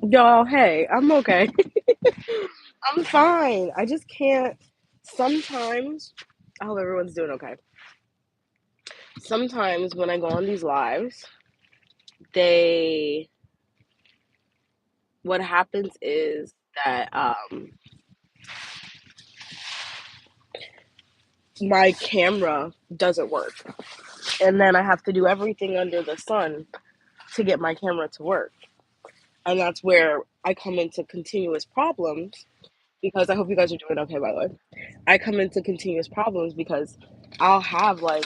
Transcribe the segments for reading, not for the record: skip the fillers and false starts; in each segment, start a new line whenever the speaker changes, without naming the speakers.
Y'all, hey, I'm okay. I'm fine. I just can't. Sometimes, I hope everyone's doing okay. Sometimes when I go on these lives, they, what happens is that my camera doesn't work. And then I have to do everything under the sun to get my camera to work. And that's where I come into continuous problems because I hope you guys are doing okay, by the way. I come into continuous problems because I'll have like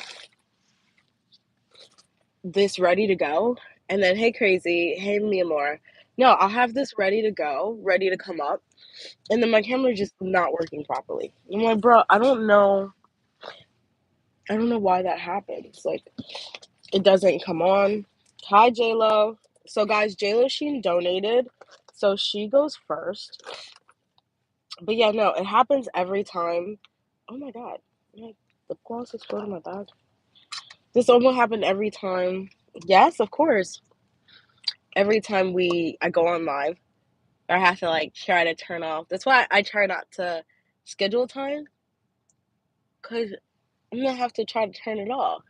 this ready to go, and then hey crazy, hey me more. No, I'll have this ready to go, ready to come up, and then my camera's just not working properly. I'm like, bro, I don't know why that happens. Like, it doesn't come on. Hi J Lo. So guys, J Lo Sheen donated, so she goes first. But yeah, no, it happens every time. Oh my god, my lip gloss exploded in my bag. This almost happened every time. Yes, of course. Every time I go on live, or I have to like try to turn off. That's why I try not to schedule time, because I'm gonna have to try to turn it off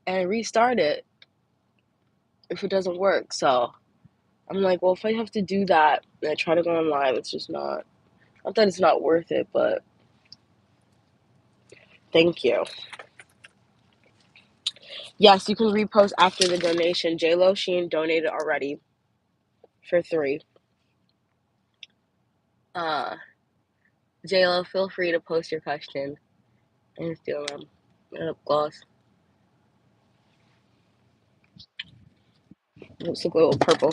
and restart it if it doesn't work. So I'm like, well, if I have to do that and I try to go on live, it's just not that it's not worth it, but thank you. Yes, you can repost after the donation. JLo Sheen donated already for 3. Uh, JLo, feel free to post your question and steal them. Lip gloss. Looks like a little purple.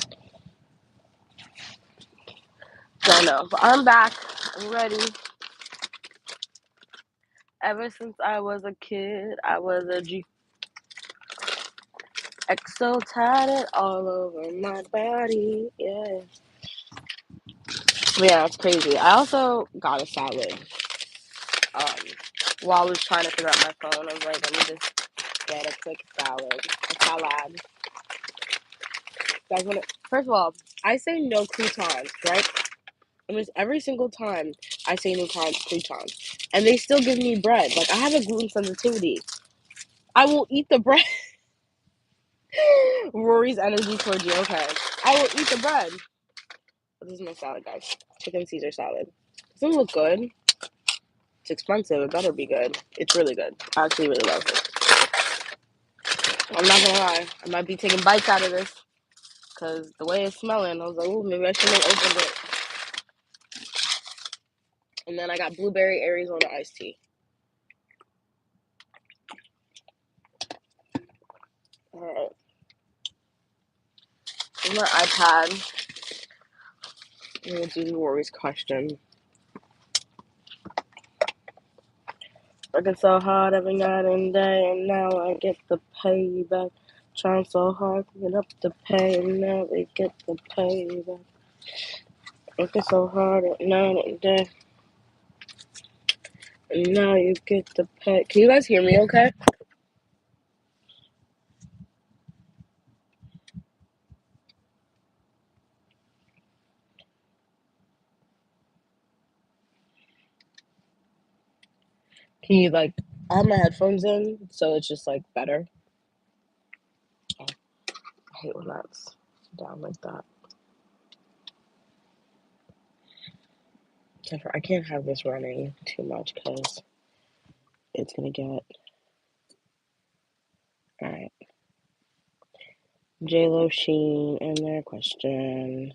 I know, but I'm back. I'm ready. Ever since I was a kid, I was a G. Exo tatted all over my body. Yeah. Yeah, it's crazy. I also got a salad. Um, while I was trying to figure out my phone, I was like, let me just get a quick salad. A salad. Guys, first of all, I say no croutons, right? Almost every single time I say no croutons. And they still give me bread. Like, I have a gluten sensitivity. I will eat the bread. Rory's energy towards you. Okay. I will eat the bread. This is my salad, guys. Chicken Caesar salad. Doesn't look good. It's expensive. It better be good. It's really good. I actually really love it. I'm not gonna lie. I might be taking bites out of this because the way it's smelling, I was like, ooh, maybe I shouldn't have opened it. And then I got blueberry Arizona iced tea. All right. On my iPad, I'm gonna do Rory's question. Working so hard every night and day, and now I get the payback. Trying so hard to get up the pay, and now we get the payback. Working so hard at night and day, and now you get the pay. Can you guys hear me okay? Can you, like, I have my headphones in, so it's just, like, better. Oh, I hate when that's down like that. I can't have this running too much because it's gonna get. Alright. JLo Sheen and their question.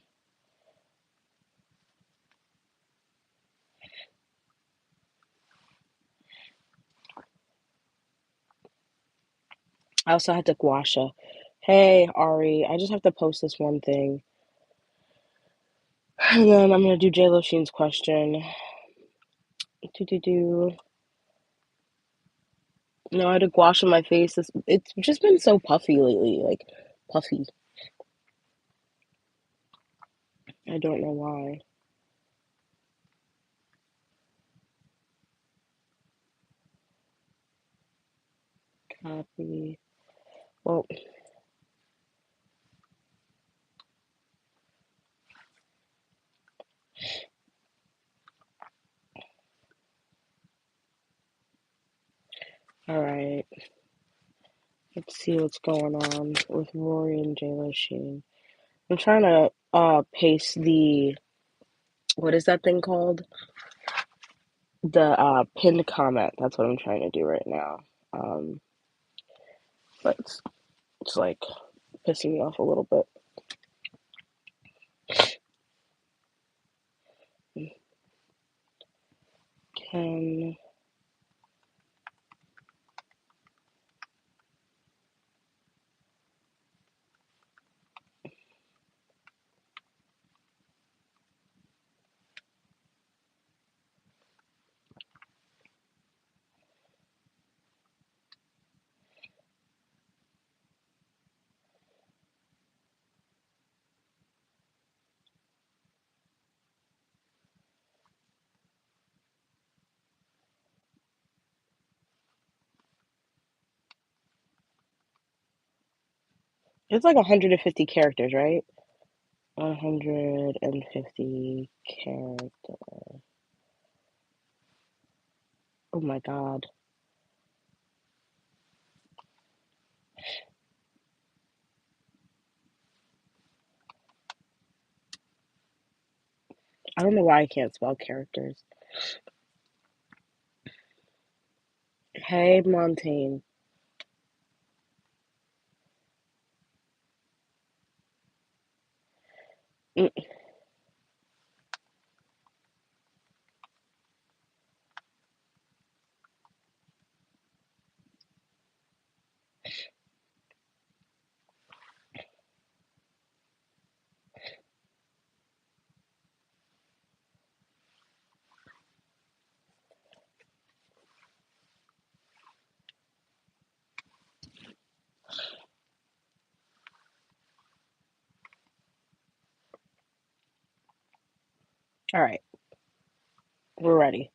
I also had to guasha. Hey, Ari, I just have to post this one thing. And then I'm gonna do JLo Sheen's question. Do. No, I had to gouache on my face. It's just been so puffy lately. Like, puffy. I don't know why. Copy. Well, Let's see what's going on with Rory and JLo Sheen. I'm trying to paste the, what is that thing called? The pinned comment. That's what I'm trying to do right now. But it's like pissing me off a little bit. Can it's like 150 characters, right? 150 characters. Oh my god. I don't know why I can't spell characters. Hey, Montaigne. Mm, all right, we're ready.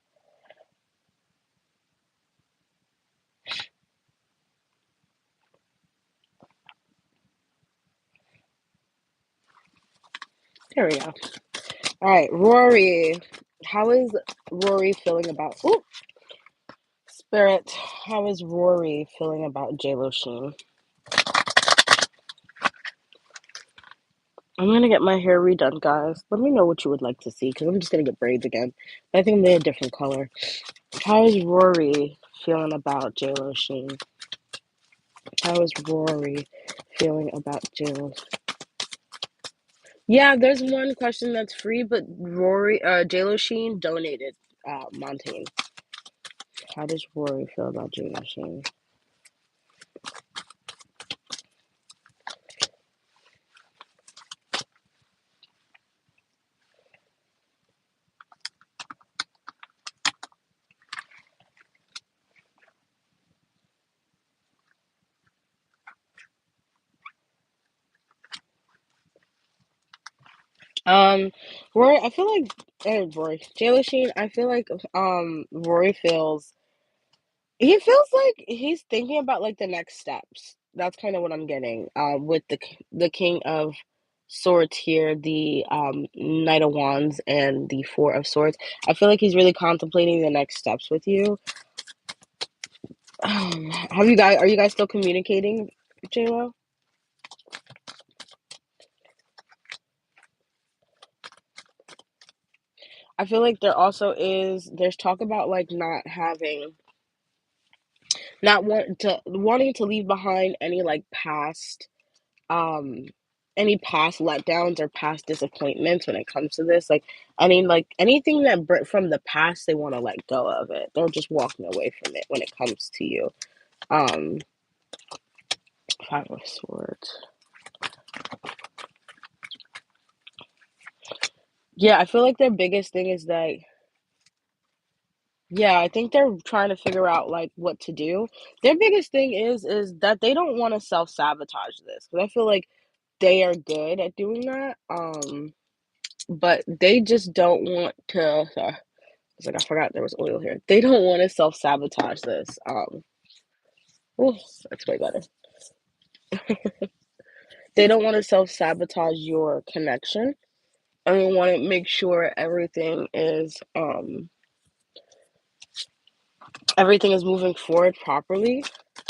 There we go. All right, Rory. How is Rory feeling about? Ooh, Spirit. How is Rory feeling about JLo Sheen? I'm gonna get my hair redone, guys. Let me know what you would like to see, because I'm just gonna get braids again. I think they're a different color. How is Rory feeling about JLo Sheen? How is Rory feeling about JLo? Yeah, there's one question that's free, but JLo Sheen donated Montaigne. How does Rory feel about JLo Sheen? Rory, I feel like JLo Sheen, I feel like Rory feels like he's thinking about like the next steps. That's kind of what I'm getting. With the King of Swords here, the Knight of Wands, and the Four of Swords. I feel like he's really contemplating the next steps with you. Are you guys still communicating, JLo? I feel like there's talk about like not wanting to leave behind um any past letdowns or past disappointments when it comes to this. Like, I mean, like anything from the past, they want to let go of it. They're just walking away from it when it comes to you. Um, Five of Swords. Yeah, I feel like their biggest thing is that, yeah, I think they're trying to figure out like what to do. Their biggest thing is that they don't want to self-sabotage this, because I feel like they are good at doing that. But they just don't want to. Sorry, it's like I forgot there was oil here. They don't want to self-sabotage this. Ooh, that's way better. They don't want to self-sabotage your connection. And they want to make sure everything is Everything is moving forward properly.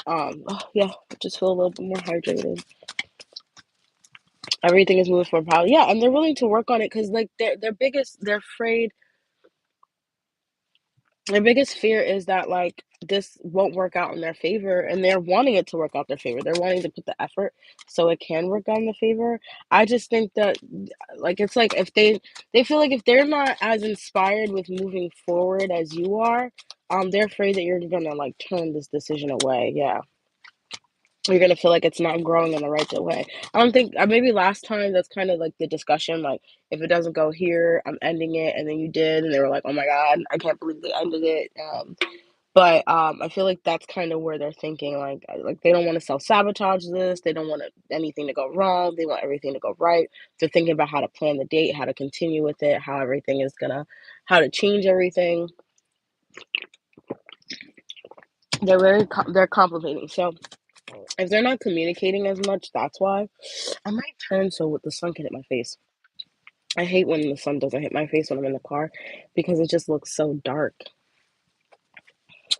Oh, yeah, I just feel a little bit more hydrated. Everything is moving forward properly. Yeah, and they're willing to work on it because like they're afraid. Their biggest fear is that like this won't work out in their favor, and they're wanting it to work out their favor. They're wanting to put the effort so it can work out in the favor. I just think that like it's like if they feel like if they're not as inspired with moving forward as you are, they're afraid that you're gonna like turn this decision away. Yeah. You're gonna feel like it's not growing in the right way. I don't think maybe last time that's kind of like the discussion, like if it doesn't go here, I'm ending it, and then you did, and they were like, "Oh my god, I can't believe they ended it." But I feel like that's kind of where they're thinking, like they don't want to self sabotage this. They don't want anything to go wrong. They want everything to go right. They're thinking about how to plan the date, how to continue with it, how everything is gonna, how to change everything. They're complicating. So if they're not communicating as much, that's why. I might turn so the sun can hit my face. I hate when the sun doesn't hit my face when I'm in the car because it just looks so dark.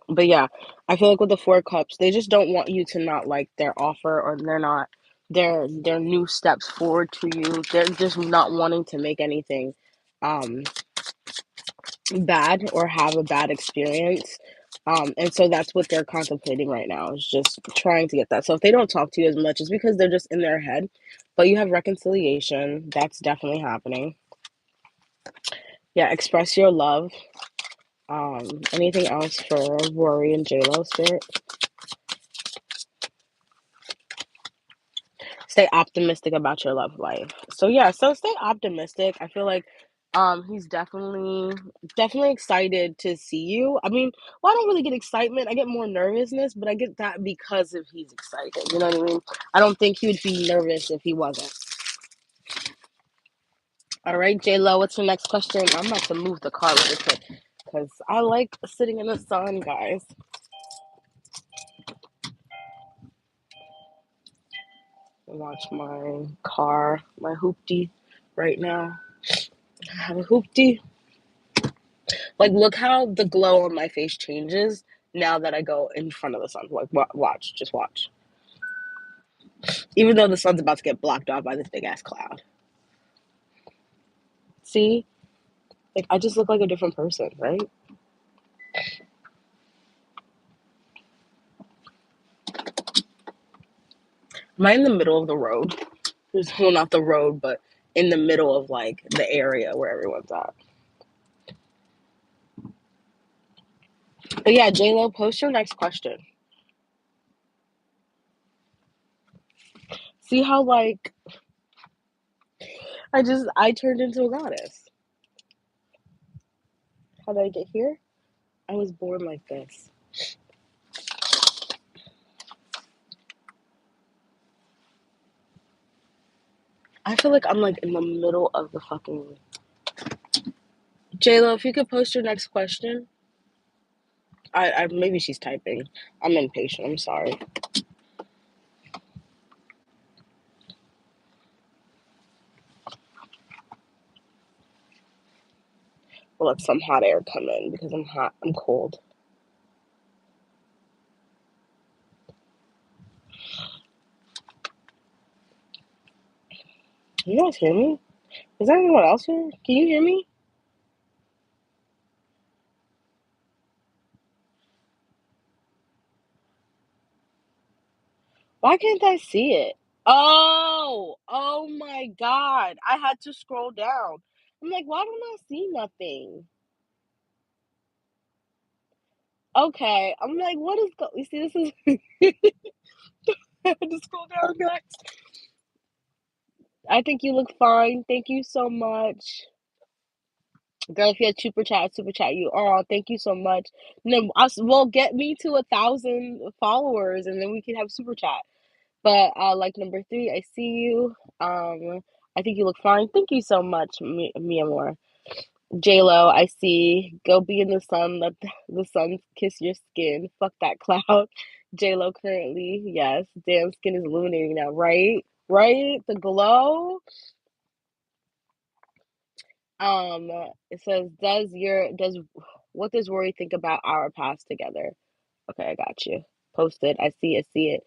But yeah, I feel like with the four cups, they just don't want you to not like their offer, or they're not their new steps forward to you. They're just not wanting to make anything um bad or have a bad experience. And so that's what they're contemplating right now, is just trying to get that. So if they don't talk to you as much, it's because they're just in their head. But you have reconciliation. That's definitely happening. Yeah, express your love. Anything else for Rory and JLo spirit? Stay optimistic about your love life. So yeah, so stay optimistic. I feel like he's definitely excited to see you. I mean, well, I don't really get excitement. I get more nervousness, but I get that because of he's excited. You know what I mean? I don't think he would be nervous if he wasn't. All right, J Lo, what's your next question? I'm about to move the car really quick because I like sitting in the sun, guys. Watch my car, my hoopty right now. I have a hoopty. Like, look how the glow on my face changes now that I go in front of the sun. Like, watch, just watch. Even though the sun's about to get blocked out by this big ass cloud. See? Like, I just look like a different person, right? Am I in the middle of the road? Well, not the road, but in the middle of, like, the area where everyone's at. But yeah, J-Lo, post your next question. See how, like, I turned into a goddess. How did I get here? I was born like this. I feel like I'm, like, in the middle of the fucking... J-Lo, if you could post your next question. I maybe she's typing. I'm impatient. I'm sorry. We'll let some hot air come in because I'm hot. I'm cold. Can you guys hear me? Is there anyone else here? Can you hear me? Why can't I see it? Oh my God. I had to scroll down. I'm like, why don't I see nothing? Okay. I'm like, what is you see, this is I had to scroll down, guys. I think you look fine. Thank you so much. Girl, if you had super chat you. Oh, thank you so much. No, well, get me to 1,000 followers, and then we can have super chat. But like number three, I see you. I think you look fine. Thank you so much, mi amor. J Lo, I see. Go be in the sun. Let the sun kiss your skin. Fuck that cloud. J Lo currently, yes. Damn, skin is illuminating now, right? Right? The glow. Um, it says, does What does Rory think about our past together? Okay, I got you. Posted. I see it. See it.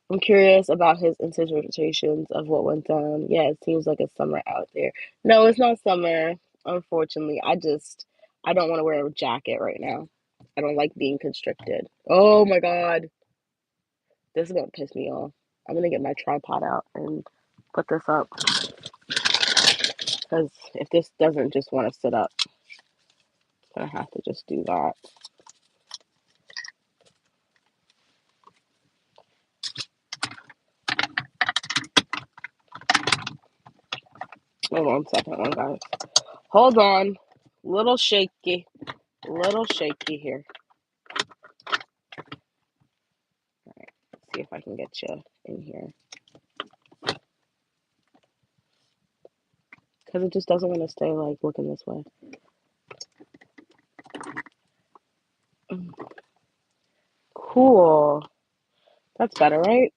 I'm curious about his interpretations of what went down. Yeah, it seems like it's summer out there. No, it's not summer, unfortunately. I don't want to wear a jacket right now. I don't like being constricted. Oh my God. This is gonna piss me off. I'm gonna get my tripod out and put this up because if this doesn't just want to sit up, I'm gonna have to just do that. Hold on a second, one guys. Hold on. Little shaky. Little shaky here. All right. See if I can get you in here. Because it just doesn't want to stay like looking this way. Cool. That's better, right?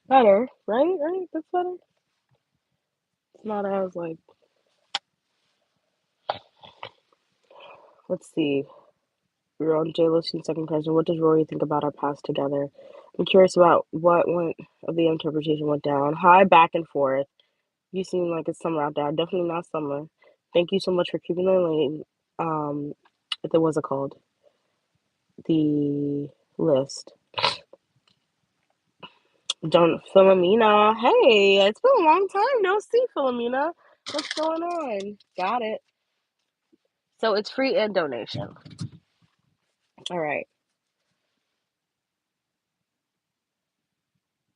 Better, right? Right? That's better. It's not as like, let's see. We're on J Lo's second question. What does Rory think about our past together? I'm curious about what went of the interpretation went down. Hi, back and forth. You seem like it's summer out there. Definitely not summer. Thank you so much for keeping the lane. There was a called the list. Don't Philomena. Hey, it's been a long time no see, Philomena. What's going on? Got it. So it's free and donation. All right.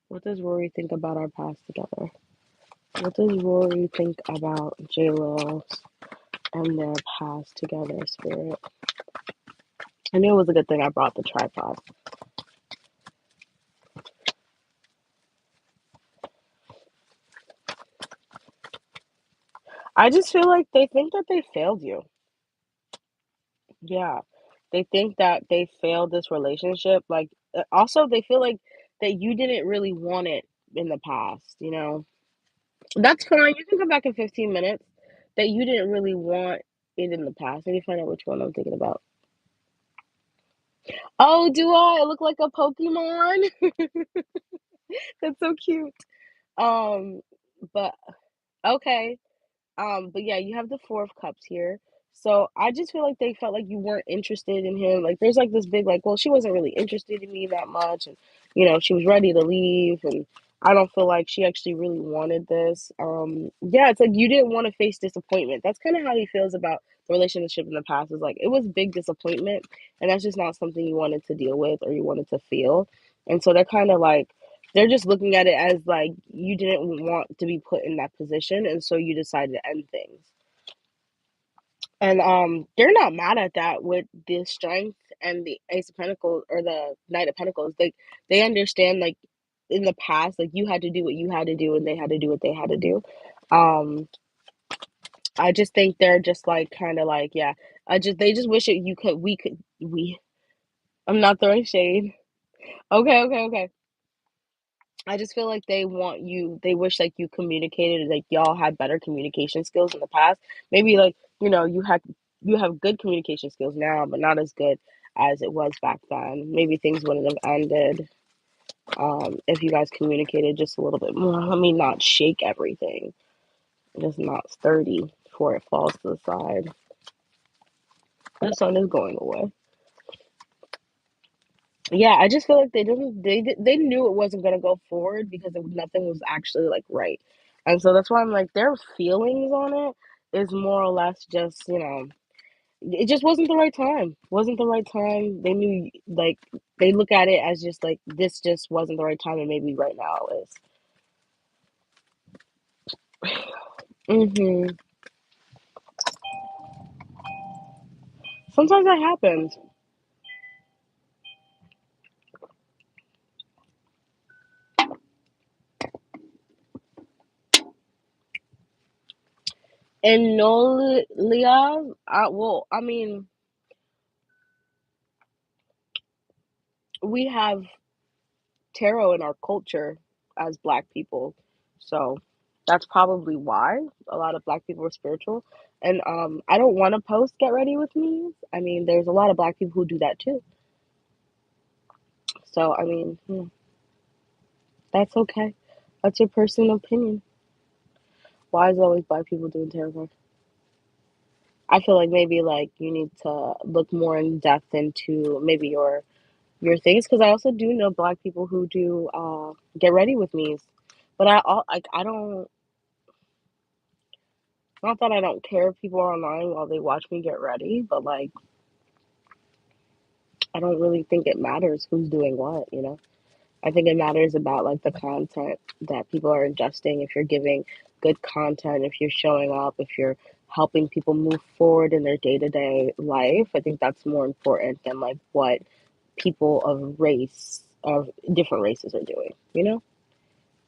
What does Rory think about our past together? What does Rory think about J-Lo and their past together, Spirit? I knew it was a good thing I brought the tripod. I just feel like they think that they failed you. Yeah. They think that they failed this relationship. Like, also, they feel like that you didn't really want it in the past, you know? That's fine. You can come back in 15 minutes. That you didn't really want it in the past. Let me find out which one I'm thinking about. Oh, do I? I look like a Pokemon? That's so cute. Um, but okay. But yeah, you have the Four of Cups here. So I just feel like they felt like you weren't interested in him. Like there's like this big like, well, she wasn't really interested in me that much, and she was ready to leave, and I don't feel like she actually really wanted this. Yeah, it's like you didn't want to face disappointment. That's kind of how he feels about the relationship in the past. Is like it was big disappointment, and that's just not something you wanted to deal with or you wanted to feel. And so they're kind of like they're just looking at it as like you didn't want to be put in that position, and so you decided to end things. And they're not mad at that with the strength and the Ace of Pentacles or the Knight of Pentacles. They understand like in the past, like you had to do what you had to do and they had to do what they had to do. Um I just think they're just like kind of like, yeah, they just wish it you could we I'm not throwing shade. Okay, okay, okay. I just feel like they wish like you communicated, like y'all had better communication skills in the past. Maybe like, you have good communication skills now, but not as good as it was back then. Maybe things wouldn't have ended if you guys communicated just a little bit more. I mean, not shake everything, just not sturdy before it falls to the side. The sun is going away. Yeah, I just feel like they knew it wasn't gonna go forward because nothing was actually like right, and so that's why I'm like their feelings on it is more or less just it just wasn't the right time. Wasn't the right time. They knew like they look at it as just like this just wasn't the right time, and maybe right now is. Sometimes that happens. And Nolia, well, I mean, we have tarot in our culture as Black people, so. That's probably why a lot of black people are spiritual. And I don't want to post get ready with me. I mean, there's a lot of black people who do that too. So I mean, that's okay. That's your personal opinion. Why is always black people doing tarot cards? I feel like maybe like you need to look more in depth into maybe your things because I also do know black people who do get ready with me, but I don't, not that I don't care if people are online while they watch me get ready, but like I don't really think it matters who's doing what, you know. I think it matters about like the content that people are ingesting. If you're giving good content, if you're showing up, if you're helping people move forward in their day to day life, I think that's more important than like what people of different races are doing. You know,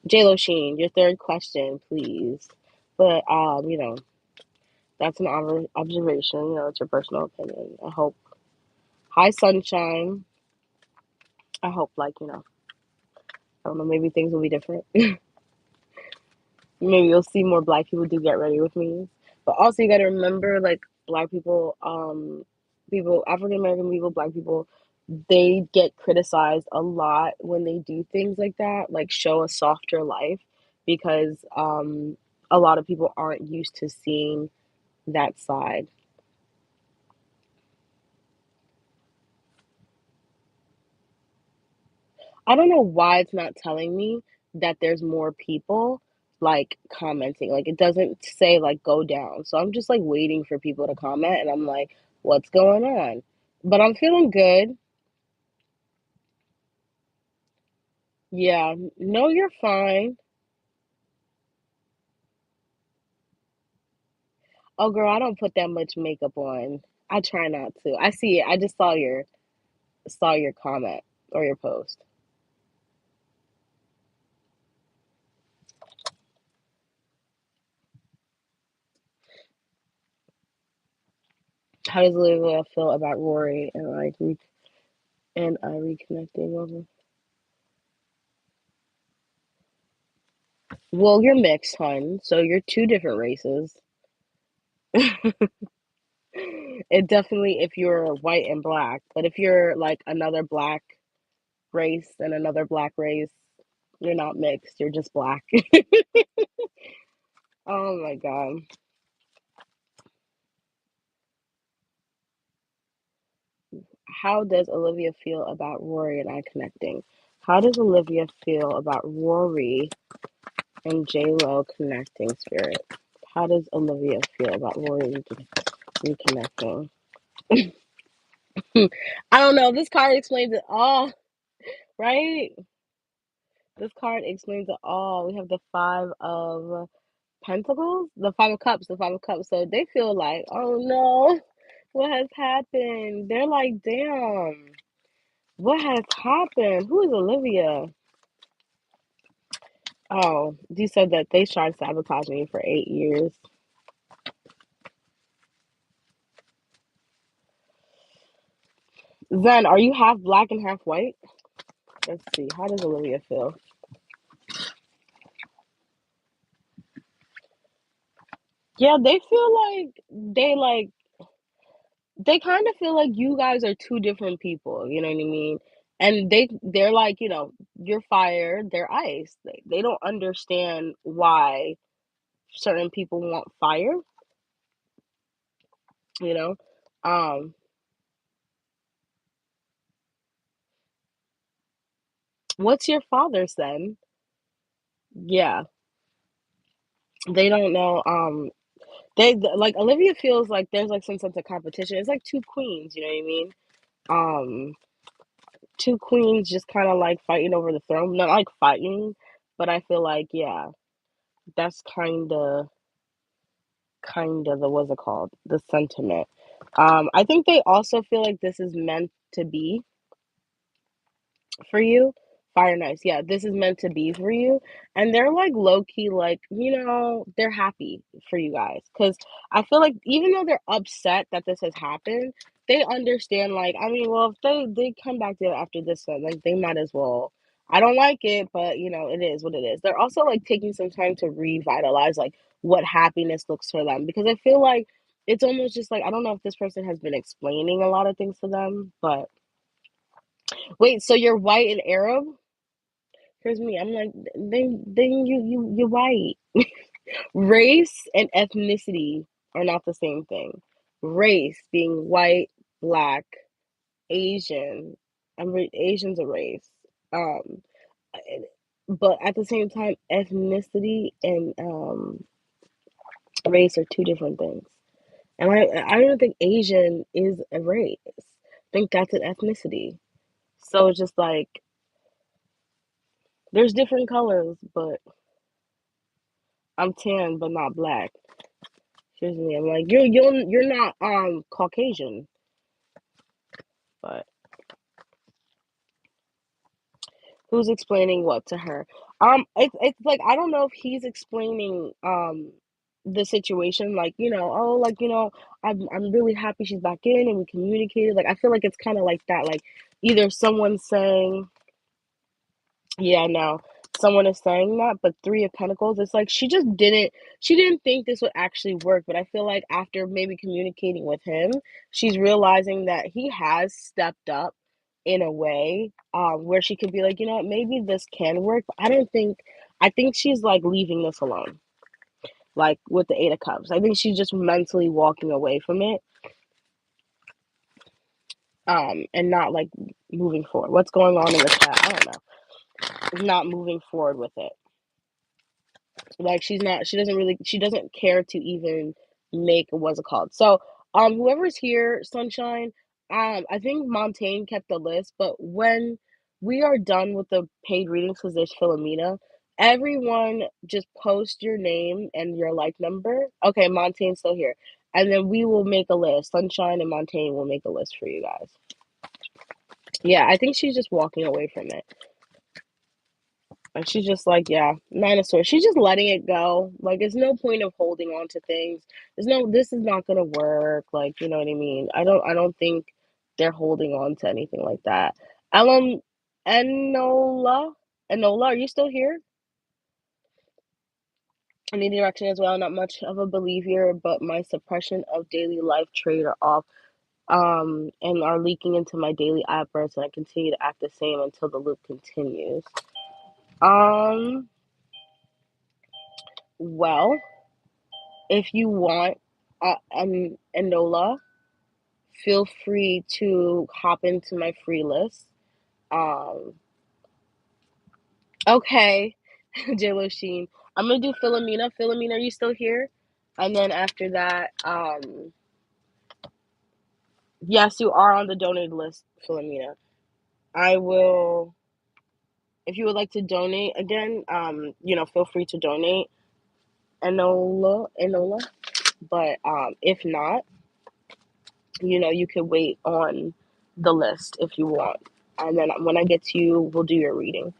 JLo Sheen, your third question, please. But that's an observation. You know, it's your personal opinion. I hope. Hi, sunshine. I hope I don't know. Maybe things will be different. Maybe you'll see more black people do get ready with me. But also you gotta remember like black people, African American people, black people, they get criticized a lot when they do things like that, like show a softer life because a lot of people aren't used to seeing that side. I don't know why it's not telling me that there's more people like commenting. Like it doesn't say like go down. So I'm just like waiting for people to comment and I'm like, what's going on? But I'm feeling good. Yeah. No, you're fine. Oh girl, I don't put that much makeup on. I try not to. I see it. I just saw your comment or your post. How does Olivia feel about Rory and reconnecting over? Well, you're mixed, hun. So you're two different races. It definitely if you're white and black, but if you're like another black race and another black race, you're not mixed, you're just black. Oh my God. How does Olivia feel about Rory and I connecting? How does Olivia feel about Rory and J-Lo connecting, Spirit? How does Olivia feel about Rory and reconnecting? I don't know. This card explains it all, right? This card explains it all. We have the Five of Pentacles, the Five of Cups, the Five of Cups. So they feel like, oh no, what has happened? They're like, damn, what has happened? Who is Olivia? Oh, you said that they tried to sabotage me for 8 years. Zen, are you half black and half white? Let's see. How does Olivia feel? Yeah, they feel they kind of feel like you guys are two different people, you know what I mean? And they're like, you're fire, they're ice. They don't understand why certain people want fire, you know? Um, what's your father's then? Yeah, they don't know. They like Olivia feels like there's like some sense of competition. It's like two queens, you know what I mean? Um, two queens just kind of like fighting over the throne. Not like fighting, but I feel like yeah, that's kind of the what's it called? The sentiment. I think they also feel like this is meant to be for you. Fire nice. Yeah, this is meant to be for you. And they're like low key, like, they're happy for you guys. Cause I feel like even though they're upset that this has happened, they understand, like, I mean, well, if they come back together after this one, like they might as well. I don't like it, but it is what it is. They're also like taking some time to revitalize like what happiness looks for them because I feel like it's almost just like I don't know if this person has been explaining a lot of things to them, but wait, so you're white and Arab? Here's me. I'm like, then you're white. Race and ethnicity are not the same thing. Race being white, black, Asian. Asian's a race. Um, but at the same time, ethnicity and race are two different things. And I don't think Asian is a race. I think that's an ethnicity. So it's just like there's different colors, but I'm tan but not black. Excuse me. I'm like you're not Caucasian, but who's explaining what to her? It's like I don't know if he's explaining the situation, like oh, like I'm really happy she's back in and we communicated. Like I feel like it's kind of like that, like either someone's saying, yeah, no, someone is saying that, but Three of Pentacles, it's like she didn't think this would actually work, but I feel like after maybe communicating with him, she's realizing that he has stepped up in a way where she could be like, you know what, maybe this can work, but I think she's like leaving this alone, like with the Eight of Cups. I think she's just mentally walking away from it, and not like moving forward. What's going on in the chat? I don't know. Not moving forward with it. Like she doesn't care to even make what's it called. So whoever's here, Sunshine, I think Montaigne kept the list, but when we are done with the paid readings, because there's Philomena, everyone just post your name and your like number. Okay, Montaigne's still here. And then we will make a list. Sunshine and Montaigne will make a list for you guys. Yeah, I think she's just walking away from it. And she's just like, yeah, Nine of Swords. She's just letting it go. Like, there's no point of holding on to things. This is not gonna work. Like, you know what I mean? I don't think they're holding on to anything like that. Ellen, Enola, Enola, are you still here? I need direction as well. Not much of a believer, but my suppression of daily life trade are off. And are leaking into my daily outbursts, and I continue to act the same until the loop continues. Um, well. If you want, Enola, feel free to hop into my free list. Um, okay, JLo Sheen. I'm gonna do Philomena. Philomena, are you still here? And then after that, yes, you are on the donated list, Philomena. I will, if you would like to donate again, feel free to donate, Enola. But if not, you could wait on the list if you want. And then when I get to you, we'll do your reading.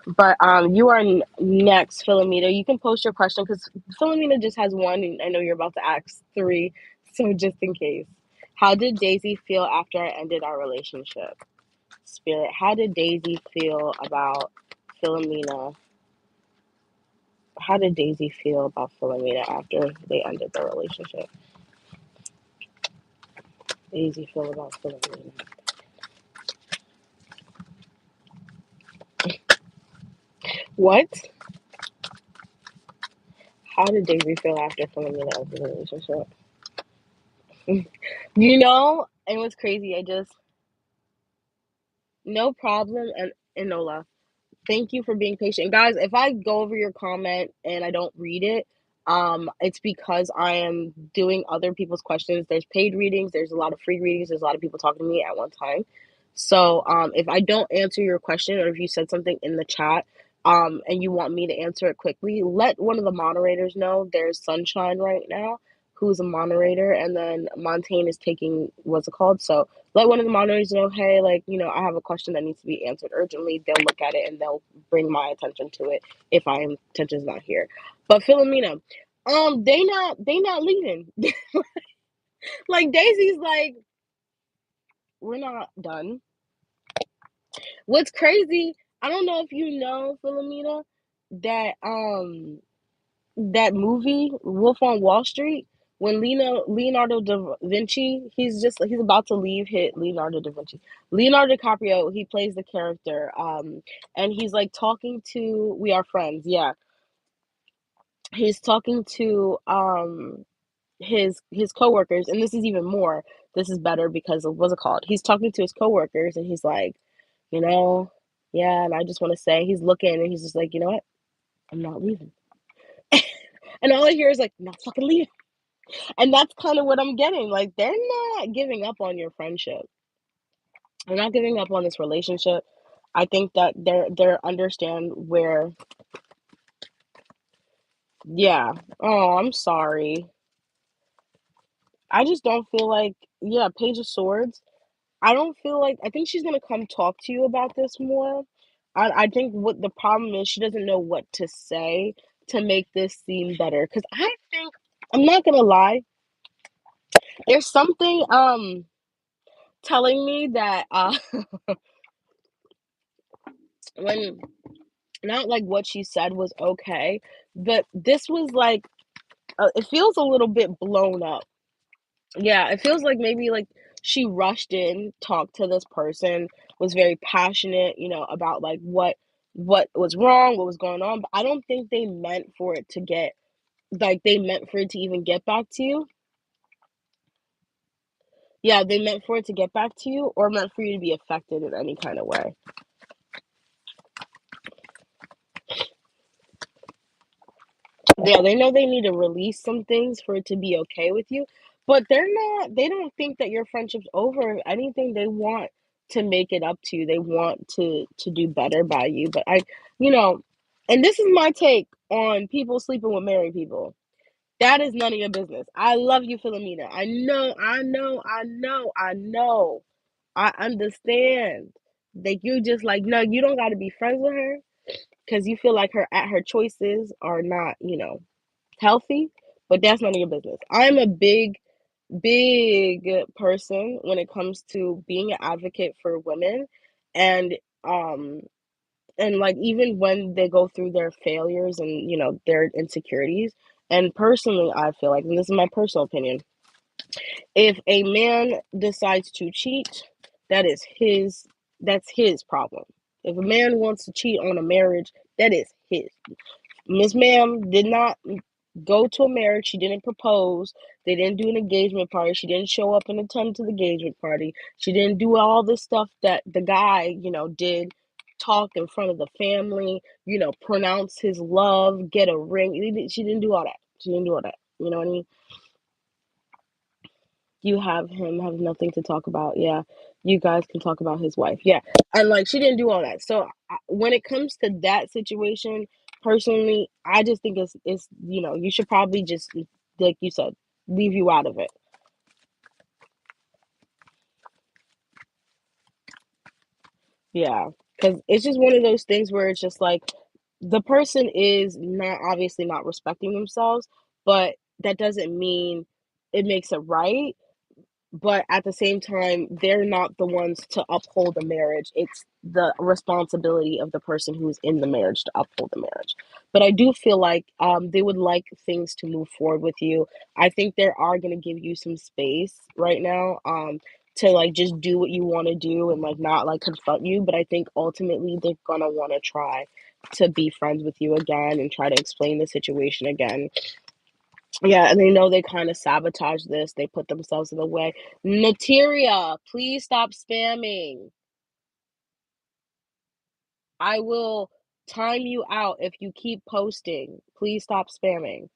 But you are next, Philomena. You can post your question because Philomena just has one, and I know you're about to ask three. So just in case. How did Daisy feel after I ended our relationship? Spirit, how did Daisy feel about Philomena? How did Daisy feel about Philomena after they ended their relationship? Daisy feel about Philomena. What? How did Daisy feel after Philomena ended the relationship? And what's crazy, no problem, and Enola. Thank you for being patient. Guys, if I go over your comment and I don't read it, it's because I am doing other people's questions. There's paid readings, there's a lot of free readings, there's a lot of people talking to me at one time. So if I don't answer your question or if you said something in the chat and you want me to answer it quickly, let one of the moderators know. There's Sunshine right now, who's a moderator, and then Montaigne is taking what's it called? So let one of the monitors know, hey, like, I have a question that needs to be answered urgently. They'll look at it and they'll bring my attention to it if my attention's not here. But Philomena, they not leaving. Like Daisy's like, we're not done. What's crazy, I don't know if you know, Philomena, that that movie, Wolf on Wall Street, when Leonardo da Vinci, he's about to leave hit Leonardo da Vinci. Leonardo DiCaprio, he plays the character, and he's like talking to We Are Friends, yeah. He's talking to his coworkers, and this is even more. This is better because of what's it called? He's talking to his coworkers and he's like, you know, yeah, and I just want to say he's looking and he's just like, you know what? I'm not leaving. And all I hear is like, not fucking leaving. And that's kind of what I'm getting. Like they're not giving up on your friendship. They're not giving up on this relationship. I think that they're understand where yeah. Oh, I'm sorry. I just don't feel like yeah, Page of Swords. I don't feel like I think she's gonna come talk to you about this more. I think what the problem is she doesn't know what to say to make this seem better. Cause I think I'm not gonna lie, there's something telling me that when not like what she said was okay, but this was like it feels a little bit blown up. Yeah, it feels like maybe like she rushed in, talked to this person, was very passionate, about like what was wrong, what was going on. But I don't think they meant for it to get like they meant for it to even get back to you. Yeah, they meant for it to get back to you or meant for you to be affected in any kind of way. Yeah, they know they need to release some things for it to be okay with you, but they don't think that your friendship's over. If anything, they want to make it up to you. They want to do better by you. But you know, and this is my take on people sleeping with married people. That is none of your business. I love you, Philomena. I know. I understand. Like you just like, no, you don't gotta be friends with her because you feel like her choices are not, healthy, but that's none of your business. I'm a big person when it comes to being an advocate for women and um and like even when they go through their failures and their insecurities. And personally, I feel like, and this is my personal opinion, if a man decides to cheat, that is his problem. If a man wants to cheat on a marriage, that is his. Miss Ma'am did not go to a marriage. She didn't propose. They didn't do an engagement party. She didn't show up and attend to the engagement party. She didn't do all the stuff that the guy, did. Talk in front of the family, pronounce his love, get a ring. She didn't do all that. She didn't do all that. You know what I mean? You have him have nothing to talk about. Yeah. You guys can talk about his wife. Yeah. And like she didn't do all that. So when it comes to that situation, personally, I just think it's you should probably just like you said, leave you out of it. Yeah. Cuz it's just one of those things where it's just like the person is not obviously not respecting themselves, but that doesn't mean it makes it right. But at the same time, they're not the ones to uphold the marriage. It's the responsibility of the person who's in the marriage to uphold the marriage. But I do feel like they would like things to move forward with you. I think they are going to give you some space right now to like just do what you want to do and like not like confront you. But I think ultimately they're going to want to try to be friends with you again and try to explain the situation again. Yeah, and they know they kind of sabotage this. They put themselves in the way. Nateria, please stop spamming. I will time you out if you keep posting. Please stop spamming.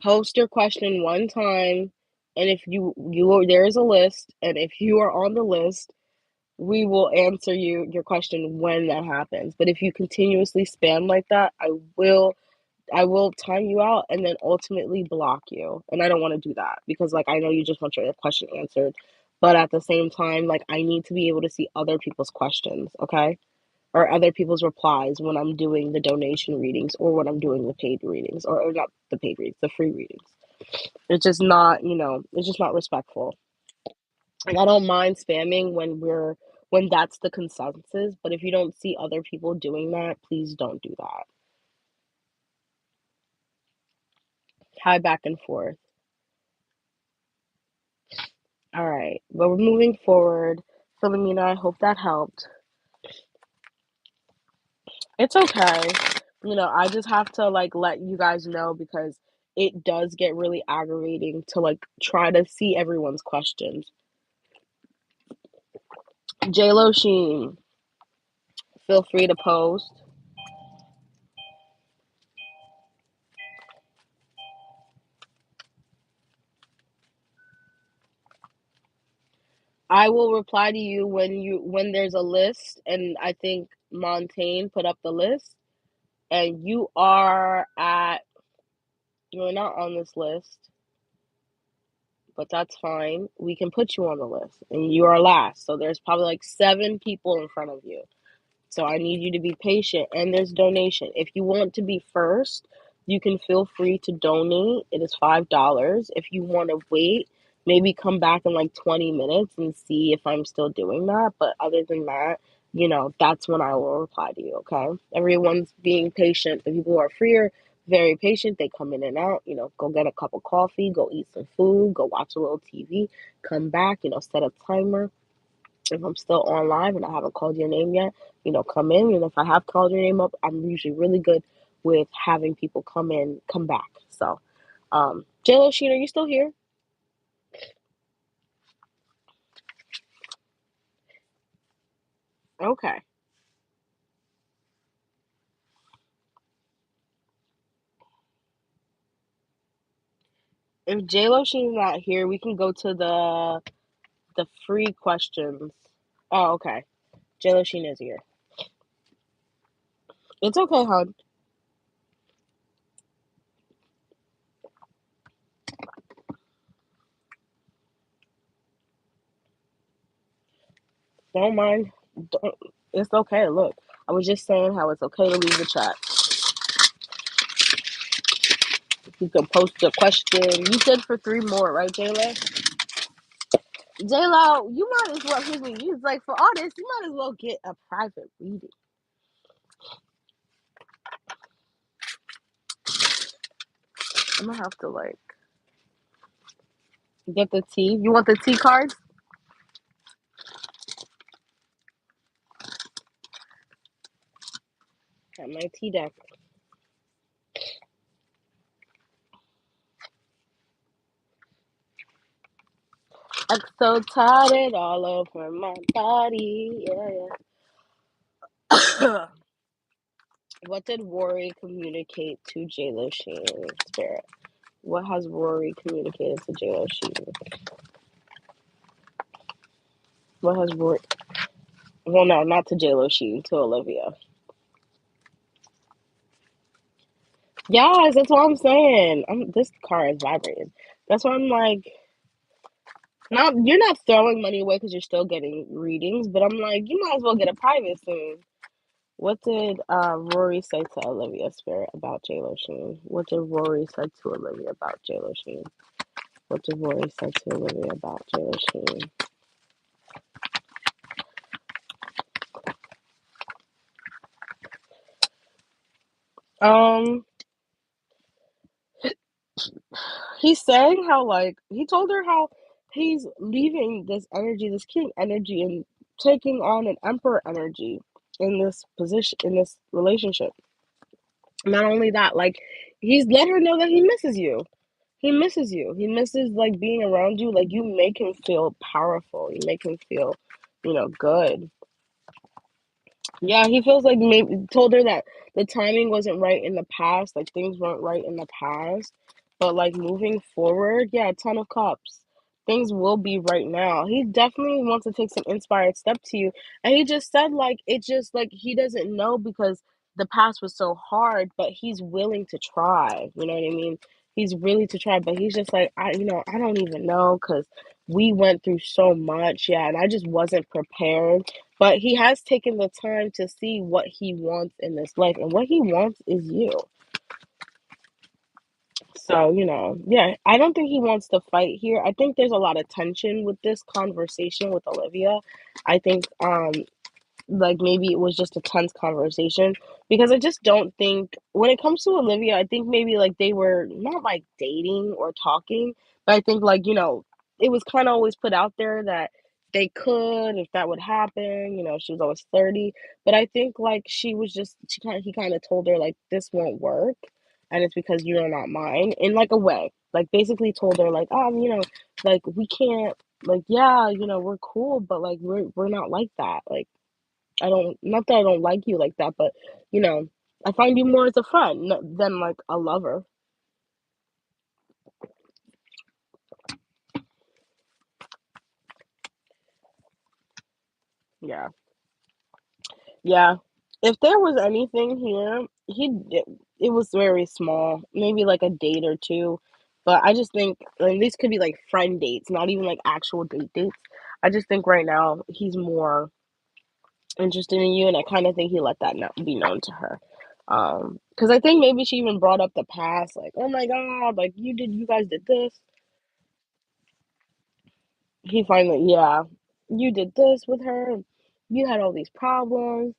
Post your question one time, and if there is a list, and if you are on the list, we will answer your question when that happens. But if you continuously spam like that, I will time you out and then ultimately block you. And I don't want to do that because like I know you just want your question answered. But at the same time, like I need to be able to see other people's questions, okay? or other people's replies when I'm doing the donation readings or when I'm doing the paid readings, or not the paid readings, the free readings. It's just not, it's just not respectful. Like, I don't mind spamming when that's the consensus, but if you don't see other people doing that, please don't do that. Hi, back and forth. All right, but we're moving forward. Philomena, I hope that helped. It's okay. I just have to like let you guys know because it does get really aggravating to like try to see everyone's questions. JLo Sheen, feel free to post. I will reply to you when there's a list, and I think Montaigne put up the list, and you're not on this list, but that's fine. We can put you on the list, and you are last. So there's probably like 7 people in front of you. So I need you to be patient. And there's donation. If you want to be first, you can feel free to donate. It is $5. If you want to wait, maybe come back in like 20 minutes and see if I'm still doing that. But other than that, that's when I will reply to you, okay? Everyone's being patient. The people who are free are very patient. They come in and out, go get a cup of coffee, go eat some food, go watch a little TV, come back, set a timer. If I'm still on live and I haven't called your name yet, come in. And if I have called your name up, I'm usually really good with having people come back. So, JLo Sheen, are you still here? Okay. If JLo Sheen's not here, we can go to the free questions. Oh, okay. JLo Sheen is here. It's okay, hon. Don't mind. Don't, it's okay. Look, I was just saying how it's okay to leave the chat. You can post a question. You said for 3 more, right, JLo? JLo, you might as well hear me. You like for all this, you might as well get a private reading. I'm gonna have to like get the tea. You want the tea cards? Got my tea deck. Exotated all over my body. Yeah. What did Rory communicate to JLo Sheen Spirit? What has Rory communicated to JLo Sheen? What has Rory? Well, no, not to JLo Sheen, to Olivia. Yes, that's what I'm saying. This car is vibrating. That's why I'm like, not you're not throwing money away because you're still getting readings, but I'm like, you might as well get a private soon. What did Rory say to Olivia Spirit about JLo Sheen? What did Rory say to Olivia about JLo Sheen? What did Rory say to Olivia about JLo Sheen? Um, he's saying how like he told her how he's leaving this energy, this king energy, and taking on an emperor energy in this position, in this relationship. Not only that, like he's let her know that he misses you. He misses you. He misses like being around you. Like you make him feel powerful. You make him feel, good. Yeah, he feels like maybe told her that the timing wasn't right in the past, like things weren't right in the past. But like moving forward, yeah, a ton of cups. Things will be right now. He definitely wants to take some inspired step to you. And he just said like it just like he doesn't know because the past was so hard, but he's willing to try. You know what I mean? He's really to try, but he's just like I don't even know because we went through so much, yeah, and I just wasn't prepared, But he has taken the time to see what he wants in this life, and what he wants is you. So, yeah, I don't think he wants to fight here. I think there's a lot of tension with this conversation with Olivia. I think like maybe it was just a tense conversation, because I just don't think when it comes to Olivia, I think maybe like they were not like dating or talking, but I think like, it was kind of always put out there that they could, if that would happen, she was always 30, but I think like she was just he kind of told her like this won't work, and it's because you're not mine, in like a way. Like basically told her like, like we can't, like, yeah, we're cool, but like we're not like that. Like I don't, not that I don't like you like that, but you know, I find you more as a friend than like a lover. Yeah. Yeah. If there was anything here, it was very small, maybe like a date or two. But I just think, and these could be like friend dates, not even like actual date dates. I just think right now he's more interested in you, and I kind of think he let that be known to her. Because I think maybe she even brought up the past, like, oh my God, like you guys did this. He finally, yeah, you did this with her, and you had all these problems.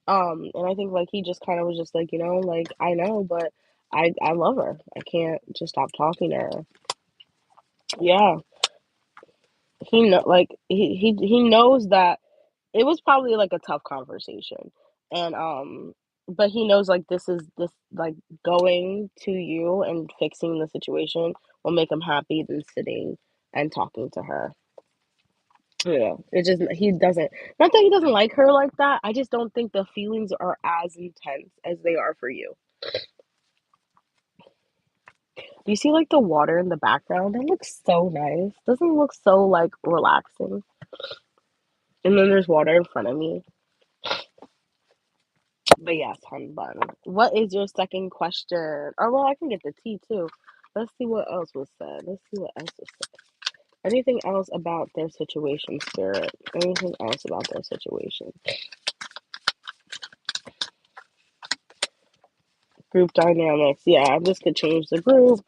And I think like he just kind of was just like, like I know, but I love her. I can't just stop talking to her. Yeah, he know like he knows that it was probably like a tough conversation, and but he knows like this like going to you and fixing the situation will make him happy than sitting and talking to her. It just he doesn't, not that he doesn't like her like that. I just don't think the feelings are as intense as they are for you. Do you see like the water in the background? It looks so nice. Doesn't it look so like relaxing? And then there's water in front of me. But yes, hun bun. What is your second question? Or well, I can get the tea too. Let's see what else was said. Let's see what else was said. Anything else about their situation, spirit? Anything else about their situation? Group dynamics. Yeah, this could change the group.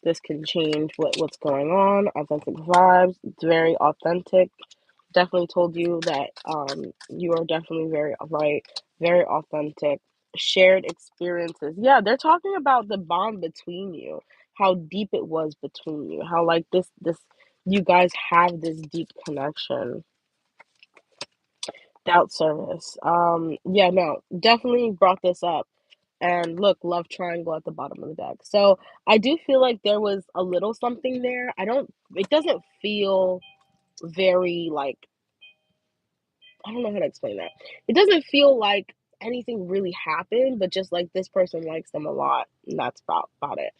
This can change what's going on. Authentic vibes. It's very authentic. Definitely told you that you are definitely very right, very authentic. Shared experiences. Yeah, they're talking about the bond between you, how deep it was between you, how like this you guys have this deep connection. Doubt service. Yeah, no, definitely brought this up. And look, love triangle at the bottom of the deck. So I do feel like there was a little something there. It doesn't feel very like, I don't know how to explain that. It doesn't feel like anything really happened, but just like this person likes them a lot, and that's about it.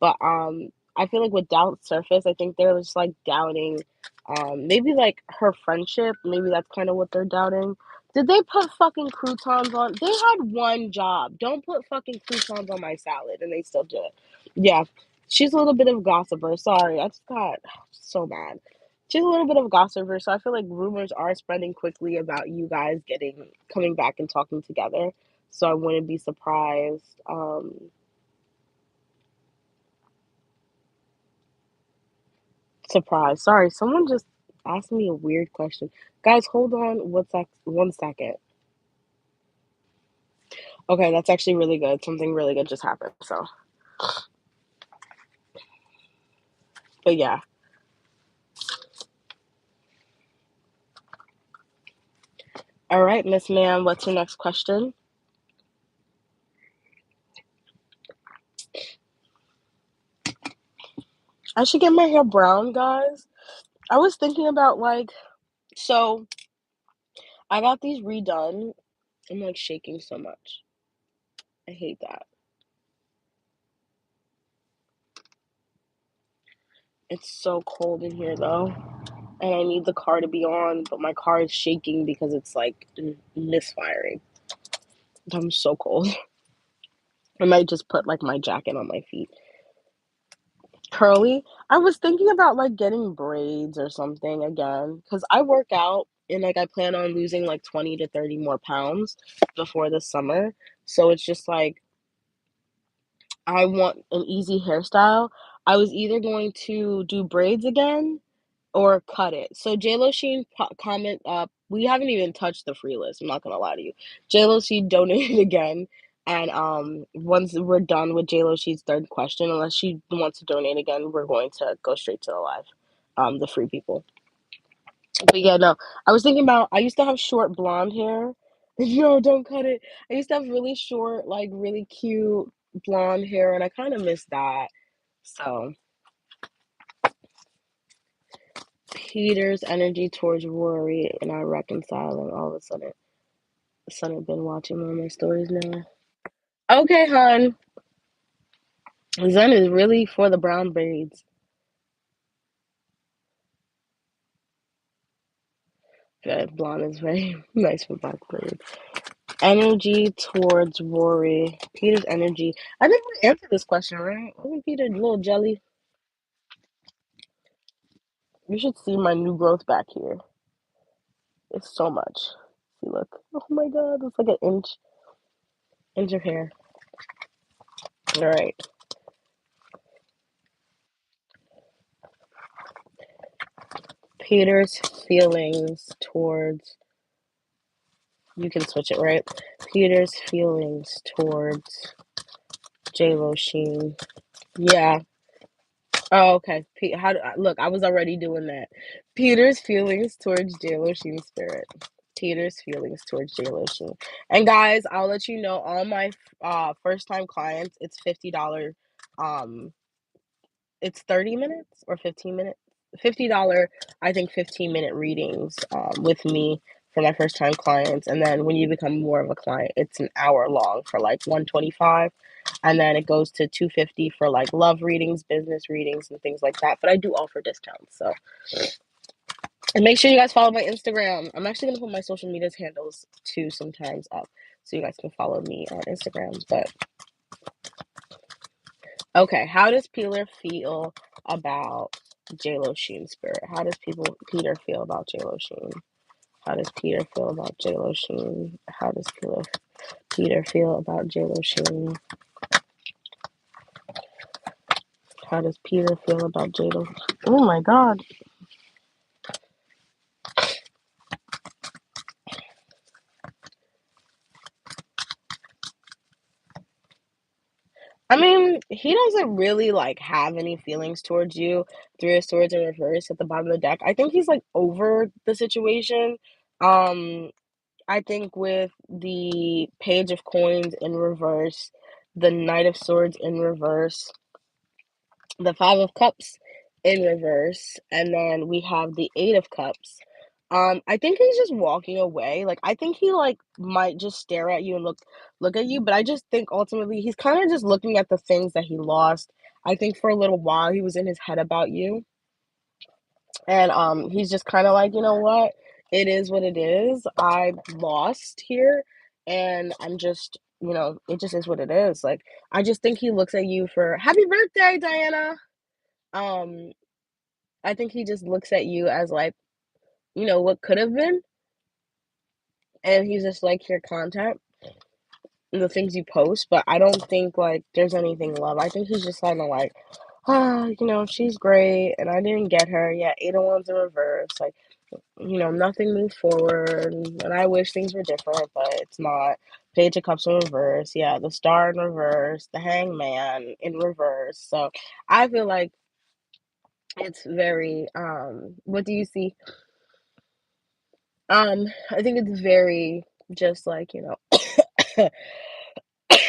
But I feel like with doubt surface, I think they're just like doubting maybe like her friendship, maybe that's kind of what they're doubting. Did they put fucking croutons on? They had one job. Don't put fucking croutons on my salad, and they still do it. Yeah, she's a little bit of gossiper. Sorry, I just got so mad. She's a little bit of gossiper, so I feel like rumors are spreading quickly about you guys getting coming back and talking together. So I wouldn't be surprised. Surprise. Sorry, someone just asked me a weird question. Guys, hold on 1 second. Okay, that's actually really good. Something really good just happened. So, but yeah. All right, Miss Ma'am, what's your next question? I should get my hair brown, guys. I was thinking about like, so I got these redone. I'm like shaking so much. I hate that. It's so cold in here though, and I need the car to be on, but my car is shaking because it's like misfiring. I'm so cold. I might just put like my jacket on my feet. Curly. I was thinking about like getting braids or something again because I work out and like I plan on losing like 20 to 30 more pounds before the summer. So it's just like I want an easy hairstyle. I was either going to do braids again or cut it. So JLo Sheen comment we haven't even touched the free list, I'm not gonna lie to you. JLo Sheen donated again, and once we're done with JLo Sheen's third question, unless she wants to donate again, we're going to go straight to the live. The free people. But yeah, no. I was thinking about I used to have short blonde hair. No, don't cut it. I used to have really short, like really cute blonde hair, and I kind of miss that. So Peter's energy towards Rory and I reconcile, and all of a sudden, son have been watching more of my stories now. Okay, hon. Zen is really for the brown braids. Okay, blonde is very nice for black braids. Energy towards Rory. Peter's energy. I didn't want to answer this question, right? Wasn't Peter a little jelly? You should see my new growth back here. It's so much. See, look. Oh my god, it's like an inch of hair. All right. Peter's feelings towards. You can switch it, right? Peter's feelings towards JLo Sheen. Yeah. Oh, okay. How do look? I was already doing that. Peter's feelings towards JLo Sheen spirit. Peter's feelings towards JLo Sheen. And guys, I'll let you know all my first time clients. It's $50. Um, it's 30 minutes or 15 minutes. $50, I think 15-minute readings with me for my first time clients. And then when you become more of a client, it's an hour long for like 125, and then it goes to 250 for like love readings, business readings, and things like that. But I do offer discounts. So, and make sure you guys follow my Instagram. I'm actually gonna put my social media's handles too sometimes up, so you guys can follow me on Instagram. But okay, how does Peter feel about JLo Sheen spirit? How does Peter feel about JLo Sheen? How does Peter feel about JLo Sheen? How does Peter feel about JLo Sheen? How does Peter feel about JLo? Oh my god. I mean, he doesn't really like have any feelings towards you. Three of Swords in reverse at the bottom of the deck. I think he's like over the situation. Um, I think with the Page of Coins in reverse, the Knight of Swords in reverse, the Five of Cups in reverse, and then we have the Eight of Cups. I think he's just walking away. Like I think he like might just stare at you and look at you, but I just think ultimately he's kind of just looking at the things that he lost. I think for a little while he was in his head about you, and he's just kind of like, you know what? It is what it is. I lost here, and I'm just, it just is what it is. Like I just think he looks at you for happy birthday, Diana. Um, I think he just looks at you as like, what could have been, and he's just like your content, the things you post, but I don't think like there's anything love. I think he's just kind of like, she's great, and I didn't get her. Yeah, 8 of Wands in reverse. Like, nothing moved forward, and I wish things were different, but it's not. Page of Cups in reverse. Yeah, the Star in reverse, the Hangman in reverse. So I feel like it's very, what do you see? I think it's very just like,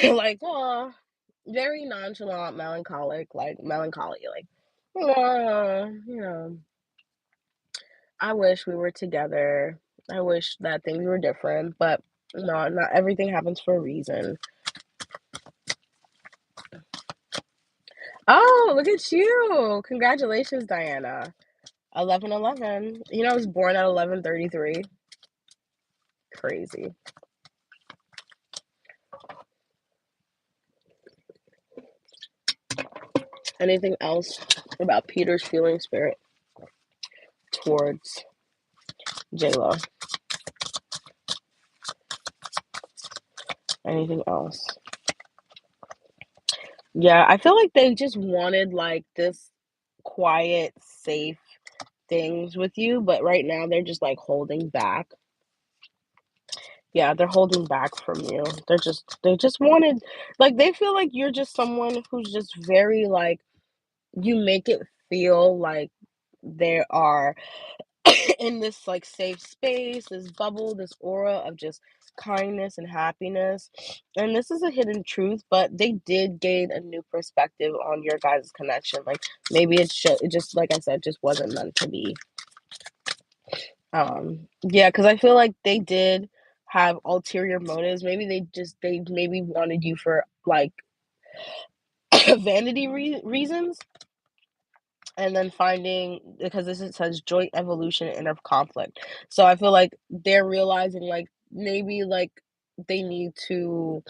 like, oh, very nonchalant, melancholic, like melancholy, like, oh, I wish we were together. I wish that things were different, but no, not everything happens for a reason. Oh, look at you. Congratulations, Diana. 11/11. I was born at 11/33. Crazy. Anything else about Peter's feeling spirit towards J-Lo. Anything else? Yeah, I feel like they just wanted like this quiet, safe things with you, but right now they're just like holding back. Yeah, they're holding back from you. They just wanted, like, they feel like you're just someone who's just very like, you make it feel like they are in this like safe space, this bubble, this aura of just kindness and happiness. And this is a hidden truth, but they did gain a new perspective on your guys' connection. Like maybe it just like I said, just wasn't meant to be. Yeah, because I feel like they did have ulterior motives. Maybe they maybe wanted you for like vanity reasons, and then finding, because this it says joint evolution and of conflict. So I feel like they're realizing like maybe like they need to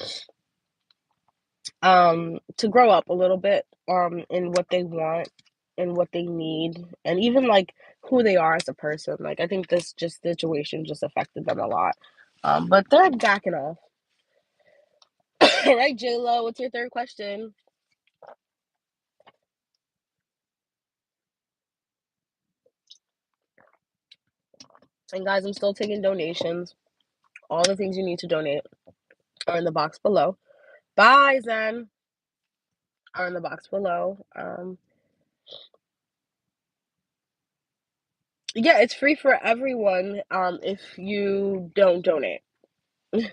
grow up a little bit in what they want and what they need, and even like who they are as a person. Like I think this just situation just affected them a lot. But they're backing off. All right, J Lo, what's your third question? And guys, I'm still taking donations. All the things you need to donate are in the box below. Bye, Zen. Are in the box below. Yeah, it's free for everyone. If you don't donate. What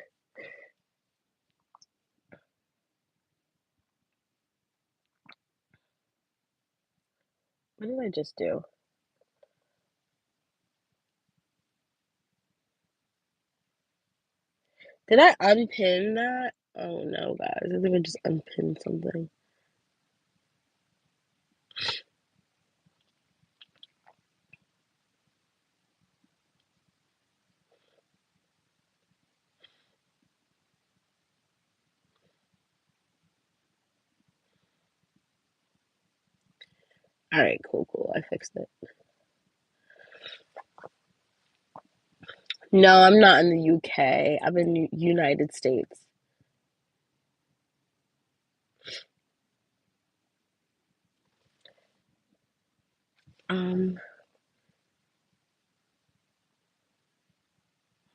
did I just do? Did I unpin that? Oh no, guys! I think I just unpinned something. All right, cool, cool. I fixed it. No, I'm not in the UK. I'm in United States. Um,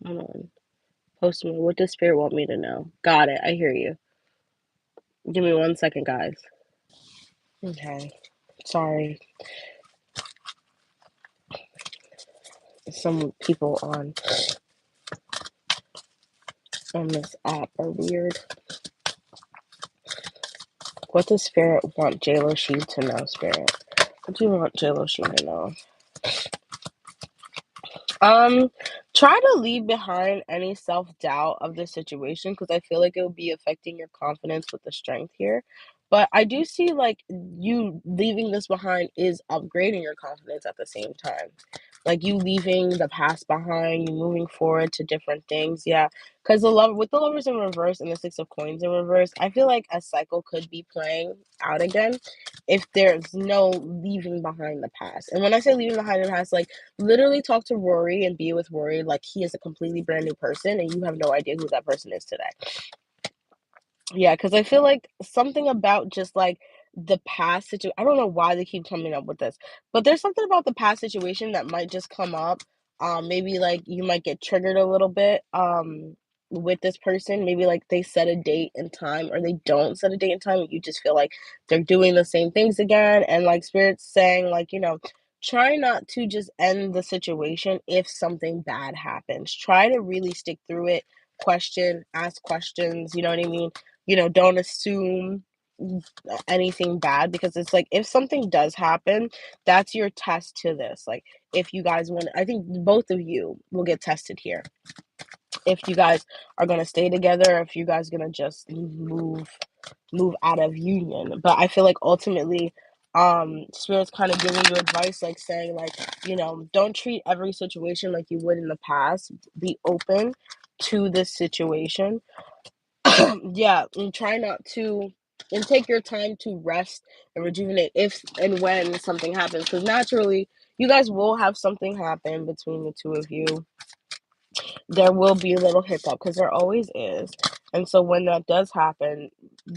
Hold on. Postman, what does Spirit want me to know? Got it. I hear you. Give me 1 second, guys. Okay. Sorry. Some people on this app are weird. What does Spirit want JLo Sheen to know, Spirit? What do you want JLo Sheen to know? Um, Try to leave behind any self-doubt of the situation, because I feel like it will be affecting your confidence with the strength here. But I do see like you leaving this behind is upgrading your confidence at the same time. Like you leaving the past behind, you moving forward to different things. Yeah. Because the love with the lovers in reverse and the six of coins in reverse, I feel like a cycle could be playing out again if there's no leaving behind the past. And when I say leaving behind the past, like literally talk to Rory and be with Rory like he is a completely brand new person and you have no idea who that person is today. Yeah, because I feel like something about just like the past situation. I don't know why they keep coming up with this, but there's something about the past situation that might just come up. Maybe like you might get triggered a little bit with this person. Maybe like they set a date and time, or they don't set a date and time. And you just feel like they're doing the same things again, and like Spirit's saying, like, try not to just end the situation if something bad happens. Try to really stick through it. Question, ask questions. You know what I mean? Don't assume anything bad, because it's like if something does happen, that's your test to this. Like if you guys want, I think both of you will get tested here. If you guys are gonna stay together, if you guys gonna just move out of union. But I feel like ultimately, Spirit's kind of giving you advice, like saying like, don't treat every situation like you would in the past. Be open to this situation. Yeah, and try not to, and take your time to rest and rejuvenate if and when something happens, because naturally You guys will have something happen between the two of you. There will be a little hiccup because there always is. And so when that does happen,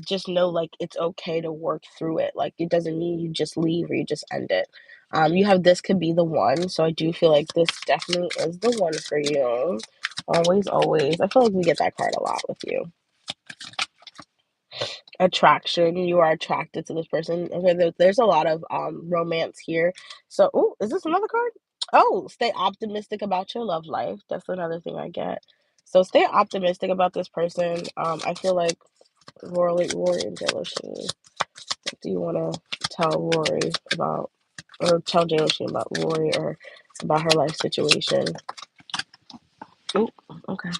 just know like it's okay to work through it. Like it doesn't mean you just leave or you just end it. You have this could be the one. So I do feel like this definitely is the one for you. Always, always. I feel like we get that card a lot with you. Attraction. You are attracted to this person. Okay, there's a lot of romance here. So, oh, is this another card? Oh, stay optimistic about your love life. That's another thing I get. So stay optimistic about this person. I feel like Rory and J-Lo Sheen. What do you want to tell Rory about, or tell J-Lo Sheen about Rory or about her life situation? Oh, okay.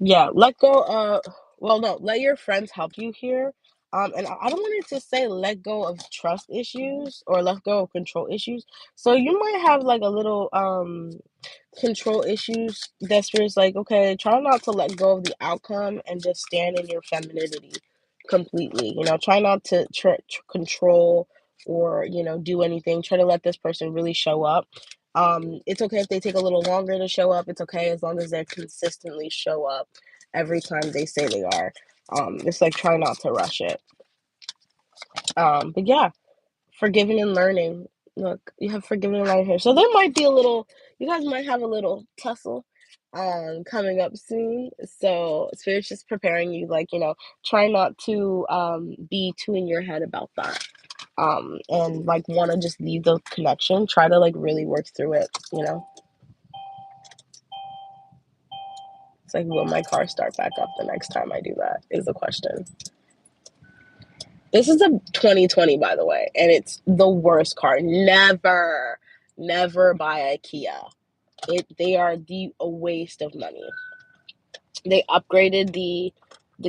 Yeah, let go. Well, no, let your friends help you here. And I don't want it to say let go of trust issues or let go of control issues. So you might have like a little control issues. That's where it's like, okay, try not to let go of the outcome and just stand in your femininity completely. You know, try not to control or do anything. Try to let this person really show up. It's okay if they take a little longer to show up. It's okay as long as they consistently show up every time they say they are. It's like try not to rush it. But yeah, forgiving and learning. Look, you have forgiving and learning here. So there might be a little, you guys might have a little tussle coming up soon. So Spirit's just preparing you, like, try not to be too in your head about that. And like want to just leave the connection. Try to like really work through it. It's like, will my car start back up the next time I do that? Is the question. This is a 2020, by the way, and it's the worst car. Never, never buy a Kia. They are a waste of money. They upgraded the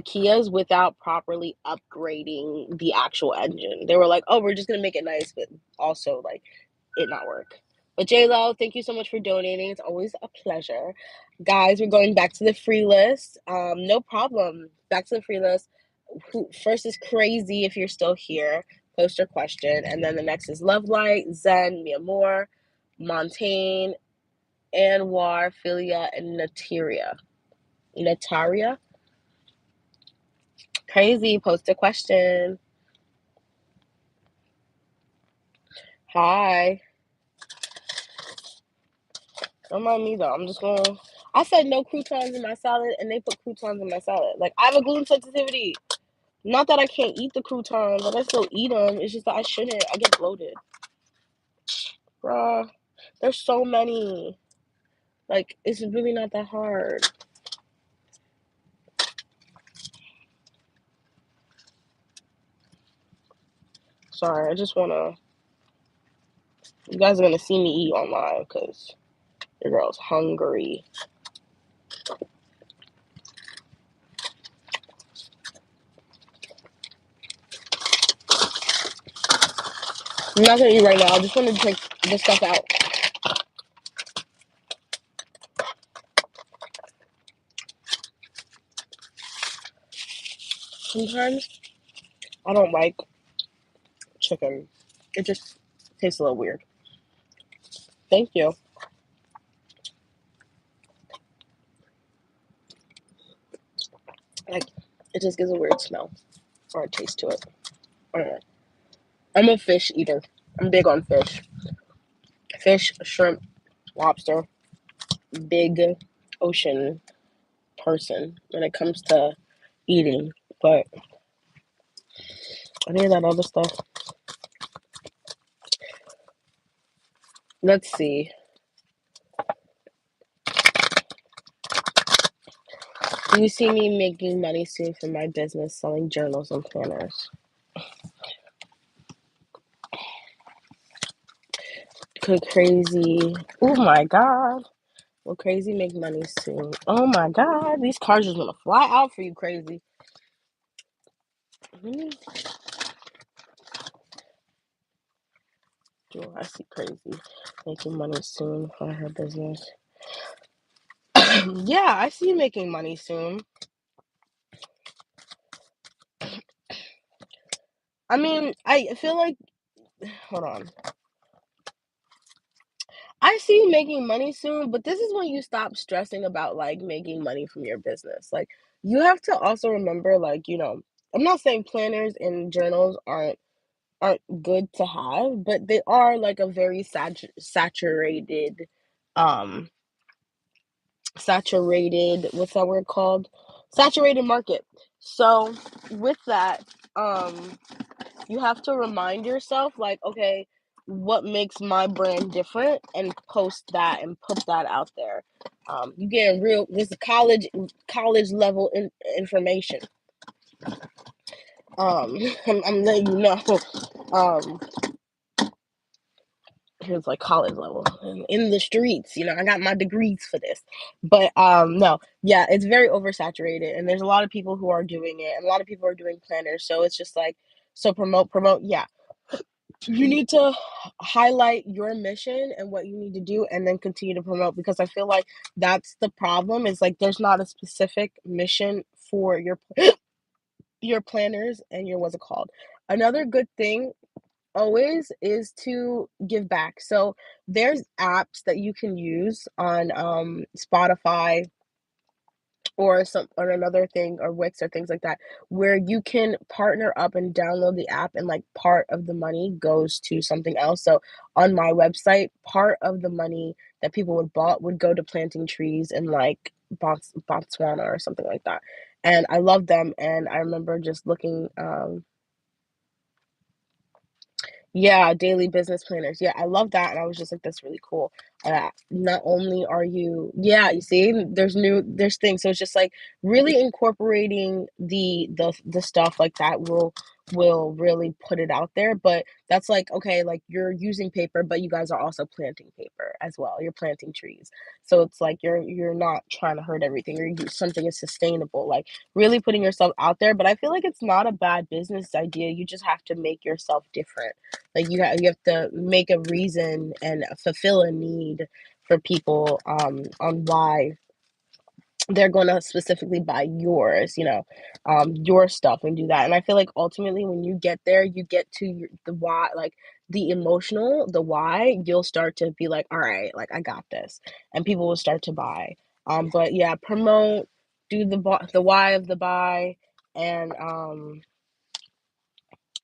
Kias without properly upgrading the actual engine. They were like, oh, we're just gonna make it nice, but also like it not work. But J-Lo, thank you so much for donating. It's always a pleasure. Guys, we're going back to the free list. No problem. Back to the free list. First is Crazy if you're still here. Post your question. And then the next is Love Light, Zen, Mi Amor, Montaigne, Anwar, Philia, and Nataria. Crazy, post a question. Hi. Don't mind me though. I'm just going. I said no croutons in my salad, and they put croutons in my salad. Like I have a gluten sensitivity. Not that I can't eat the croutons, but I still eat them. It's just that I shouldn't. I get bloated. Bruh, there's so many. Like it's really not that hard. Sorry, I just wanna. You guys are gonna see me eat online because your girl's hungry. I'm not gonna eat right now. I just want to take this stuff out. Sometimes I don't like chicken. It just tastes a little weird. Thank you. Like it just gives a weird smell or a taste to it. I don't know. I'm a fish eater. I'm big on fish. Fish, shrimp, lobster. Big ocean person when it comes to eating. But any of that other stuff. Let's see. Do you see me making money soon from my business selling journals and planners? Could Crazy. Oh my god. Will Crazy make money soon? Oh my god. These cars just want to fly out for you, Crazy. I see Crazy making money soon for her business. Yeah, I see you making money soon. I mean, I feel like. Hold on. I see you making money soon, but this is when you stop stressing about like making money from your business. Like you have to also remember, like, I'm not saying planners and journals aren't good to have, but they are like a very um saturated, what's that word called? Saturated market. So with that, um you have to remind yourself, like, okay, what makes my brand different, and post that and put that out there. You get real, this is college level information. I'm letting you know. Um, Here's like college level in the streets. I got my degrees for this. But no, yeah, it's very oversaturated, and there's a lot of people who are doing it, and a lot of people are doing planners. So it's just like, so promote. Yeah, you need to highlight your mission and what you need to do, and then continue to promote, because I feel like that's the problem, is like there's not a specific mission for your planners and your, what's it called. Another good thing always is to give back. So there's apps that you can use on Spotify, or another thing, or Wix, or things like that, where you can partner up and download the app, and like part of the money goes to something else. So on my website, part of the money that people would bought would go to planting trees in like Botswana or something like that. And I love them, and I remember just looking. Yeah, daily business planners. Yeah, I love that, and I was just like, "That's really cool." Not only are you, yeah, you see, there's things. So it's just like really incorporating the stuff like that will really put it out there. But that's like, okay, like you're using paper, but you guys are also planting paper as well. You're planting trees, so it's like you're not trying to hurt everything. Something is sustainable, like really putting yourself out there. But I feel like it's not a bad business idea. You just have to make yourself different. Like you have to make a reason and fulfill a need for people, on why they're going to specifically buy your stuff, and do that. And I feel like ultimately when you get there, you get to the why, like the why, you'll start to be like, all right, like I got this, and people will start to buy. But yeah, promote, do the why of the buy, and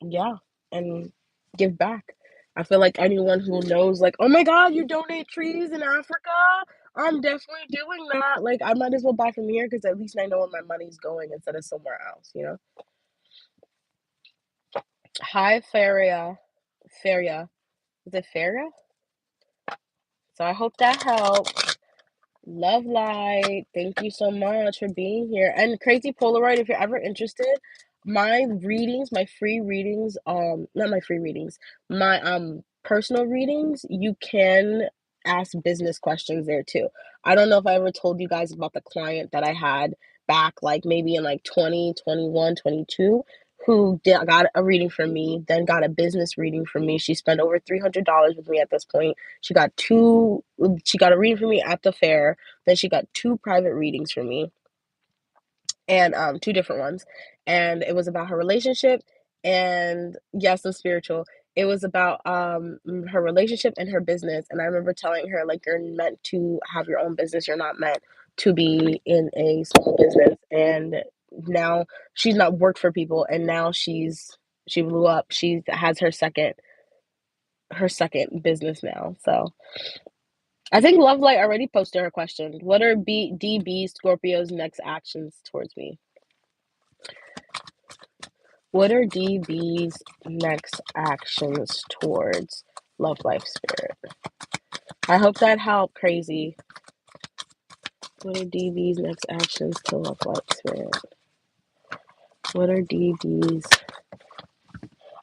yeah, and give back. I feel like anyone who knows, like, oh my God, you donate trees in Africa, I'm definitely doing that. Like, I might as well buy from here, because at least I know where my money's going instead of somewhere else. Hi, Faria. Faria. Is it Faria? So I hope that helps. Love light. Thank you so much for being here. And Crazy Polaroid, if you're ever interested, my free readings, not my free readings, my personal readings, you can ask business questions there too. I don't know if I ever told you guys about the client that I had back, like maybe in like 2021, 22, who got a reading from me, then got a business reading from me. She spent over $300 with me at this point. She got a reading from me at the fair, then she got two private readings from me, and two different ones. And it was about her relationship, and yes, I'm spiritual. It was about her relationship and her business. And I remember telling her, like, you're meant to have your own business. You're not meant to be in a small business. And now she's not worked for people, and now she blew up. She has her second business now. So I think Love Light already posted her question. What are DB Scorpio's next actions towards me? What are DB's next actions towards Love Life Spirit? I hope that helped, Crazy. What are DB's next actions to Love Life Spirit? What are DB's?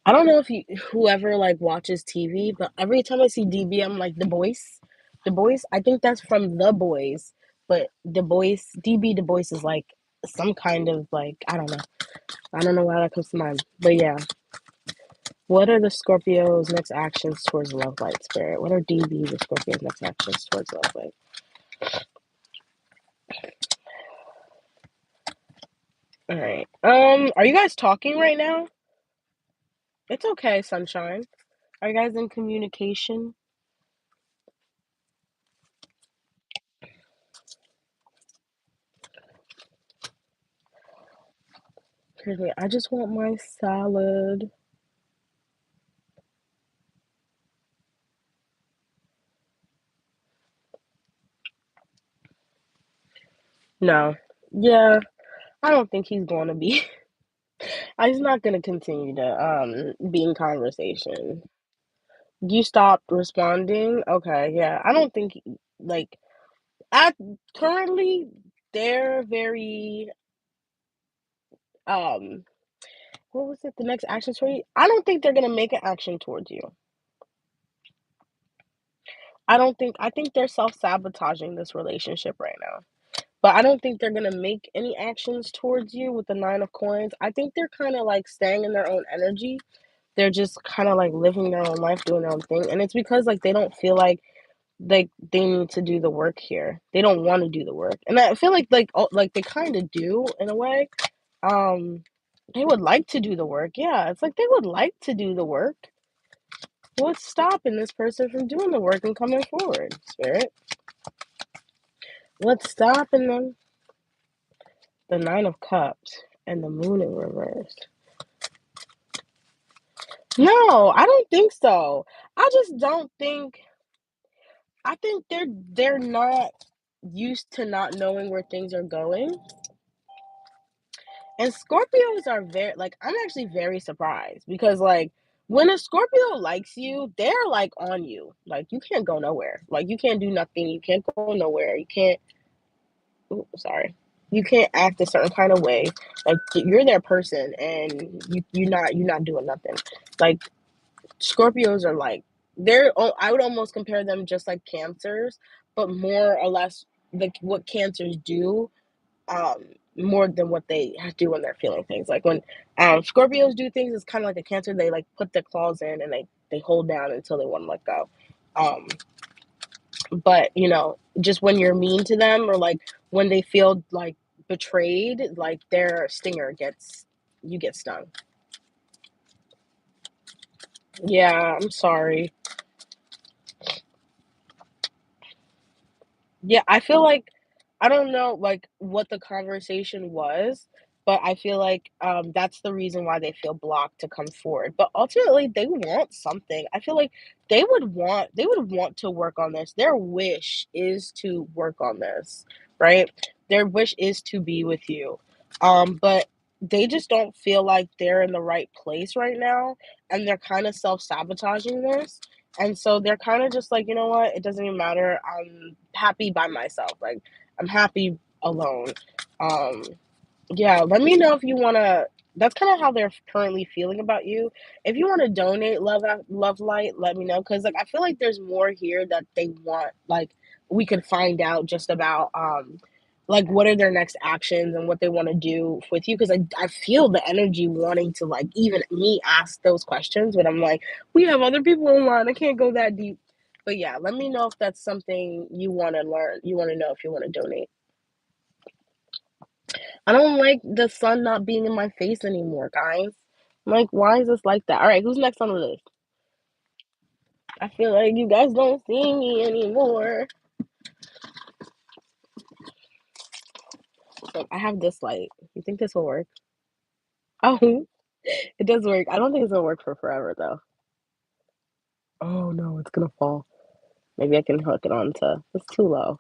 I don't know if whoever like watches TV, but every time I see DB, I'm like, the boys. The boys. I think that's from The Boys, but the boys, DB the boys, is like some kind of like, I don't know. I don't know why that comes to mind, but yeah. What are the Scorpio's next actions towards Love Light Spirit? What are DB the Scorpio's next actions towards Love Light? All right. Are you guys talking right now? It's okay, sunshine. Are you guys in communication? Excuse I just want my salad. No. Yeah, I don't think he's gonna be. He's not gonna continue to be in conversation. You stopped responding? Okay, yeah. I don't think like at currently they're very um what was it? The next action story? I don't think they're gonna make an action towards you. I think they're self-sabotaging this relationship right now. But I don't think they're gonna make any actions towards you with the 9 of coins. I think they're kinda like staying in their own energy. They're just kinda like living their own life, doing their own thing. And it's because like they don't feel like they need to do the work here. They don't want to do the work. And I feel like they kind of do in a way. Um they would like to do the work. Yeah, it's like they would like to do the work. What's stopping this person from doing the work and coming forward, spirit? What's stopping them? The 9 of cups and the moon in reverse. No, I don't think so. I just don't think I think they're not used to not knowing where things are going. And Scorpios are very like I'm actually very surprised because like when a Scorpio likes you, they're like on you. Like you can't go nowhere. Like you can't do nothing. You can't go nowhere. You can't ooh, sorry. You can't act a certain kind of way. Like you're their person and you're not doing nothing. Like Scorpios are like I would almost compare them just like Cancers, but more or less like what Cancers do um more than what they do when they're feeling things. Like when Scorpios do things, it's kind of like a Cancer. They like put their claws in and they hold down until they want to let go. Um, but just when you're mean to them or like when they feel like betrayed, like their stinger gets you get stung. Yeah, I'm sorry. Yeah, I feel like I don't know, like, what the conversation was, but I feel like, that's the reason why they feel blocked to come forward, but ultimately, they want something. I feel like they would want to work on this. Their wish is to work on this, right? Their wish is to be with you, but they just don't feel like they're in the right place right now, and they're kinda self-sabotaging this, and so they're kind of just like, you know what? It doesn't even matter. I'm happy by myself. Like I'm happy alone. Um, yeah, let me know if you wanna that's kinda how they're currently feeling about you. If you wanna donate love light, let me know because like, I feel like there's more here that they want, like, we could find out just about, like, what are their next actions and what they wanna do with you. Because I feel the energy wanting to, like, even me ask those questions, but I'm like, "We have other people in line, I can't go that deep." But, yeah, let me know if that's something you wanna learn you wanna know if you wanna donate. I don't like the sun not being in my face anymore, guys. I'm like, why is this like that? All right, who's next on the list? I feel like you guys don't see me anymore. Look, I have this light. You think this will work? Oh, it does work. I don't think it's gonna work for forever though. Oh no, it's gonna fall. Maybe I can hook it on to. It's too low.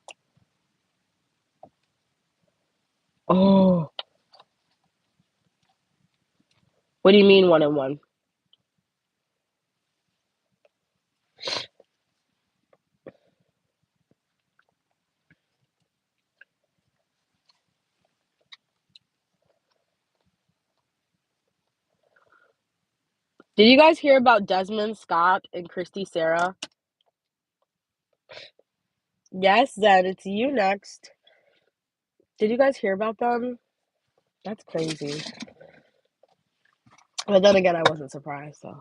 Oh, what do you mean 1 and 1? Did you guys hear about Desmond Scott and Christy Sarah? Yes, then it's you next. Did you guys hear about them? That's crazy. But then again, I wasn't surprised, so.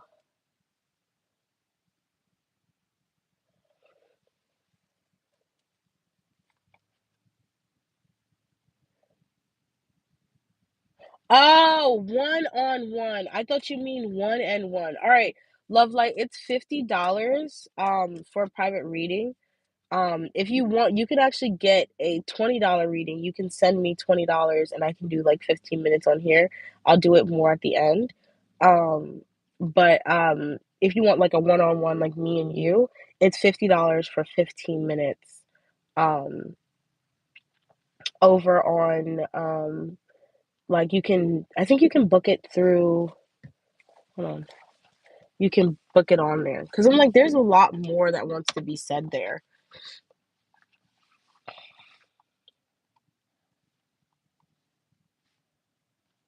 Oh, 1 on 1. I thought you mean 1 and 1. All right, Love Light, it's $50 for a private reading. If you want, you could actually get a $20 reading. You can send me $20 and I can do like 15 minutes on here. I'll do it more at the end. But if you want like a one-on-one, like me and you, it's $50 for 15 minutes. Um, over on like you can, I think you can book it through, hold on, you can book it on there. Because I'm like, there's a lot more that wants to be said there.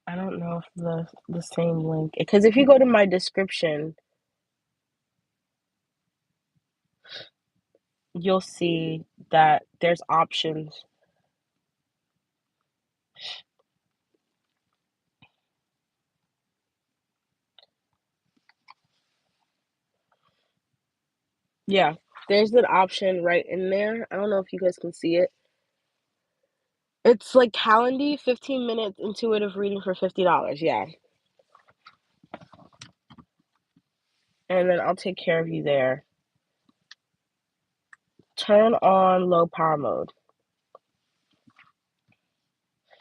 I don't know if the same link, because if you go to my description, you'll see that there's options. Yeah, there's an option right in there. I don't know if you guys can see it. It's like Calendly, 15 minutes intuitive reading for $50. Yeah. And then I'll take care of you there. Turn on low power mode.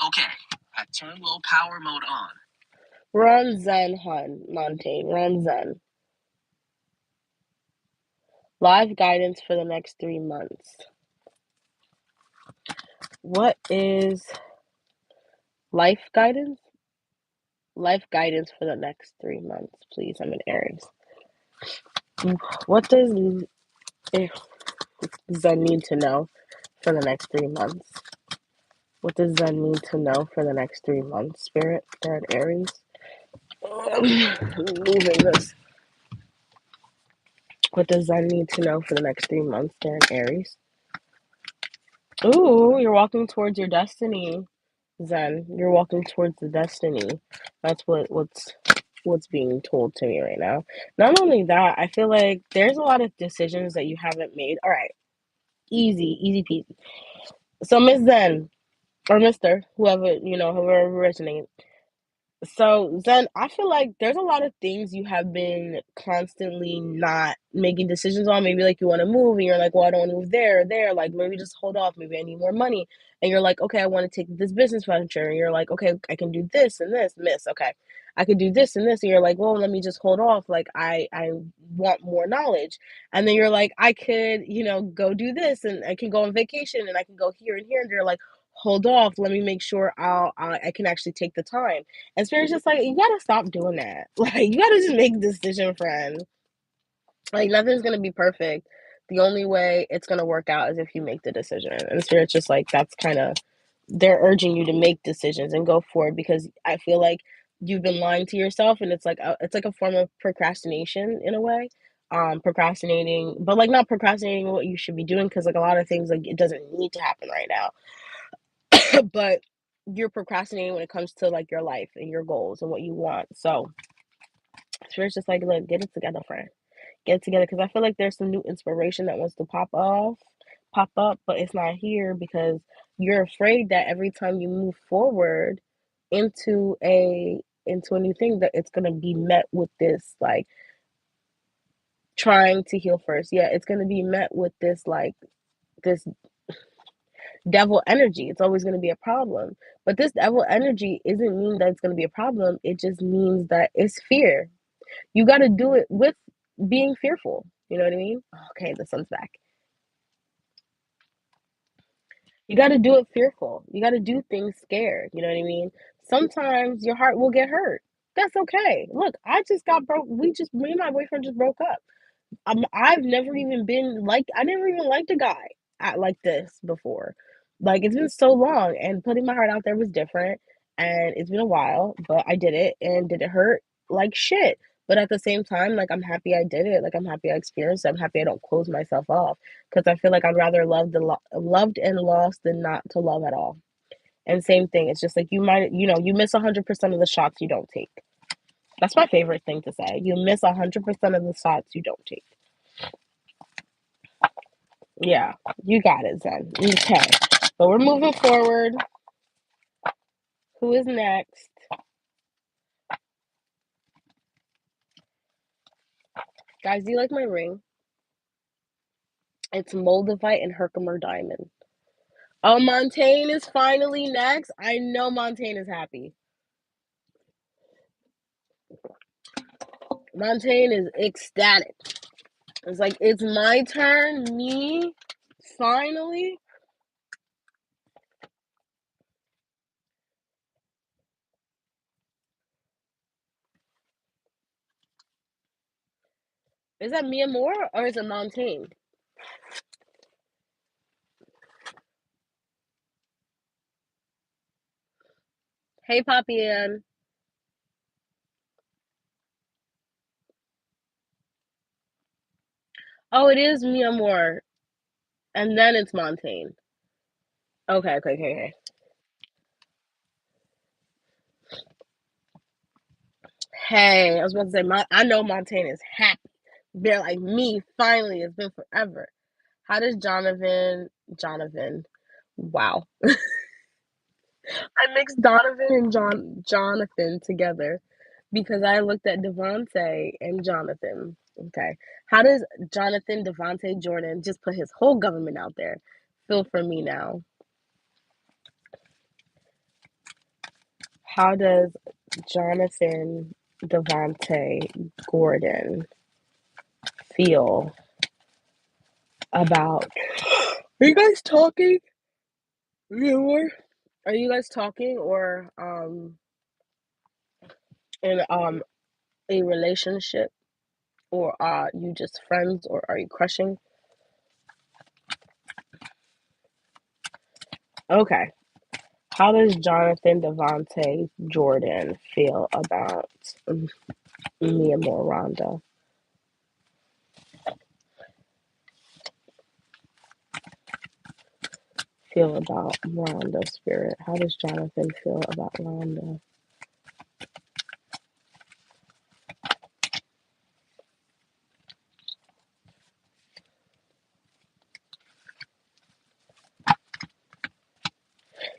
Okay, I turn low power mode on. We're on Zen, hun, Montaigne. We're on Zen. Live guidance for the next 3 months. What is life guidance? Life guidance for the next 3 months, please. I'm in Aries. What does Zen need to know for the next 3 months? What does Zen need to know for the next 3 months? Spirit, they're in Aries. Moving this. What does Zen need to know for the next 3 months? They're in Aries. Ooh, you're walking towards your destiny, Zen. You're walking towards the destiny. That's what's being told to me right now. Not only that, I feel like there's a lot of decisions that you haven't made. All right, easy peasy. So Miss Zen or Mister, whoever resonates. So then I feel like there's a lot of things you have been constantly not making decisions on. Maybe like you want to move and you're like, well, I don't want to move there or there. Like maybe just hold off. Maybe I need more money. And you're like, okay, I want to take this business venture. And you're like, okay, I can do this and this, miss. Okay. I could do this and this. And you're like, well, let me just hold off. Like I want more knowledge. And then you're like, I could, go do this and I can go on vacation and I can go here and here. And you're like, hold off. Let me make sure I can actually take the time. And Spirit's just like, you gotta stop doing that. Like, you gotta just make a decision, friend. Like, nothing's gonna be perfect. The only way it's gonna work out is if you make the decision. And Spirit's just like, that's kind of, they're urging you to make decisions and go forward because I feel like you've been lying to yourself and it's like a form of procrastination in a way. Procrastinating, but like not procrastinating what you should be doing because like a lot of things like it doesn't need to happen right now. But you're procrastinating when it comes to like your life and your goals and what you want. So Spirit's just like, look, get it together, friend. Get it together because I feel like there's some new inspiration that wants to pop up, but it's not here because you're afraid that every time you move forward into a new thing that it's gonna be met with this like trying to heal first. Yeah, it's gonna be met with this like this devil energy. It's always going to be a problem. But this devil energy isn't mean that it's going to be a problem. It just means that it's fear. You got to do it with being fearful. You know what I mean? Okay, the sun's back. You got to do it fearful. You got to do things scared. You know what I mean? Sometimes your heart will get hurt. That's okay. Look, I just got broke. Me and my boyfriend just broke up. I've never even been like I never even liked a guy like this before. Like it's been so long, and putting my heart out there was different, and it's been a while, but I did it, and did it hurt like shit? But at the same time, like I'm happy I did it. Like I'm happy I experienced it. I'm happy I don't close myself off because I feel like I'd rather loved and lost than not to love at all. And same thing, it's just like you miss 100% of the shots you don't take. That's my favorite thing to say. You miss 100% of the shots you don't take. Yeah, you got it, Zen. Okay. But we're moving forward. Who is next? Guys, do you like my ring? It's Moldavite and Herkimer Diamond. Oh, Montaigne is finally next. I know Montaigne is happy. Montaigne is ecstatic. It's like, it's my turn, me, finally. Is that Mia Moore or is it Montaigne? Hey, Poppy Ann. Oh, it is Mia Moore, and then it's Montaigne. Okay, okay, okay, okay. Hey, I was about to say, I know Montaigne is happy. They're like me, finally. It's been forever. How does Jonathan, wow. I mixed Donovan and Jonathan together because I looked at Devontae and Jonathan. Okay. How does Jonathan Devontae Jordan just put his whole government out there feel for me now? How does Jonathan Devontae Gordon feel about? Are you guys talking? Viewer? Are you guys talking or in a relationship, or are you just friends, or are you crushing? Okay. How does Jonathan Devontae Jordan feel about me and Miranda? Feel about Miranda's spirit? How does Jonathan feel about Miranda?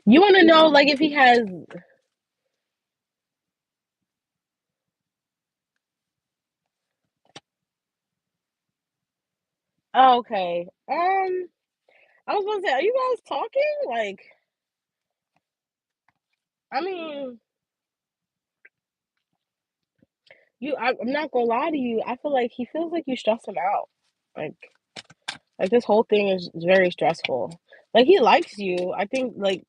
You want to know, like, if he has. Oh, okay. I was gonna say, are you guys talking? Like, I mean, I'm not gonna lie to you. I feel like he feels like you stress him out. Like, Like this whole thing is very stressful. Like he likes you. I think like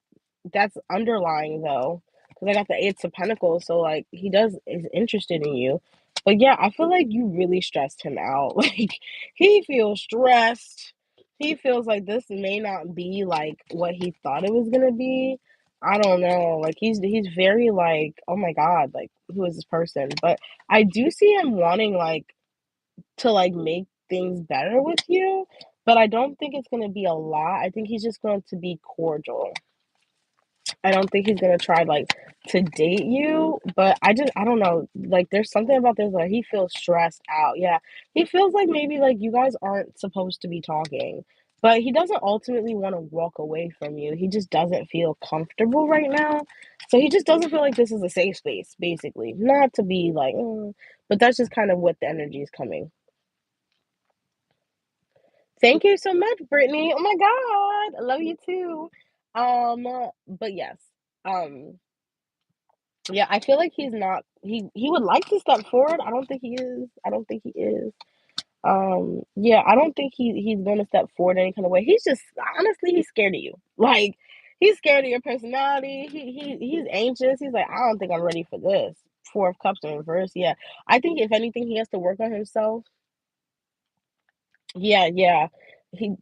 that's underlying though, because I got the Eight of Pentacles, so like he does is interested in you. But yeah, I feel like you really stressed him out. Like he feels stressed. He feels like this may not be like what he thought it was gonna be. I don't know. Like he's very like, oh my god, like who is this person? But I do see him wanting like to like make things better with you, but I don't think it's going to be a lot. I think he's just going to be cordial. I don't think he's going to try like to date you, but I don't know. Like there's something about this like he feels stressed out. Yeah. He feels like maybe like you guys aren't supposed to be talking. But he doesn't ultimately want to walk away from you. He just doesn't feel comfortable right now. So he just doesn't feel like this is a safe space, basically. Not to be like, but that's just kind of what the energy is coming. Thank you so much, Brittany. Oh my god, I love you too. But yes, um, yeah, I feel like he's not. He would like to step forward. I don't think he is. I don't think he is. Yeah, I don't think he's gonna step forward any kind of way. He's just honestly, he's scared of you. Like he's scared of your personality. He's anxious. He's like, I don't think I'm ready for this. Four of Cups in reverse. Yeah, I think if anything, he has to work on himself. Yeah, yeah. He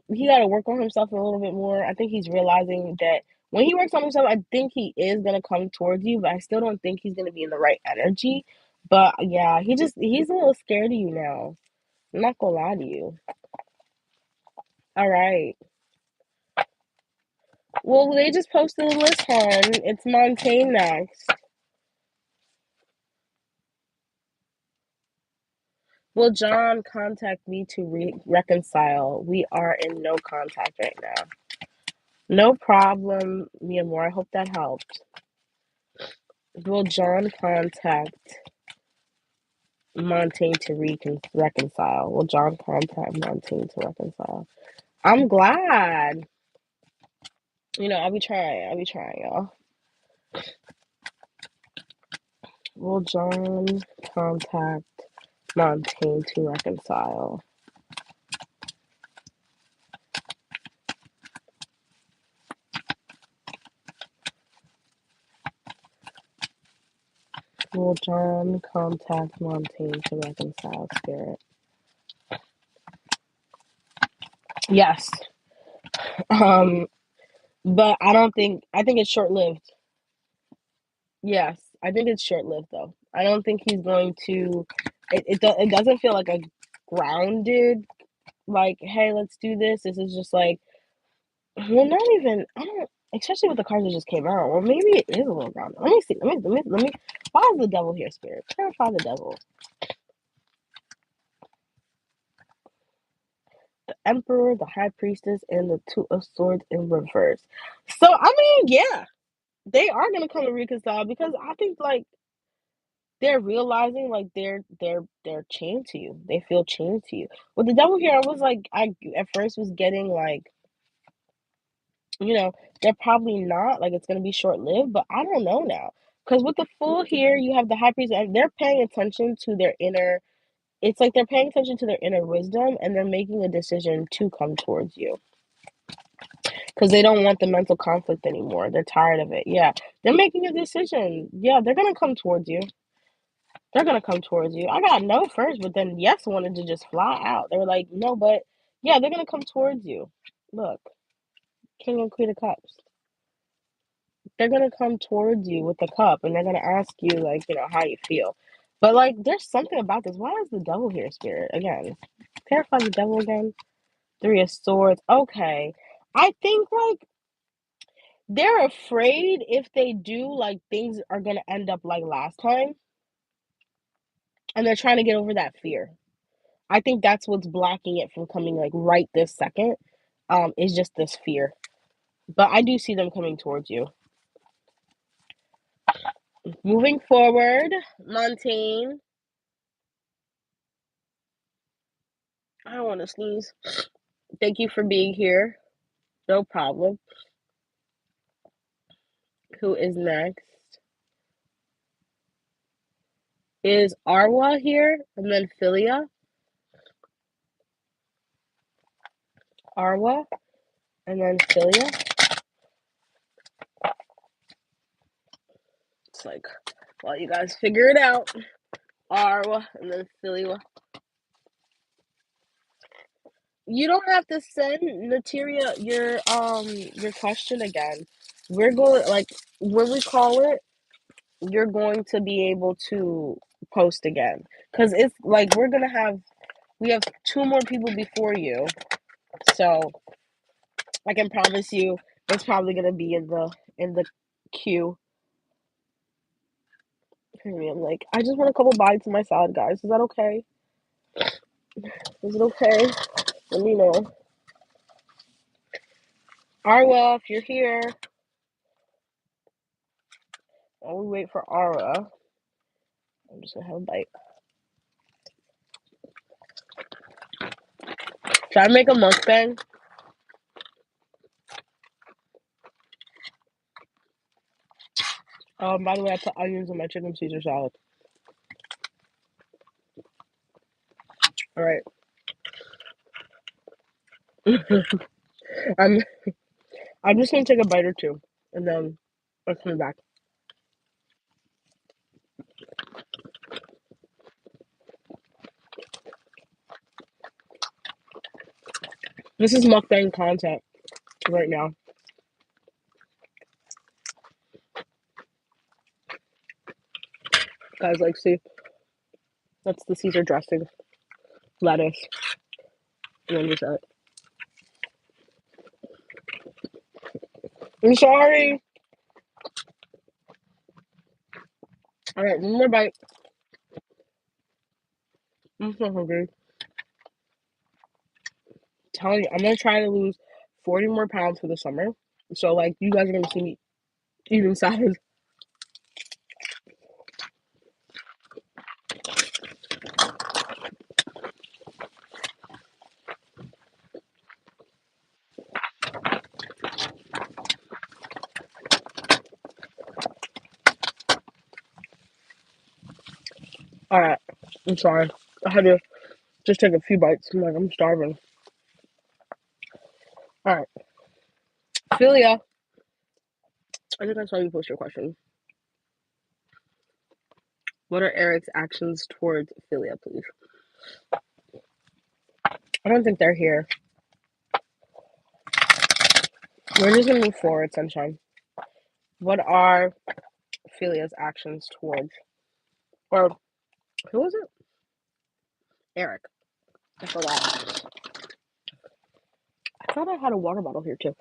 he got to work on himself a little bit more. I think he's realizing that when he works on himself, I think he is gonna come towards you, but I still don't think he's gonna be in the right energy. But yeah, he's a little scared of you now. I'm not gonna lie to you. All right. Well, they just posted a list, hon. It's Montaigne next. Will John contact me to reconcile? We are in no contact right now. No problem, mi amor. I hope that helped. Will John contact Montaigne to reconcile. Will John contact Montaigne to reconcile? I'm glad. I'll be trying. Y'all. Will John contact Montaigne to reconcile? Will John contact Montaigne to reconcile, Spirit? Yes. But I think it's short-lived. Yes, I think it's short-lived though. I don't think he's going to. It doesn't feel like a grounded, like, hey, let's do this. This is just like, well, not even. I don't. Especially with the cards that just came out. Well, maybe it is a little grounded. Let me see. Let me. Why is the devil here, Spirit? Clarify the devil. The Emperor, the High Priestess, and the Two of Swords in reverse. So I mean, yeah, they are gonna come to reconcile because I think like they're realizing like they're chained to you. They feel chained to you. With the devil here, I was like, I at first was getting like, they're probably not like it's gonna be short lived, but I don't know now. Because with the Fool here, you have the High Priest, and they're paying attention to their inner. It's like they're paying attention to their inner wisdom, and they're making a decision to come towards you because they don't want the mental conflict anymore. They're tired of it. Yeah, they're making a decision. Yeah, they're gonna come towards you. They're gonna come towards you. I got no first, but then yes wanted to just fly out. They were like, no, but yeah, they're gonna come towards you. Look, King and Queen of Cups. They're gonna come towards you with the cup, and they're gonna ask you like, how you feel. But like, there's something about this. Why is the devil here, Spirit? Again, clarify the devil again. Three of Swords. Okay, I think like they're afraid if they do, like things are gonna end up like last time, and they're trying to get over that fear. I think that's what's blocking it from coming like right this second. Is just this fear. But I do see them coming towards you. Moving forward, Montaigne. I don't want to sneeze. Thank you for being here. No problem. Who is next? Is Arwa here? And then Philia? Arwa? And then Philia? It's like, well, you guys figure it out. Arwa and then Philia. You don't have to send Nateria your question again. We're going like when we call it, you're going to be able to post again because it's like we have two more people before you, so I can promise you it's probably gonna be in the queue. I'm like, I just want a couple bites of my salad, guys. Is that okay? Is it okay? Let me know. Arwa, if you're here, while we wait for Ara, I'm just gonna have a bite. Should I make a mukbang? By the way, I put onions in my chicken Caesar salad. All right. I'm I'm just gonna take a bite or two, and then I'll come back. This is mukbang content right now, guys. Like, see, that's the Caesar dressing, lettuce, and then just that. I'm sorry. All right, one more bite. I'm so hungry. Telling you, I'm gonna try to lose 40 more pounds for the summer. So like, you guys are gonna see me eating salad. All right. I'm sorry. I had to just take a few bites. I'm like, I'm starving. All right. Philia. I think I saw you post your question. What are Eric's actions towards Philia, please? I don't think they're here. We're just gonna move forward, sunshine. What are Philia's actions towards, or who was it? Eric. I forgot. I thought I had a water bottle here too.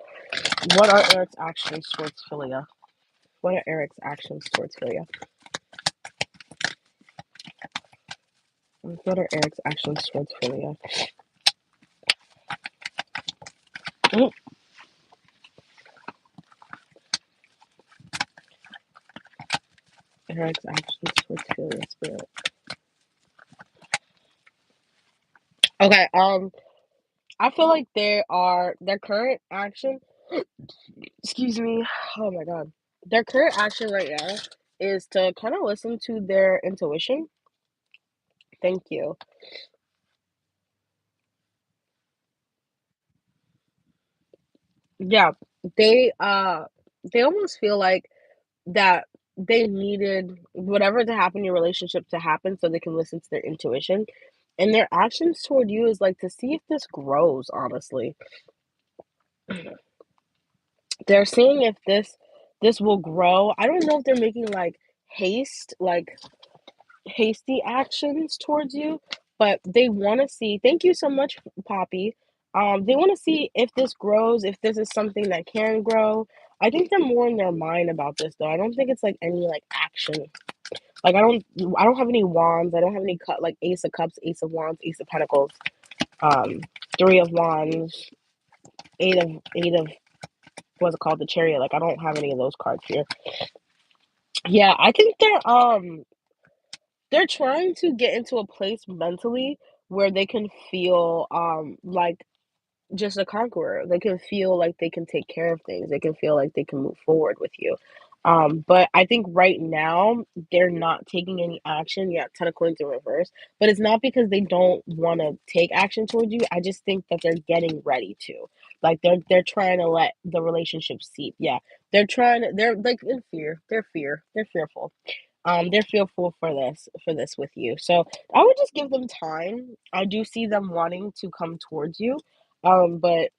What are Eric's actions towards Philia? What are Eric's actions towards Philia? What are Eric's actions towards Philia? Mm, Eric's actions towards Philia spirit. Okay. I feel like their current action. Excuse me. Oh my god. Their current action right now is to kind of listen to their intuition. Thank you. Yeah, they almost feel like that they needed whatever to happen in your relationship to happen so they can listen to their intuition. And their actions toward you is like to see if this grows, honestly. They're seeing if this will grow. I don't know if they're making like hasty actions towards you, but they want to see. Thank you so much, Poppy. They want to see if this grows, if this is something that can grow. I think they're more in their mind about this, though. I don't think it's like any like action. Like I don't have any wands. I don't have any like Ace of Cups, Ace of Wands, Ace of Pentacles, um, Three of Wands, Eight of what's it called, the Chariot. Like I don't have any of those cards here. Yeah, I think they're trying to get into a place mentally where they can feel like just a conqueror. They can feel like they can take care of things. They can feel like they can move forward with you. But I think right now they're not taking any action. Yeah, Ten of Coins in reverse. But it's not because they don't want to take action towards you. I just think that they're getting ready to. Like they're trying to let the relationship seep. Yeah. They're like in fear. They're fearful. They're fearful for this with you. So I would just give them time. I do see them wanting to come towards you. But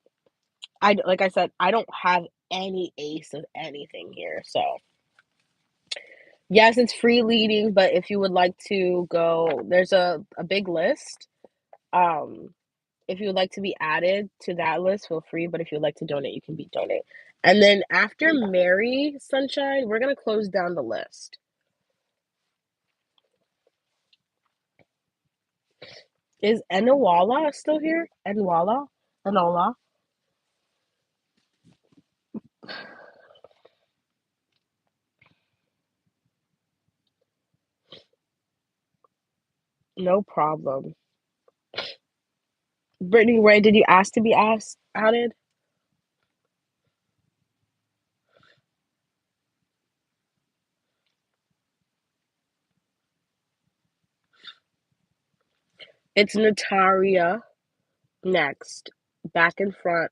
like I said, I don't have any ace of anything here. So yes, it's free leading, but if you would like to go, there's a big list. Um, if you would like to be added to that list, feel free. But if you'd like to donate, you can be donate. And then after Mary Sunshine, we're gonna close down the list. Is Enawala still here? Enwala? Enola? No problem. Brittany Ray, did you ask to be added? It's Nataria next. Back and front,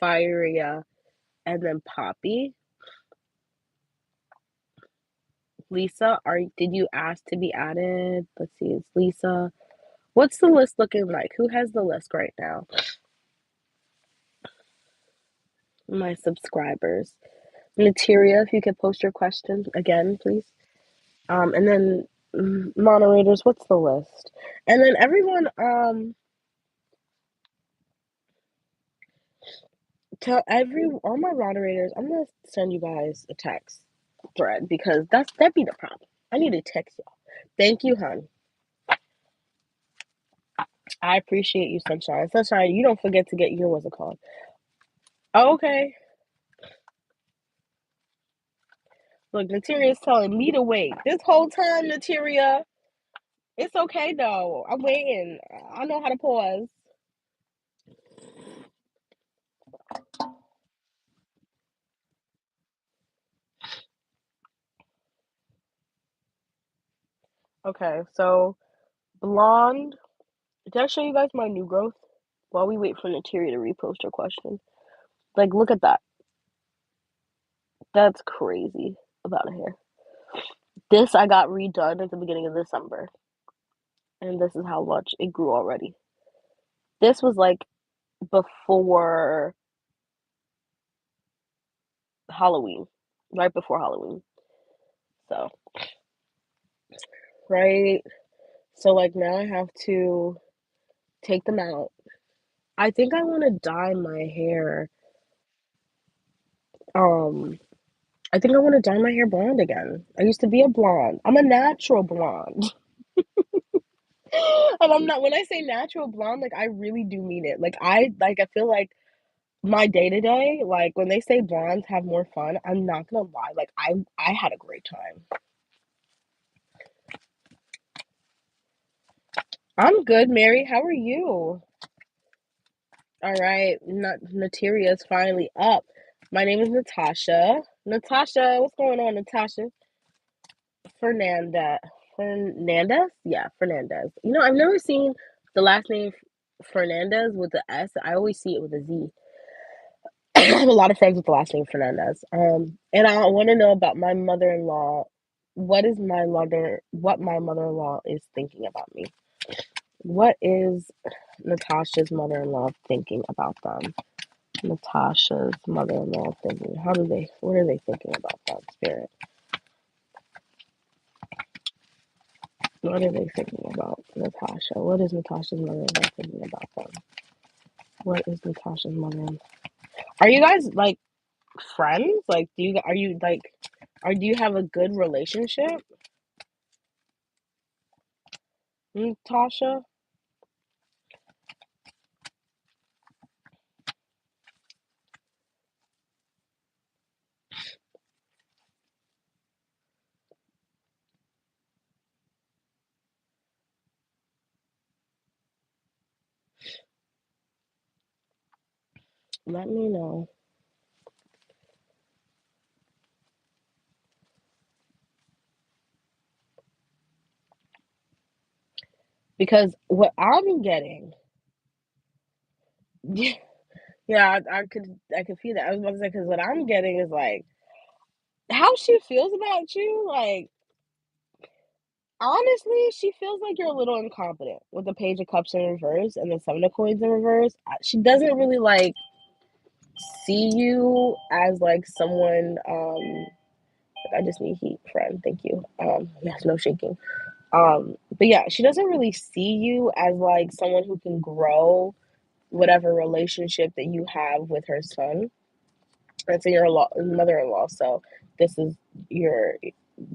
Firia, and then Poppy. Lisa, did you ask to be added? Let's see, it's Lisa. What's the list looking like? Who has the list right now? My subscribers. Materia, if you could post your question again, please. And then moderators, what's the list? And then everyone, tell all my moderators, I'm gonna send you guys a text thread because that'd be the problem. I need to text y'all. Thank you, hon. I appreciate you, Sunshine. Sunshine, you don't forget to get your what's it called? Oh, okay. Look, Nateria is telling me to wait. This whole time, Nateria. It's okay though. I'm waiting. I know how to pause. Okay, so blonde. Did I show you guys my new growth? While we wait for Nateria to repost her question. Like, look at that. That's crazy about a hair. This I got redone at the beginning of December, and this is how much it grew already. This was like before Halloween, right before Halloween. So, right. So, like, now I have to take them out. I think I want to dye my hair. Um, I think I want to dye my hair blonde again. I used to be a blonde. I'm a natural blonde. And I'm not, when I say natural blonde, like I really do mean it. I feel like my day to day, like when they say blondes have more fun, I'm not gonna lie. Like I had a great time. I'm good, Mary. How are you? All right, Nateria is finally up. My name is Natasha. Natasha, what's going on, Natasha? Fernanda. Fernandez? Yeah, Fernandez. You know, I've never seen the last name Fernandez with the S. I always see it with a Z. I have a lot of friends with the last name Fernandez. And I want to know about my mother-in-law. What my mother-in-law is thinking about me? What is Natasha's mother-in-law thinking about them? Natasha's mother-in-law thinking. What are they thinking about them, Spirit? What are they thinking about Natasha? What is Natasha's mother-in-law thinking about them? What is Natasha's mother-in-law? Are you guys like friends? Like, do you have a good relationship, Natasha? Let me know. Because what I'm getting, yeah, I could feel that. I was about to say because what I'm getting is like how she feels about you. Like honestly, she feels like you're a little incompetent with the Page of Cups in reverse and the Seven of Coins in reverse. She doesn't really like see you as like someone. I just need heat, friend. Thank you. Yes, no shaking. But yeah, she doesn't really see you as like someone who can grow whatever relationship that you have with her son. And so your mother-in-law. So this is your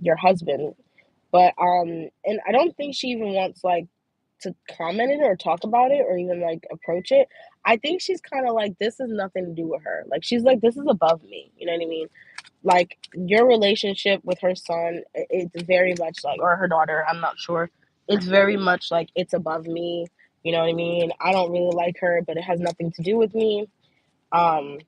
your husband. But and I don't think she even wants like to comment it or talk about it or even like approach it. I think she's kind of like this is nothing to do with her. Like she's like this is above me. You know what I mean? Like your relationship with her son, it's very much like, or her daughter, I'm not sure. It's very much like it's above me. You know what I mean? I don't really like her, but it has nothing to do with me. Um,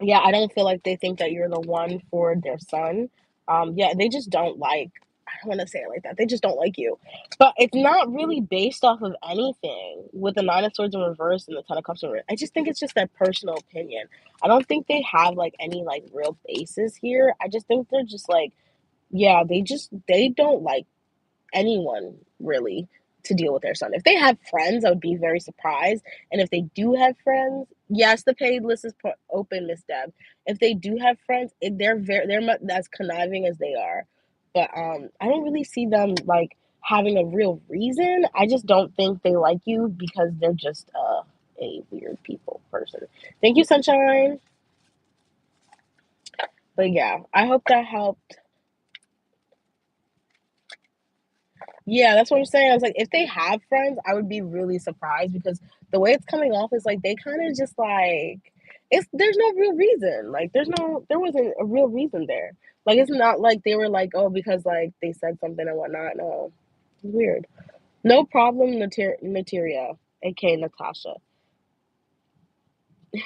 yeah, I don't feel like they think that you're the one for their son. Yeah, they just don't like. I don't want to say it like that. They just don't like you, but it's not really based off of anything. With the Nine of Swords in reverse and the Ten of Cups in reverse, I just think it's just their personal opinion. I don't think they have like any like real basis here. I just think they're just like, yeah, they don't like anyone really to deal with their son. If they have friends, I would be very surprised. And if they do have friends, yes, the paid list is open, Miss Deb. If they do have friends, they're as conniving as they are. But I don't really see them like having a real reason. I just don't think they like you because they're just a weird people person. Thank you, Sunshine. But yeah, I hope that helped. Yeah, that's what I'm saying. I was like, if they have friends, I would be really surprised because the way it's coming off is like they kind of just like there's no real reason. Like there wasn't a real reason there. Like it's not like they were like, oh, because like they said something and whatnot. No, it's weird. No problem, Materia, aka Natasha. Do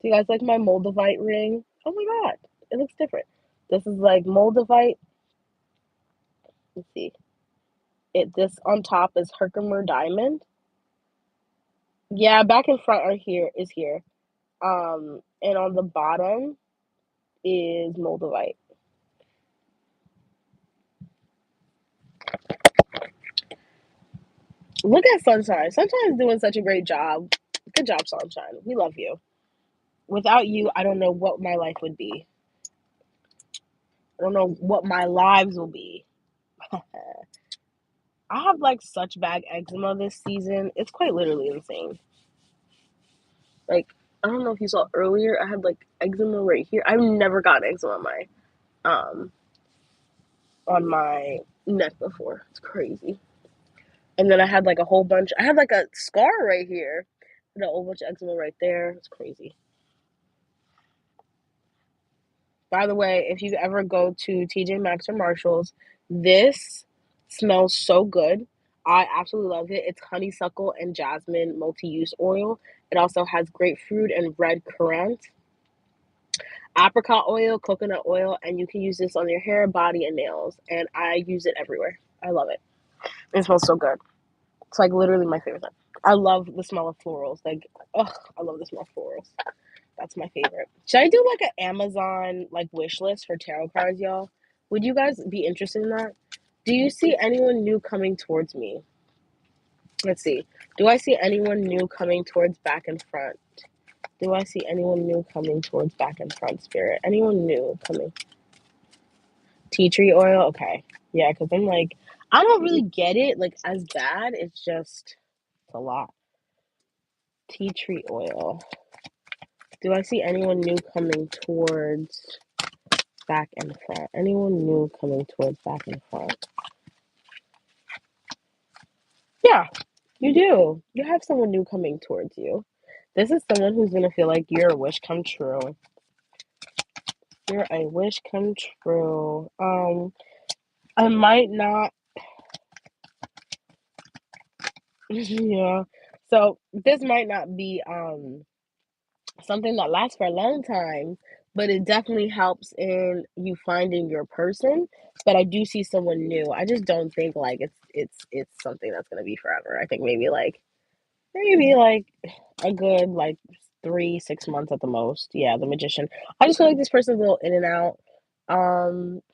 you guys like my Moldavite ring? Oh my god, it looks different. This is like Moldavite. Let's see. This on top is Herkimer Diamond. Yeah, back and front are here is here. And on the bottom is Moldavite. Look at Sunshine. Sunshine's doing such a great job. Good job, Sunshine. We love you. Without you, I don't know what my life would be. I don't know what my lives will be. I have like such bad eczema this season. It's quite literally insane. Like, I don't know if you saw earlier, I had like eczema right here. I've never gotten eczema um on my neck before. It's crazy. And then I had like a whole bunch. I had like a scar right here, and a whole bunch of eczema right there. It's crazy. By the way, if you ever go to TJ Maxx or Marshalls, this smells so good. I absolutely love it. It's honeysuckle and jasmine multi-use oil. It also has grapefruit and red currant, apricot oil, coconut oil, and you can use this on your hair, body, and nails. And I use it everywhere. I love it. It smells so good. It's like literally my favorite thing. I love the smell of florals. Like, ugh, I love the smell of florals. That's my favorite. Should I do like an Amazon like wish list for tarot cards, y'all? Would you guys be interested in that? Do you see anyone new coming towards me? Let's see. Do I see anyone new coming towards back and front? Do I see anyone new coming towards back and front, Spirit? Anyone new coming? Tea tree oil? Okay. Yeah, because I'm like, I don't really get it like as bad. It's just, it's a lot. Tea tree oil. Do I see anyone new coming towards back and front? Anyone new coming towards back and front? Yeah, you do. You have someone new coming towards you. This is someone who's gonna feel like you're a wish come true. You're a wish come true. I might not. Yeah. So this might not be something that lasts for a long time, but it definitely helps in you finding your person. But I do see someone new. I just don't think like it's something that's gonna be forever. I think maybe like a good like 3 6 months at the most. Yeah, the magician. I just feel like this person's a little in and out.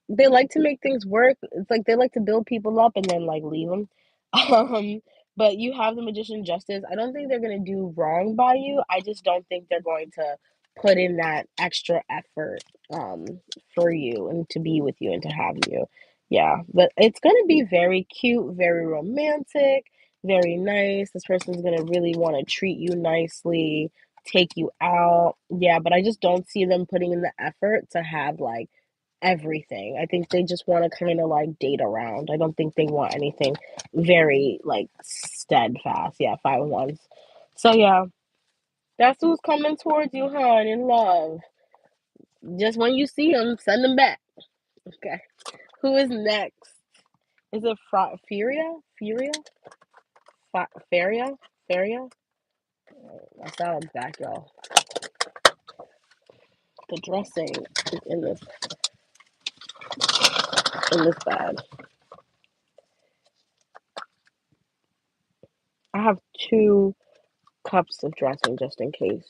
They like to make things work. It's like they like to build people up and then like leave them. Um, but you have the magician justice. I don't think they're gonna do wrong by you. I just don't think they're going to put in that extra effort um for you and to be with you and to have you. Yeah, but it's gonna be very cute, very romantic, very nice. This person's gonna really want to treat you nicely, take you out. Yeah, but I just don't see them putting in the effort to have like everything. I think they just want to kind of like date around. I don't think they want anything very like steadfast. Yeah, 5 1s. So yeah, that's who's coming towards you, hon, in love. Just when you see them, send them back. Okay. Who is next? Is it Furia? Furia? Faria? Faria? I sound back, y'all. The dressing is in this bag. I have 2 cups of dressing just in case,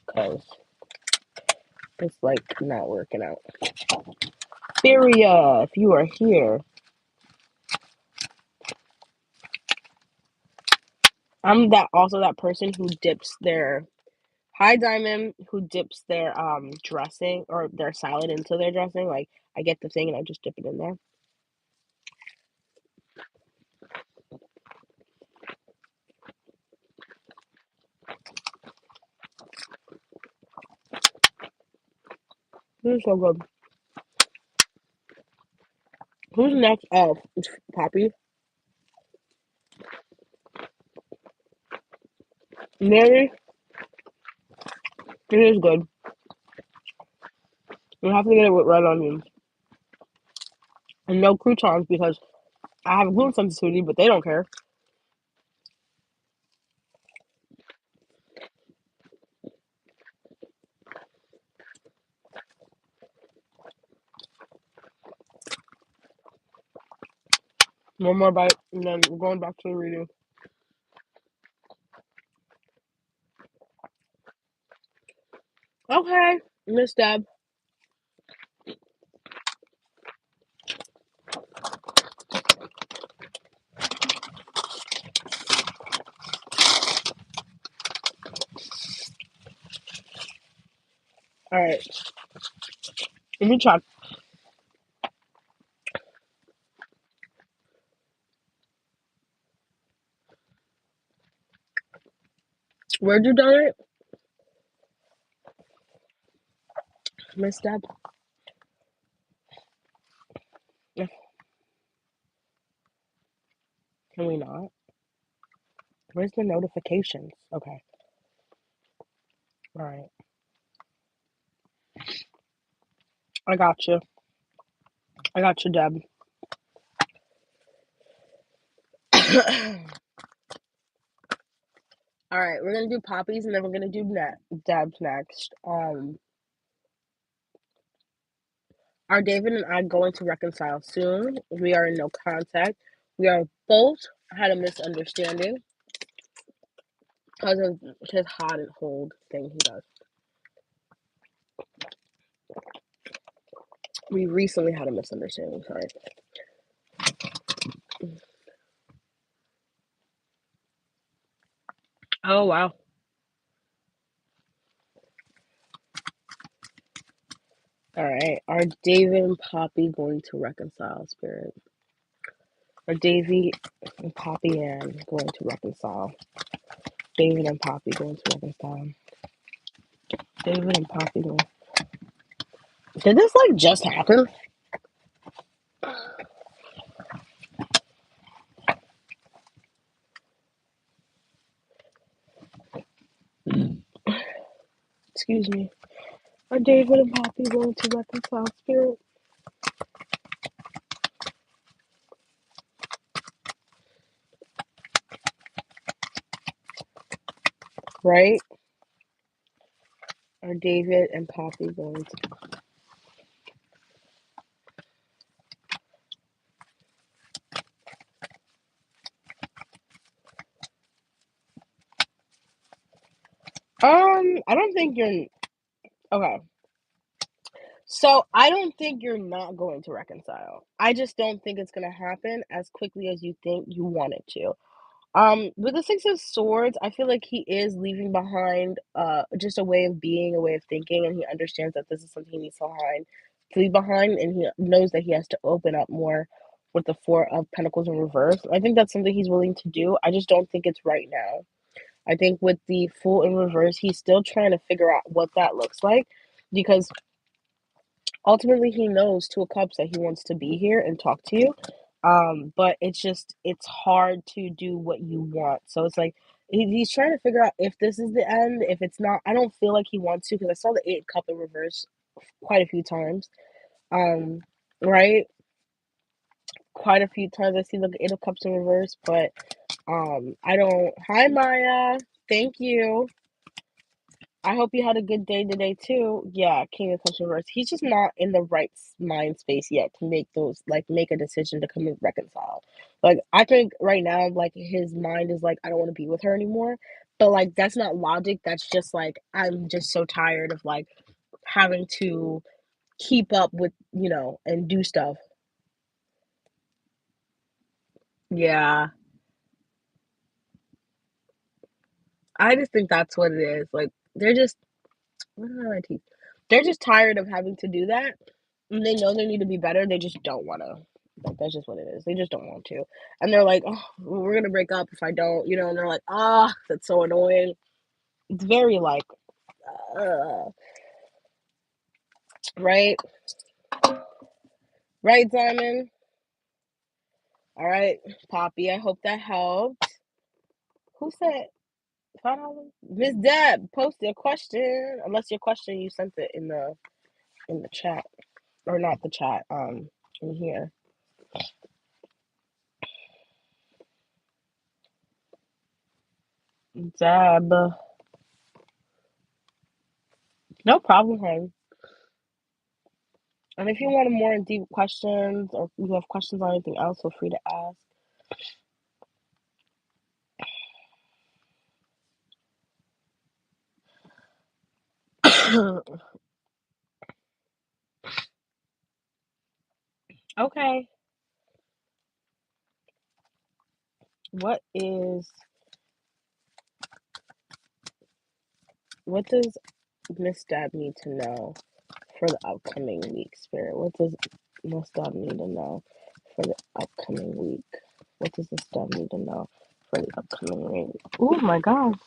because it's like not working out. Feria, if you are here, I'm that person who dips their high diamond who dips their dressing or their salad into their dressing. Like I get the thing and I just dip it in there. This is so good. Who's next? Oh, it's Poppy. Mary, it is good. You have to get it with red onions and no croutons because I have gluten sensitivity, but they don't care. One more bite, and then we're going back to the reading. Okay, Miss Deb. All right, let me check. Where'd you donate, Miss Deb? Yeah, can we not? Where's the notifications? Okay, all right. I got you. I got you, Deb. All right, we're gonna do poppies, and then we're gonna do Deb's next. Are David and I going to reconcile soon? We are in no contact. We are both had a misunderstanding because of his hot and hold thing he does. We recently had a misunderstanding. Sorry. Oh wow. All right. Are David and Poppy going to reconcile, Spirit? Are Davy and Poppy Ann going to reconcile? David and Poppy going to reconcile. David and Poppy going. Did this like just happen? Excuse me. Are David and Poppy going to reconcile, Spirit? Right? Are David and Poppy going to? I don't think you're okay. So I don't think you're not going to reconcile. I just don't think it's gonna happen as quickly as you think you want it to. With the Six of Swords, I feel like he is leaving behind just a way of being, a way of thinking, and he understands that this is something he needs to leave behind, and he knows that he has to open up more with the Four of Pentacles in reverse. I think that's something he's willing to do. I just don't think it's right now. I think with the Fool in reverse, he's still trying to figure out what that looks like because ultimately he knows Two of Cups that he wants to be here and talk to you. But it's hard to do what you want. So it's like he's trying to figure out if this is the end. If it's not, I don't feel like he wants to because I saw the Eight of Cup in reverse quite a few times. Um, right, quite a few times I see the Eight of Cups in reverse, but I don't. Hi Maya, thank you. I hope you had a good day today too. Yeah, King of Cups reverse. He's just not in the right mind space yet to make those like make a decision to come and reconcile. Like I think right now, like his mind is like, I don't want to be with her anymore. But like that's not logic. That's just like I'm just so tired of like having to keep up with, and do stuff. Yeah. I just think that's what it is. Like they're just what are my teeth? They're just tired of having to do that. And they know they need to be better. They just don't want to. Like that's just what it is. They just don't want to. And they're like, oh, we're gonna break up if I don't, and they're like, that's so annoying. It's very like, uh, right, right, Simon. All right, Poppy. I hope that helped. Who said $5? Miss Deb, post your question. Unless your question you sent it in the chat or not the chat. In here. Deb. No problem, honey. And if you want more deep questions or if you have questions on anything else, feel free to ask. Okay. What is what does Miss Dab need to know for the upcoming week, Spirit? What does Miss Dab need to know for the upcoming week? What does Miss Dab need to know for the upcoming week? Oh my God.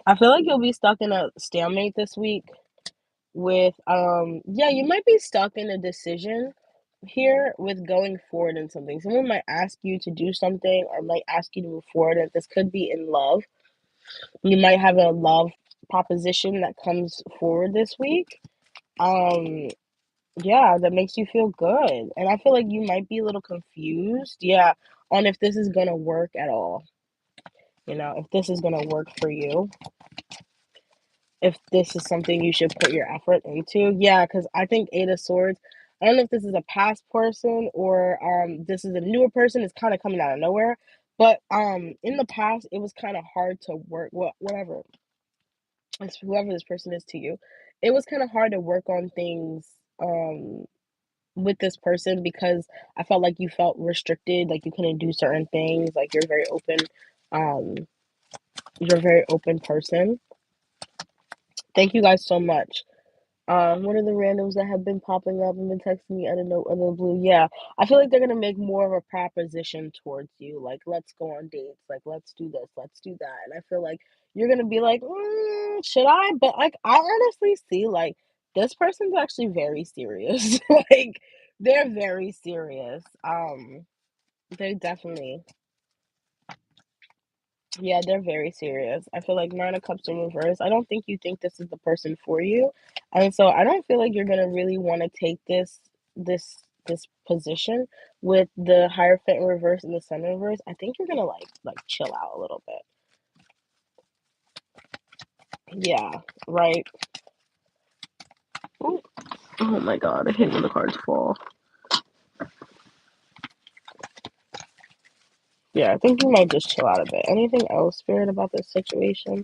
I feel like you'll be stuck in a stalemate this week with yeah, you might be stuck in a decision here with going forward in something. Someone might ask you to do something or might ask you to move forward, and this could be in love. You might have a love proposition that comes forward this week. Um, yeah, that makes you feel good. And I feel like you might be a little confused, yeah, on if this is gonna work at all. If this is gonna work for you, if this is something you should put your effort into. Yeah, because I think Eight of Swords, I don't know if this is a past person or this is a newer person. It's kind of coming out of nowhere. But in the past, it was kind of hard to work. Well, whatever, it's whoever this person is to you, it was kind of hard to work on things um with this person because I felt like you felt restricted, like you couldn't do certain things. Like um, you're a very open person. Thank you guys so much. What are the randoms that have been popping up and been texting me out of the blue? Yeah, I feel like they're gonna make more of a proposition towards you. Like, let's go on dates. Like, let's do this. Let's do that. And I feel like you're gonna be like, should I? But like, I honestly see like this person's actually very serious. Like, they're very serious. They definitely. Yeah, they're very serious. I feel like Nine of Cups in reverse. I don't think you think this is the person for you. And so I don't feel like you're gonna really want to take this position with the Hierophant in reverse and the Sun in reverse. I think you're gonna like chill out a little bit. Yeah, right. Ooh. Oh my God, I hate when the cards fall. Yeah, I think you might just chill out a bit. Anything else, Spirit, about this situation?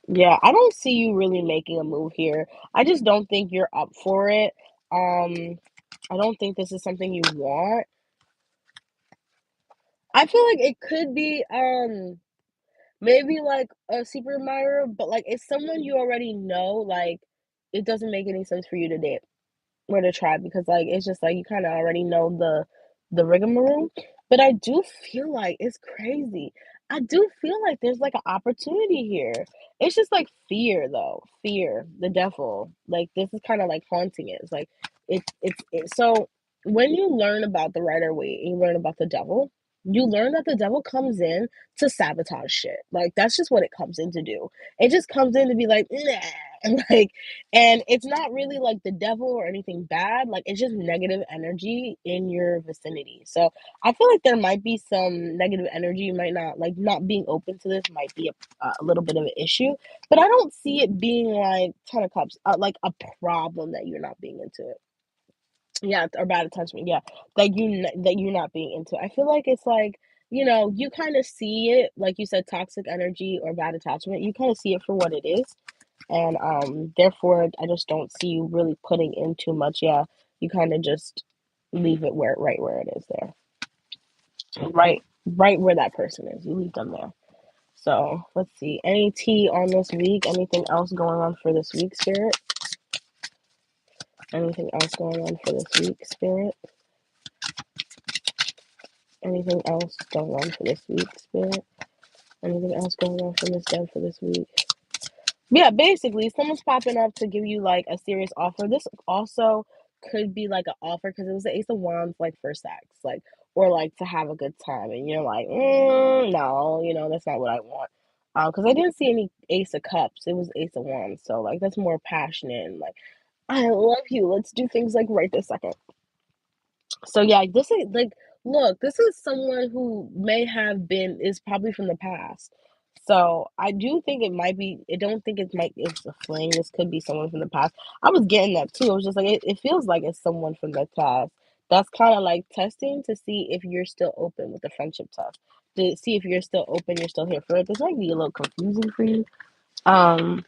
Yeah, I don't see you really making a move here. I just don't think you're up for it. Um, I don't think this is something you want. I feel like it could be maybe like a super admirer, but like it's someone you already know, like it doesn't make any sense for you to date or to try because like it's just like you kind of already know the rigmarole. But I do feel like it's crazy. I do feel like there's like an opportunity here. It's just like fear though. Fear, the devil. Like this is kind of like haunting it. It's like so when you learn about the Rider Waite and you learn about the devil, you learn that the devil comes in to sabotage shit. Like that's just what it comes in to do. It just comes in to be like, nah. Like, and it's not really like the devil or anything bad. Like it's just negative energy in your vicinity. So I feel like there might be some negative energy. You might not like not being open to this might be a little bit of an issue, but I don't see it being like Ten of Cups, like a problem that you're not being into it. Yeah, or bad attachment. Yeah, that you're not being into. I feel like it's like you kind of see it, like you said, toxic energy or bad attachment. You kind of see it for what it is, and therefore, I just don't see you really putting in too much. Yeah, you kind of just leave it right where it is there, right where that person is. You leave them there. So let's see. Any tea on this week? Anything else going on for this week, Spirit? Anything else going on for this week, Spirit? Anything else going on for this week, Spirit? Anything else going on for Miss Dev for this week? Yeah, basically, someone's popping up to give you like a serious offer. This also could be like an offer because it was the Ace of Wands, like for sex, like or like to have a good time, and you're like, no, that's not what I want. Because I didn't see any Ace of Cups. It was Ace of Wands, so like that's more passionate and like I love you. Let's do things like right this second. So yeah, this is like, look, this is someone who may have been is probably from the past. So I do think it might be. I don't think it's a fling. This could be someone from the past. I was getting that too. I was just like, it feels like it's someone from the past That's kind of like testing to see if you're still open with the friendship test. To see if you're still open, you're still here for it. This might be a little confusing for you. Um,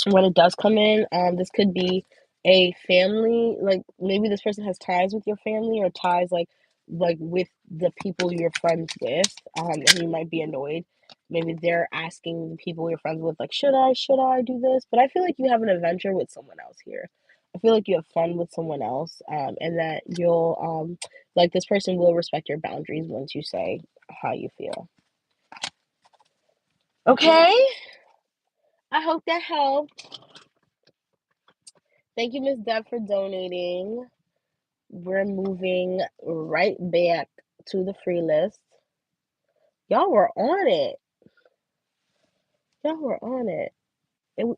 when it does come in, this could be a family, like maybe this person has ties with your family or ties like with the people you're friends with, and you might be annoyed. Maybe they're asking the people you're friends with, like, should I do this? But I feel like you have an adventure with someone else here. I feel like you have fun with someone else, and that you'll like this person will respect your boundaries once you say how you feel. Okay, I hope that helped. Thank you, Miss Deb, for donating. We're moving right back to the free list. Y'all were on it. Y'all were on it.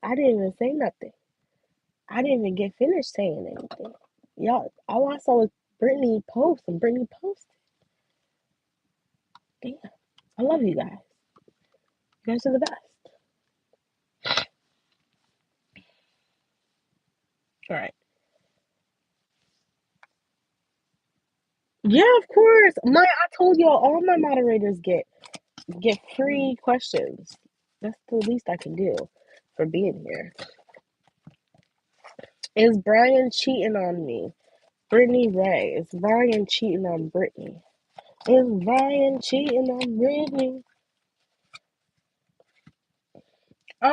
I didn't even say nothing. I didn't even get finished saying anything. Y'all, all I saw was Brittany post and Brittany post. Damn. I love you guys. You guys are the best. All right. Yeah, of course. I told y'all all my moderators get free questions. That's the least I can do for being here. Is Brian cheating on me? Brittany Ray. Is Brian cheating on Brittany? Is Brian cheating on Brittany? Um,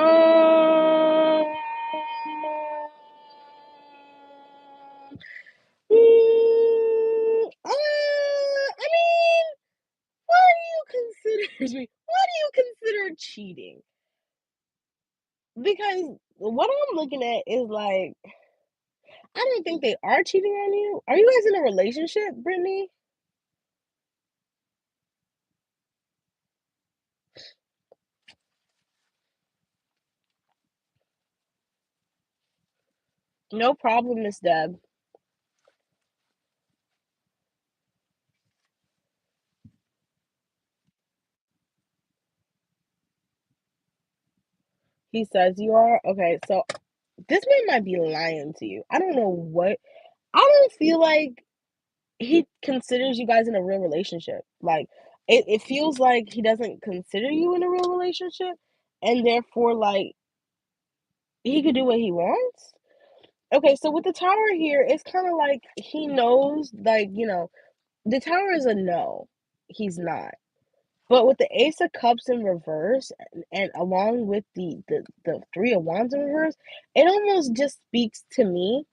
I mean, what do you consider? Excuse me. What do you consider cheating? Because what I'm looking at is like, I don't think they are cheating on you. Are you guys in a relationship, Brittany? No problem, Miss Deb. He says you are. Okay, so this man might be lying to you. I don't know what. I don't feel like he considers you guys in a real relationship. Like it feels like he doesn't consider you in a real relationship, and therefore like he could do what he wants. Okay, so with the tower here, it's kind of like he knows, like, the tower is a no. He's not. But with the Ace of Cups in reverse, and along with the Three of Wands in reverse, it almost just speaks to me.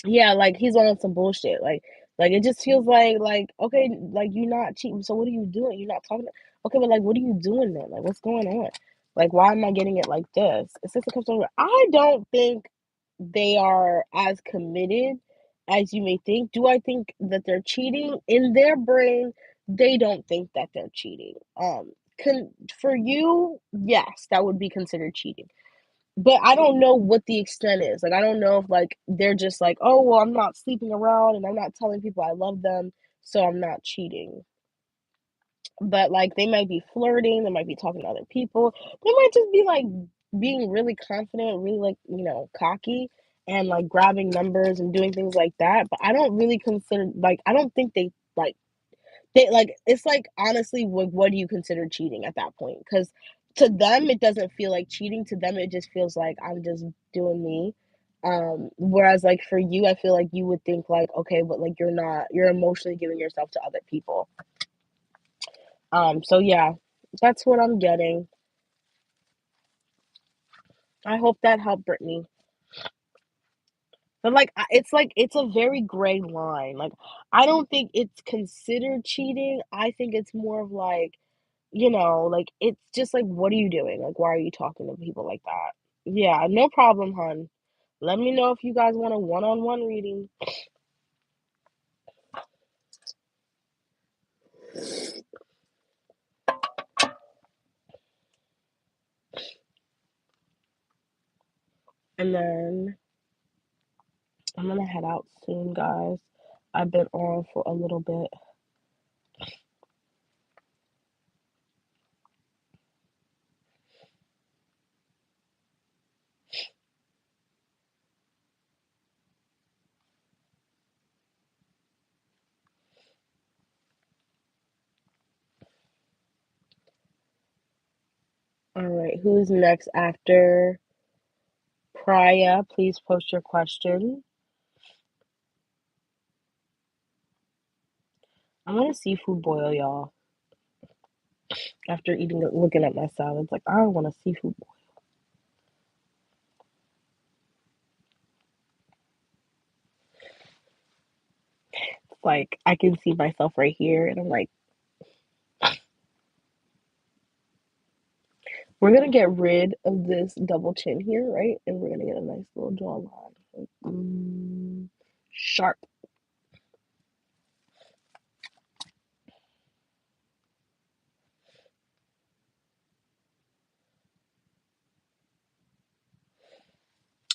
Yeah, like he's on some bullshit. Like it just feels like okay, like you're not cheating. So what are you doing? You're not talking. Okay, but like what are you doing then? Like what's going on? Like why am I getting it like this? It's just a comes over. I don't think they are as committed as you may think. Do I think that they're cheating? In their brain, they don't think that they're cheating. For you, yes, that would be considered cheating. But I don't know what the extent is. Like, I don't know if, like, they're just like, "Oh, well, I'm not sleeping around and I'm not telling people I love them, so I'm not cheating." But, like, they might be flirting, they might be talking to other people. They might just be, like, being really confident, really, like, cocky and, like, grabbing numbers and doing things like that. But I don't really consider, like, I don't think they like it's like honestly, what do you consider cheating at that point? Because to them it doesn't feel like cheating. To them it just feels like I'm just doing me. Whereas like for you, I feel like you would think like, okay, but like you're emotionally giving yourself to other people. So yeah, that's what I'm getting. I hope that helped, Brittany. But it's a very gray line. Like I don't think it's considered cheating. I think it's more of like, like, it's just like, what are you doing? Like, why are you talking to people like that? Yeah, no problem, hon. Let me know if you guys want a one-on-one reading. And then I'm gonna head out soon, guys. I've been on for a little bit. All right, who's next after Priya? Please post your question. I want to seafood boil, y'all. After eating, looking at my salads, like I don't want a seafood boil. Like I can see myself right here, and I'm like, we're gonna get rid of this double chin here, right? And we're gonna get a nice little jawline, like, sharp.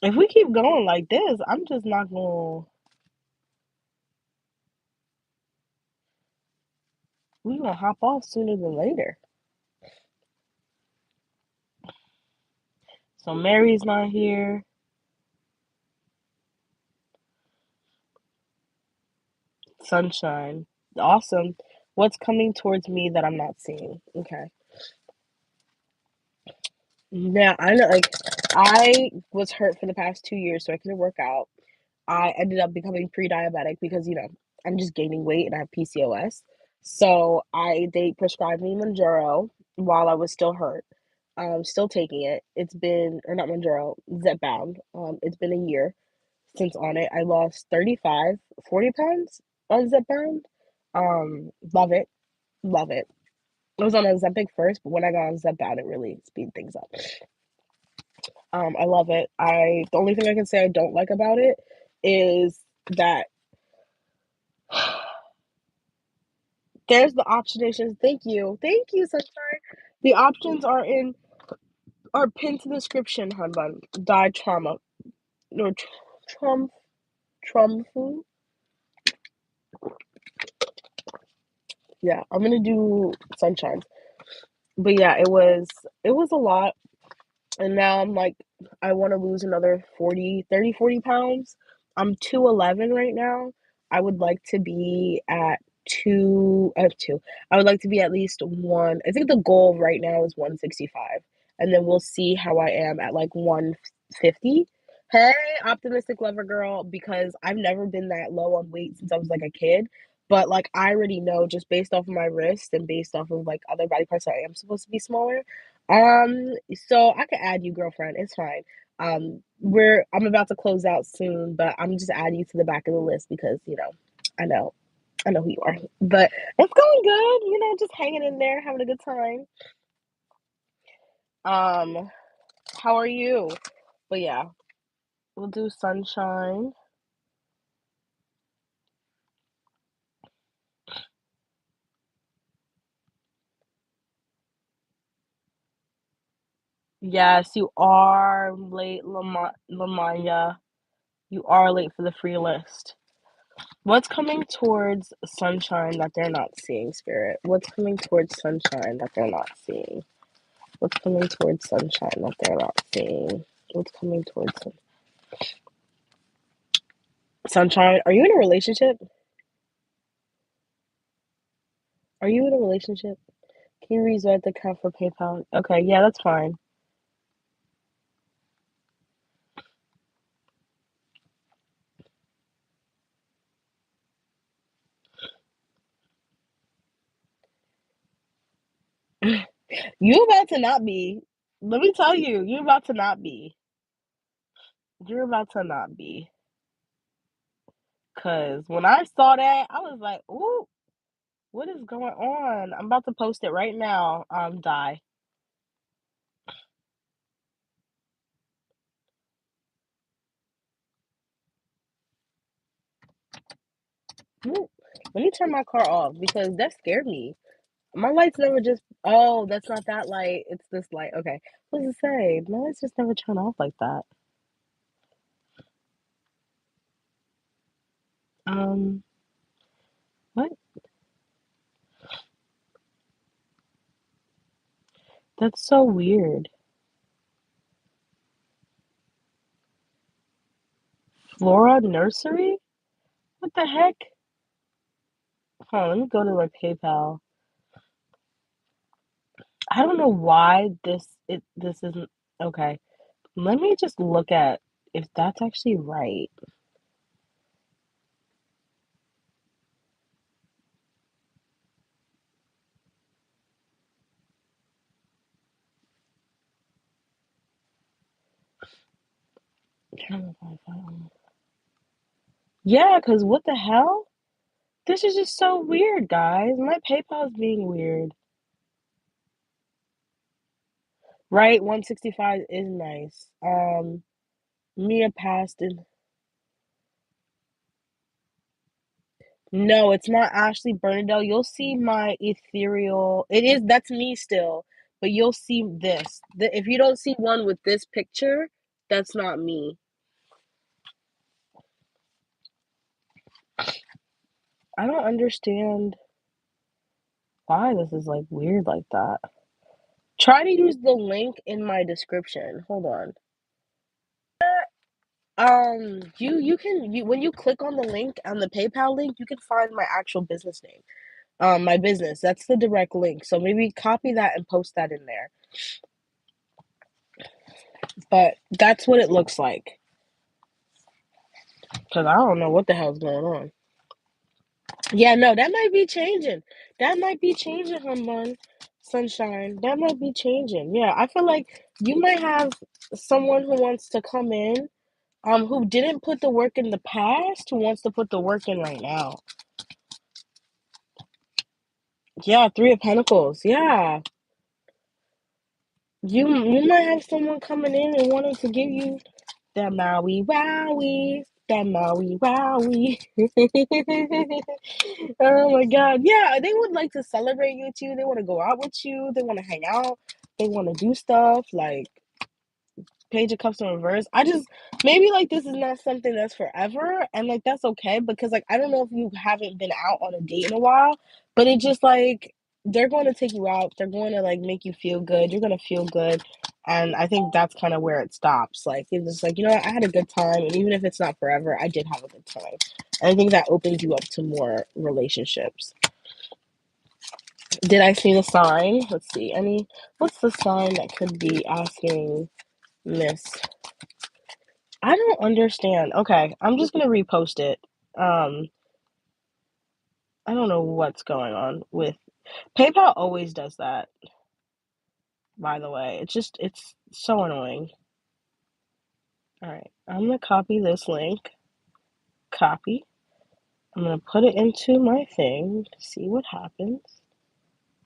If we keep going like this, I'm just not gonna. We gonna hop off sooner than later. So Mary's not here. Sunshine, awesome. What's coming towards me that I'm not seeing? Okay. Now I know, like I was hurt for the past 2 years, so I couldn't work out. I ended up becoming pre-diabetic because I'm just gaining weight and I have PCOS. So they prescribed me Manjaro while I was still hurt. Still taking it. It's been or not Manjaro, Zepbound. It's been a year since on it. I lost 35, 40 pounds on Zepbound. Love it, love it. I was on Ozempic first, but when I got on Zepbound, it really speed things up. I love it. The only thing I can say I don't like about it is that there's the options. Thank you, Sunshine. The options are pinned to the description, hun bun. Die trauma, no trum trumfu. Yeah, I'm gonna do Sunshine. But yeah, it was a lot. And now I'm like, I want to lose another 40 pounds. I'm 211 right now. I would like to be at two. I have two. I would like to be at least one. I think the goal right now is 165, and then we'll see how I am at like 150. Hey, optimistic lover girl, because I've never been that low on weight since I was like a kid. But like I already know just based off of my wrist and based off of like other body parts that I am supposed to be smaller. So I could add you, girlfriend. It's fine. I'm about to close out soon, but I'm just adding you to the back of the list because I know, I know who you are. But it's going good. Just hanging in there, having a good time. Um, how are you? But yeah, we'll do sunshine. Yes, you are late, Lamanya. You are late for the free list. What's coming towards sunshine that they're not seeing, Spirit? What's coming towards sunshine that they're not seeing? What's coming towards sunshine that they're not seeing? What's coming towards sunshine? Are you in a relationship? Are you in a relationship? Can you reset the account for PayPal? Okay, yeah, that's fine. You about to not be. Let me tell you, you're about to not be. You're about to not be. Cause when I saw that, I was like, "Ooh, what is going on?" I'm about to post it right now. Die. Ooh, let me turn my car off because that scared me. My lights never just. Oh, that's not that light. It's this light. Okay. What does it say? My lights just never turn off like that. Um, what? That's so weird. Flora Nursery? What the heck? Hold on, let me go to my PayPal. I don't know why this isn't okay. Let me just look at if that's actually right. Yeah, because what the hell? This is just so weird, guys. My PayPal's being weird. Right, 165 is nice. Mia passed and no, it's not Ashley Bernadette. You'll see my ethereal. It is that's me still, but you'll see this. If you don't see one with this picture, that's not me. I don't understand why this is like weird like that. Try to use the link in my description. Hold on. You can when you click on the link on the PayPal link, you can find my actual business name. My business. That's the direct link. So maybe copy that and post that in there. But that's what it looks like. Cause I don't know what the hell's going on. Yeah, no, that might be changing. That might be changing, Humbun. Sunshine. That might be changing. Yeah, I feel like you might have someone who wants to come in, who didn't put the work in the past, who wants to put the work in right now. Yeah, Three of Pentacles. Yeah. You might have someone coming in and wanting to give you that Maui Wowie. That Maui Wowie. Oh my God. Yeah, they would like to celebrate you too. They want to go out with you. They want to hang out. They want to do stuff like Page of Cups in reverse. I just maybe like this is not something that's forever, and like that's okay because like I don't know if you haven't been out on a date in a while, but it just like they're going to take you out. They're going to like make you feel good. You're going to feel good, and I think that's kind of where it stops. Like it's just like you know what, I had a good time, and even if it's not forever, I did have a good time. And I think that opens you up to more relationships. Did I see the sign? Let's see. What's the sign that could be asking Miss? I don't understand. Okay, I'm just gonna repost it. Um, I don't know what's going on with PayPal always does that, by the way. It's so annoying. All right, I'm gonna copy this link. Copy. I'm gonna put it into my thing to see what happens.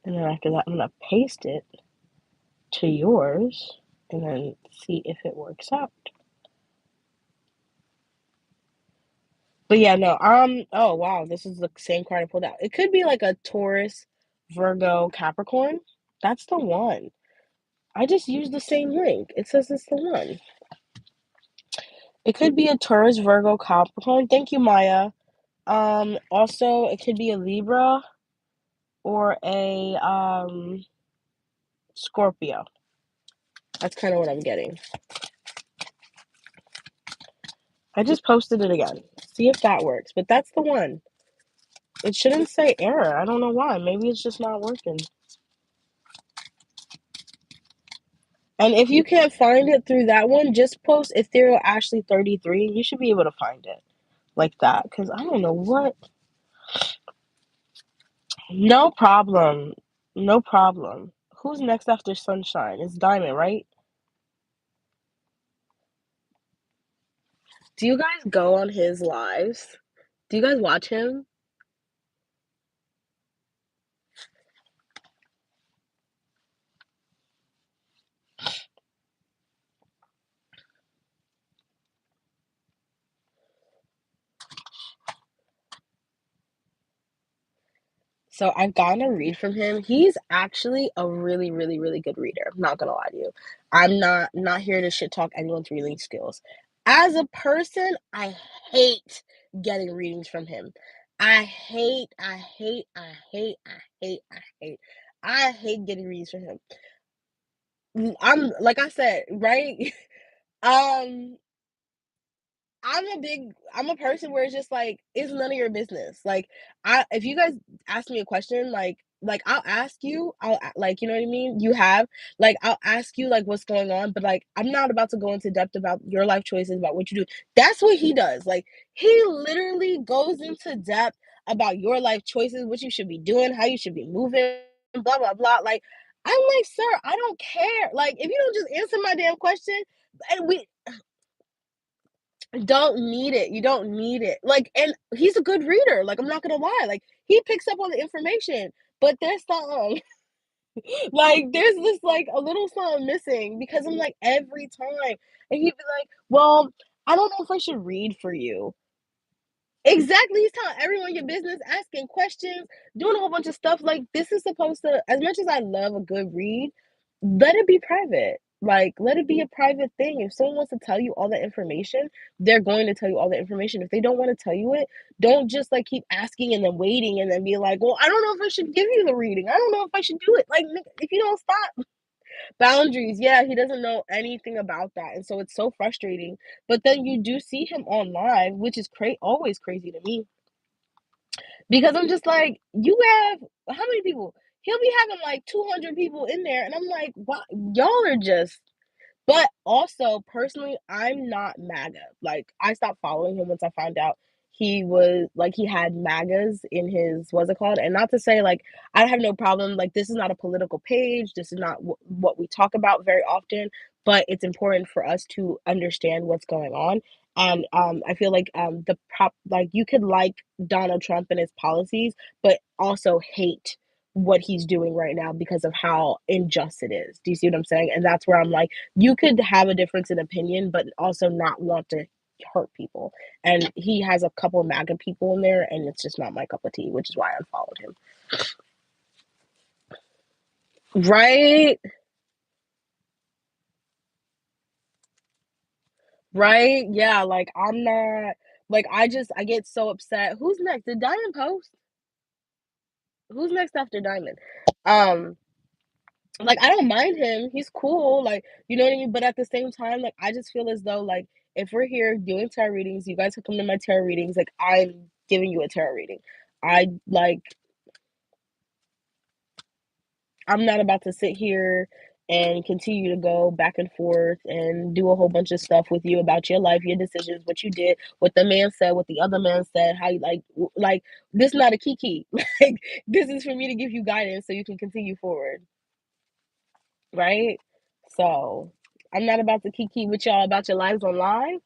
And then after that, I'm gonna paste it to yours and then see if it works out. But yeah, no, oh wow, this is the same card I pulled out. It could be like a Taurus, Virgo, Capricorn. That's the one. I just used the same link. It says it's the one. It could be a Taurus, Virgo, Capricorn. Thank you, Maya. Also it could be a Libra or a Scorpio. That's kind of what I'm getting. I just posted it again. See if that works. But that's the one. It shouldn't say error. I don't know why. Maybe it's just not working. And if you can't find it through that one, just post Ethereal Ashley 33. You should be able to find it like that. Because I don't know what. No problem. No problem. Who's next after Sunshine? It's Diamond, right? Do you guys go on his lives? Do you guys watch him? So I've gotten a read from him. He's actually a really, really, really good reader. I'm not gonna lie to you. I'm not here to shit talk anyone's reading skills. As a person, I hate getting readings from him. I hate, I hate, I hate, I hate, I hate. I hate getting readings from him. I'm like I said, right? Um, I'm a person where it's just like it's none of your business. Like I if you guys ask me a question, like like, I'll ask you, like, you know what I mean? I'll ask you, like, what's going on, but, like, I'm not about to go into depth about your life choices, about what you do. That's what he does. Like, he literally goes into depth about your life choices, what you should be doing, how you should be moving, blah, blah, blah. Like, I'm like, sir, I don't care. Like, if you don't just answer my damn question, and we don't need it. You don't need it. Like, and he's a good reader. Like, I'm not gonna lie. Like, he picks up on the information, but there's something like there's this like a little something missing because I'm like every time, and he'd be like, "Well, I don't know if I should read for you." Exactly, he's telling everyone your business, asking questions, doing a whole bunch of stuff. Like, this is supposed to, as much as I love a good read, let it be private. Like, let it be a private thing. If someone wants to tell you all the information, they're going to tell you all the information. If they don't want to tell you it, don't just like keep asking and then waiting and then be like, well, I don't know if I should give you the reading. I don't know if I should do it. Like, if you don't stop, boundaries. Yeah, he doesn't know anything about that. And so it's so frustrating. But then you do see him on live, which is always crazy to me because I'm just like, you have how many people? He'll be having like 200 people in there. And I'm like, wow, y'all are just but also, personally, I'm not MAGA. Like, I stopped following him once I found out he was like he had MAGAs in his what's it called? And not to say like I have no problem. Like, this is not a political page. This is not what we talk about very often. But it's important for us to understand what's going on. And I feel like the prop like you could like Donald Trump and his policies, but also hate what he's doing right now because of how unjust it is. Do you see what I'm saying? And that's where I'm like you could have a difference in opinion, but also not want to hurt people. And he has a couple of MAGA people in there, and it's just not my cup of tea, which is why I unfollowed him. Right? Right? Yeah, like I'm not like I get so upset. Who's next? Did Diamond post? Who's next after Diamond? Um like I don't mind him. He's cool. Like, you know what I mean? But at the same time, like I just feel as though like if we're here doing tarot readings, you guys can come to my tarot readings, like I'm giving you a tarot reading. I like I'm not about to sit here and continue to go back and forth and do a whole bunch of stuff with you about your life, your decisions, what you did, what the man said, what the other man said, how you like this is not a kiki. Like this is for me to give you guidance so you can continue forward, right? So I'm not about to kiki with y'all about your lives on live.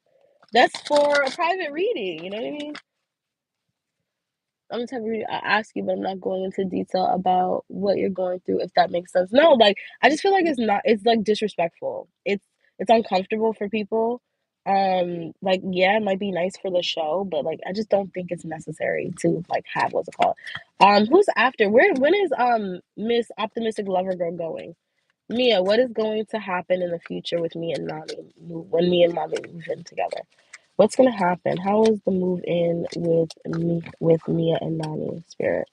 That's for a private reading, you know what I mean? I'm the type of reader I ask you, but I'm not going into detail about what you're going through, if that makes sense. No, like I just feel like it's like disrespectful. It's uncomfortable for people. Like yeah, it might be nice for the show, but like I just don't think it's necessary to like have what's it called. Who's after? When is Miss Optimistic Lover Girl going? Mia, what is going to happen in the future with me and Nani when me and Mommy move in together? What's gonna happen? How is the move in with Mia and Nani spirit?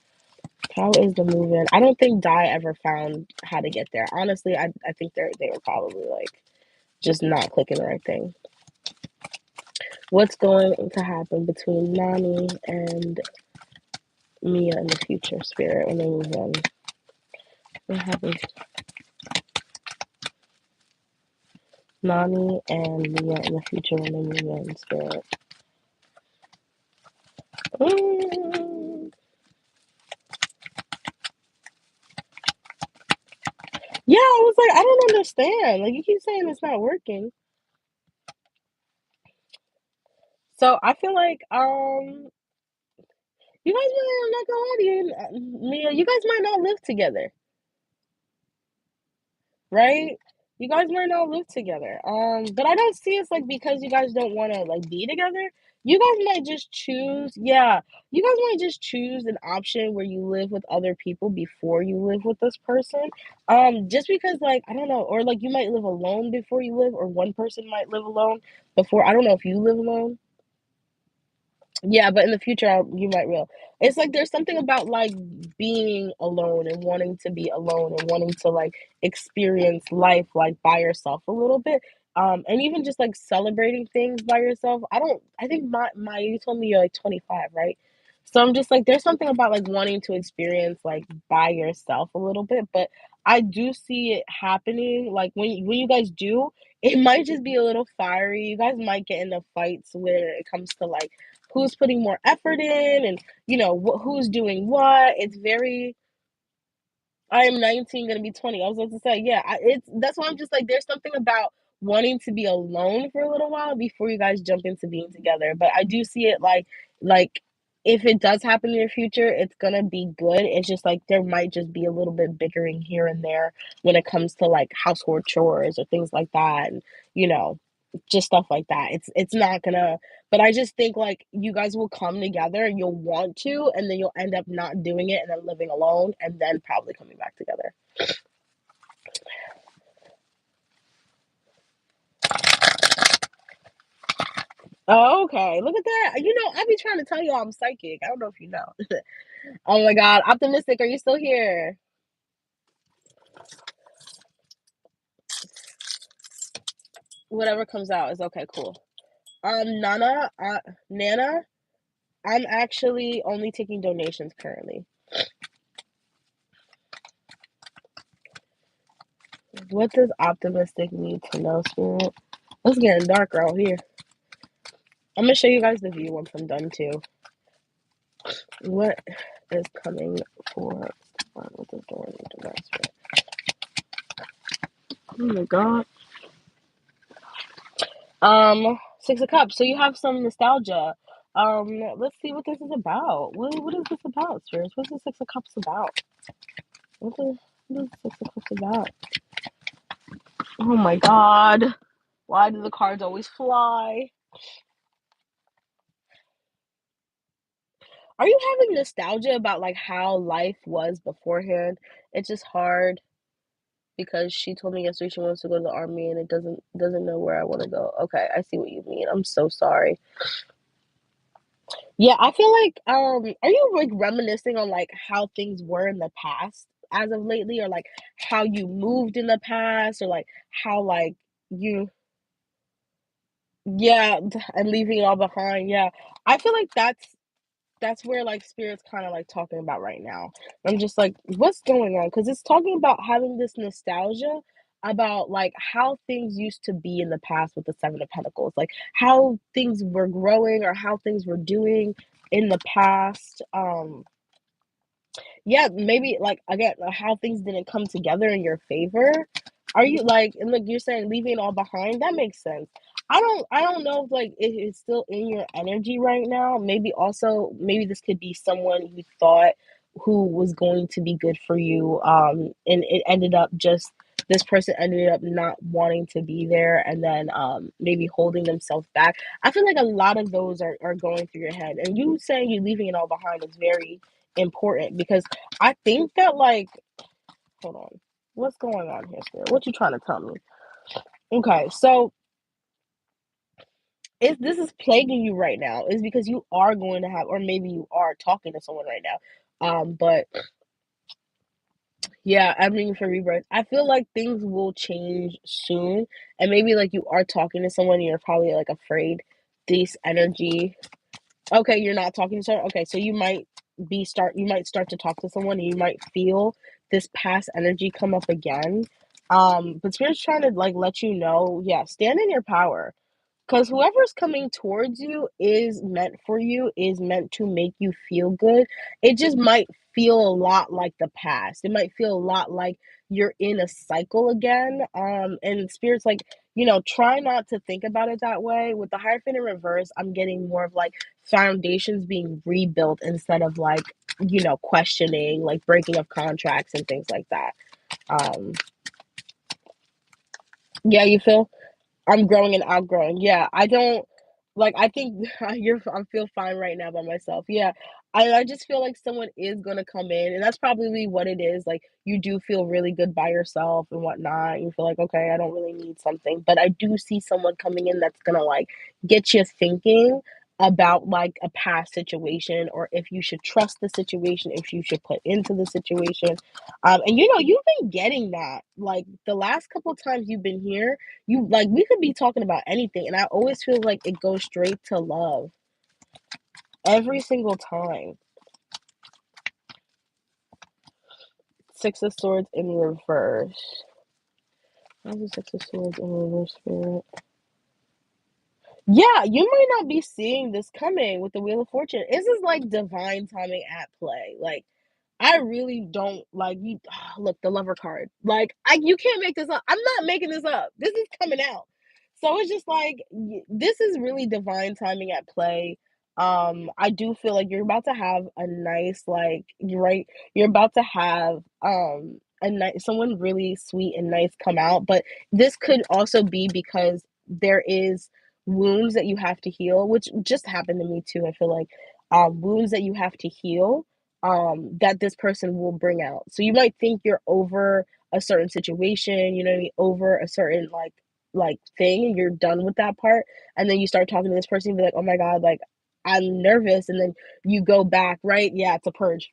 How is the move in? I don't think Di ever found how to get there. Honestly, I think they were probably like just not clicking the right thing. What's going to happen between Nani and Mia in the future spirit when they move in? What happens? Nani and Mia in the future when they move in spirit. Mm. Yeah, I was like, I don't understand. Like you keep saying it's not working. So I feel like you guys might I'm not gonna lie to you, Mia, you guys might not live together, right? You guys might not live together. But I don't see it's like because you guys don't want to like be together. You guys might just choose, yeah. You guys might just choose an option where you live with other people before you live with this person. Just because like I don't know, or like you might live alone before you live, or one person might live alone before. I don't know if you live alone. Yeah, but in the future, you might will. It's like there's something about like being alone and wanting to be alone and wanting to like experience life like by yourself a little bit. And even just like celebrating things by yourself. I don't. I think my you told me you're like 25, right? So I'm just like, there's something about like wanting to experience like by yourself a little bit, but I do see it happening. Like when you guys do, it might just be a little fiery. You guys might get into fights where it comes to like who's putting more effort in, and who's doing what. It's very I am 19, gonna be 20. I was about to say, yeah, it's that's why I'm just like, there's something about wanting to be alone for a little while before you guys jump into being together. But I do see it like if it does happen in your future, it's gonna be good. It's just like there might just be a little bit bickering here and there when it comes to like household chores or things like that, and you know, just stuff like that. It's not gonna but I just think like you guys will come together and you'll want to, and then you'll end up not doing it and then living alone and then probably coming back together. Oh, okay. Look at that. I be trying to tell you I'm psychic. I don't know if you know. Oh my God. Optimistic, are you still here? Whatever comes out is okay, cool. Nana, I'm actually only taking donations currently. What does optimistic need to know, Spirit? It's getting darker out here. I'm gonna show you guys the view once I'm done too. What is coming for what is going into master? Oh my god. Six of Cups. So you have some nostalgia. Let's see what this is about. What is this about, Spirits? What's the Six of Cups about? What is the Six of Cups about? Oh my god. Why do the cards always fly? Are you having nostalgia about like how life was beforehand? It's just hard because she told me yesterday she wants to go to the army and it doesn't know where I want to go. Okay, I see what you mean. I'm so sorry. Yeah, I feel like are you like reminiscing on like how things were in the past as of lately, or like how you moved in the past, or like how like you yeah, and leaving it all behind. Yeah. I feel like that's where like spirit's kind of like talking about right now. I'm just like, what's going on? Because it's talking about having this nostalgia about like how things used to be in the past with the Seven of Pentacles, like how things were growing or how things were doing in the past. Yeah, maybe like again, how things didn't come together in your favor. Are you like, and like you're saying leaving it all behind? That makes sense. I don't know if like it is still in your energy right now. Maybe also maybe this could be someone you thought who was going to be good for you. And it ended up just this person ended up not wanting to be there, and then maybe holding themselves back. I feel like a lot of those are going through your head. And you saying you leaving it all behind is very important because I think that like hold on. What's going on here, Spirit? What you trying to tell me? Okay, so if this is plaguing you right now, is because you are going to have, or maybe you are talking to someone right now. But yeah, I'm reading for rebirth. I feel like things will change soon, and maybe like you are talking to someone, and you're probably like afraid this energy. Okay, you're not talking to someone. Okay, so you might start to talk to someone and you might feel this past energy come up again. But spirit's trying to like let you know, yeah, stand in your power. Because whoever's coming towards you is meant for you, is meant to make you feel good. It just might feel a lot like the past. It might feel a lot like you're in a cycle again. And spirit's like, try not to think about it that way. With the Hierophant in reverse, I'm getting more of like foundations being rebuilt instead of like, questioning, like breaking of contracts and things like that. Um, yeah, you feel? I'm growing and outgrowing. Yeah, I don't like. I think I feel fine right now by myself. Yeah, I just feel like someone is gonna come in, and that's probably what it is. Like you do feel really good by yourself and whatnot. You feel like okay, I don't really need something, but I do see someone coming in that's gonna like get you thinking about like a past situation, or if you should trust the situation, if you should put into the situation. And you've been getting that like the last couple times you've been here. You like we could be talking about anything, and I always feel like it goes straight to love. Every single time. Six of Swords in reverse. How's the Six of Swords in reverse, Spirit? Yeah, you might not be seeing this coming with the Wheel of Fortune. This is like divine timing at play. Like, I really don't like you. Look, the Lover card. Like, you can't make this up. I'm not making this up. This is coming out. So it's just like this is really divine timing at play. I do feel like you're about to have a nice, like, you're right. You're about to have a nice someone really sweet and nice come out, but this could also be because there is wounds that you have to heal, which just happened to me too. I feel like wounds that you have to heal that this person will bring out. So you might think you're over a certain situation, you know what I mean, over a certain like thing, and you're done with that part, and then you start talking to this person and be like, oh my god, like I'm nervous, and then you go back, right? Yeah, it's a purge.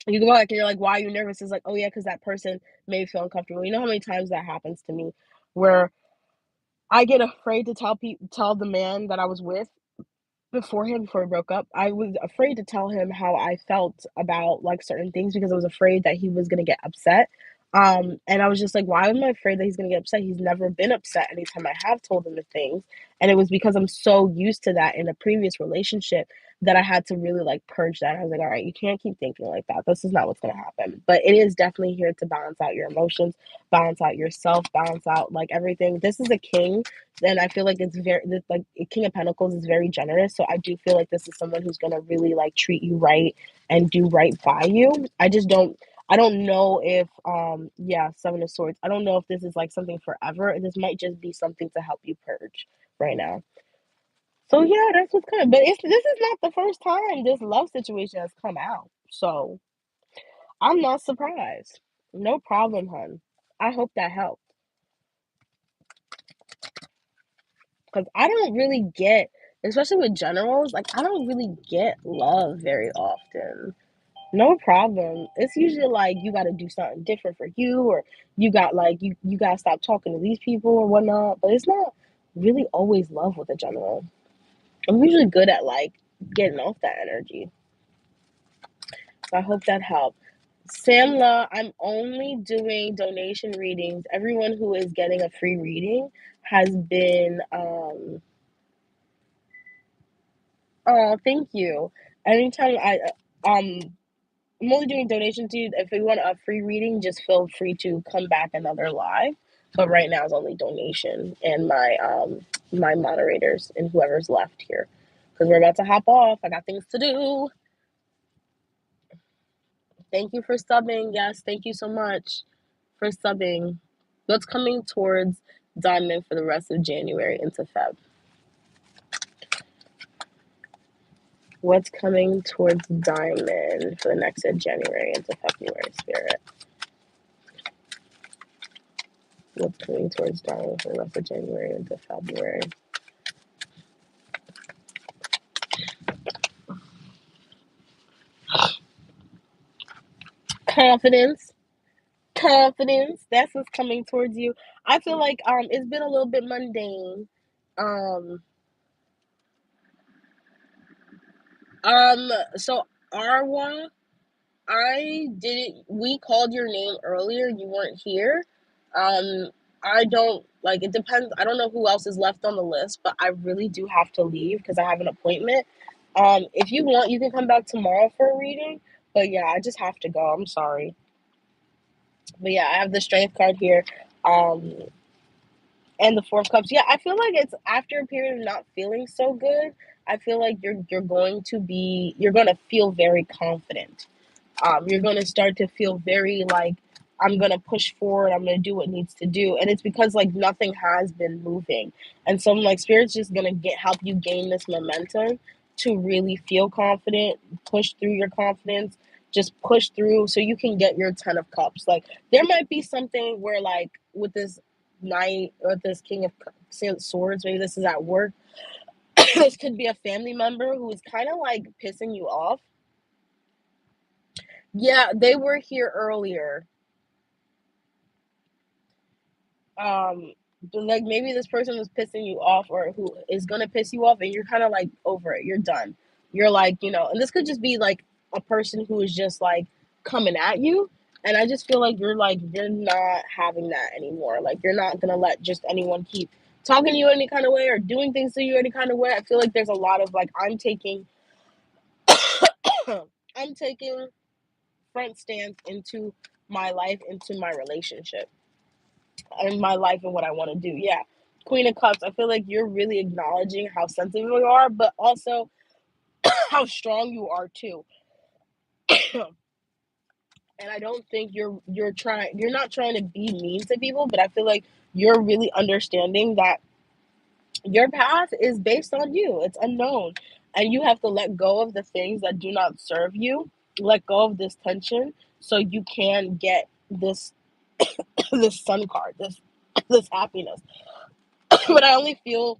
You go back and you're like, why are you nervous? It's like, oh yeah, because that person made me feel uncomfortable. You know how many times that happens to me where I get afraid to tell the man that I was with beforehand, before we broke up, I was afraid to tell him how I felt about, like, certain things because I was afraid that he was gonna get upset, and I was just like, "Why am I afraid that he's gonna get upset? He's never been upset anytime I have told him the things," and it was because I'm so used to that in a previous relationship that I had to really, like, purge that. I was like, "Alright, you can't keep thinking like that. This is not what's gonna happen." But it is definitely here to balance out your emotions, balance out yourself, balance out, like, everything. This is a king, and I feel like it's very like King of Pentacles is very generous. So I do feel like this is someone who's gonna really like treat you right and do right by you. I don't know if yeah, Seven of Swords. I don't know if this is like something forever. This might just be something to help you purge right now. So yeah, that's what's coming. But this is not the first time this love situation has come out. So I'm not surprised. No problem, hun. I hope that helped. Because I don't really get, especially with generals, like I don't really get love very often. No problem. It's usually like you got to do something different for you, or you got like you got to stop talking to these people or whatnot. But it's not really always love with a general. I'm usually good at like getting off that energy. So I hope that helped. Samla, I'm only doing donation readings. Everyone who is getting a free reading has been oh, thank you. Anytime I'm only doing donations to you. If you want a free reading, just feel free to come back another live. But right now it's only donation and my moderators and whoever's left here. Because we're about to hop off. I got things to do. Thank you for subbing. Yes, thank you so much for subbing. What's coming towards Diamond for the rest of January into Feb? What's coming towards Diamond for the next January into February, Spirit? What's coming towards Diamond for the rest of January into February? Confidence. Confidence. That's what's coming towards you. I feel like it's been a little bit mundane. Um so Arwa, I didn't we called your name earlier, you weren't here. Um I don't like it depends. I don't know who else is left on the list, but I really do have to leave because I have an appointment. If you want, you can come back tomorrow for a reading. But yeah, I just have to go. I'm sorry. But yeah, I have the strength card here. Um and the Four of Cups. Yeah, I feel like it's after a period of not feeling so good. I feel like you're going to feel very confident. You're going to start to feel very like I'm going to push forward. I'm going to do what needs to do, and it's because like nothing has been moving, and so I'm like spirit's just going to get help you gain this momentum to really feel confident, push through your confidence, just push through so you can get your 10 of Cups. Like there might be something where like with this Knight or this King of Swords, maybe this is at work. This could be a family member who is kind of like pissing you off. Yeah, they were here earlier. But like maybe this person was pissing you off or who is gonna piss you off and you're kind of like over it. You're done. you're like, and this could just be like a person who is just like coming at you. And I just feel like you're not having that anymore. Like, you're not gonna let just anyone keep talking to you any kind of way or doing things to you any kind of way. I feel like there's a lot of like I'm taking front stance into my life, into my relationship, in my life, and what I want to do. Yeah. Queen of Cups, I feel like you're really acknowledging how sensitive you are, but also how strong you are too. And I don't think you're not trying to be mean to people, but I feel like you're really understanding that your path is based on you. It's unknown. And you have to let go of the things that do not serve you. Let go of this tension so you can get this this sun card, this happiness. But I feel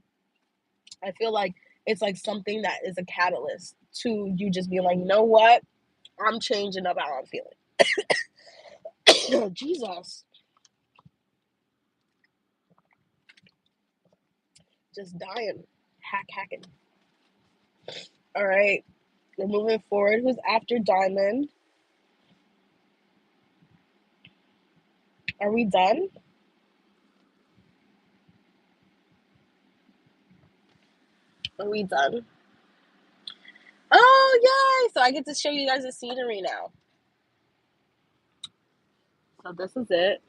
like it's like something that is a catalyst to you just being like, you know what? I'm changing up how I'm feeling. Jesus. Just dying. Hacking. All right. We're moving forward. Who's after Diamond? Are we done? Are we done? Oh, yay! So I get to show you guys the scenery now. So this is it.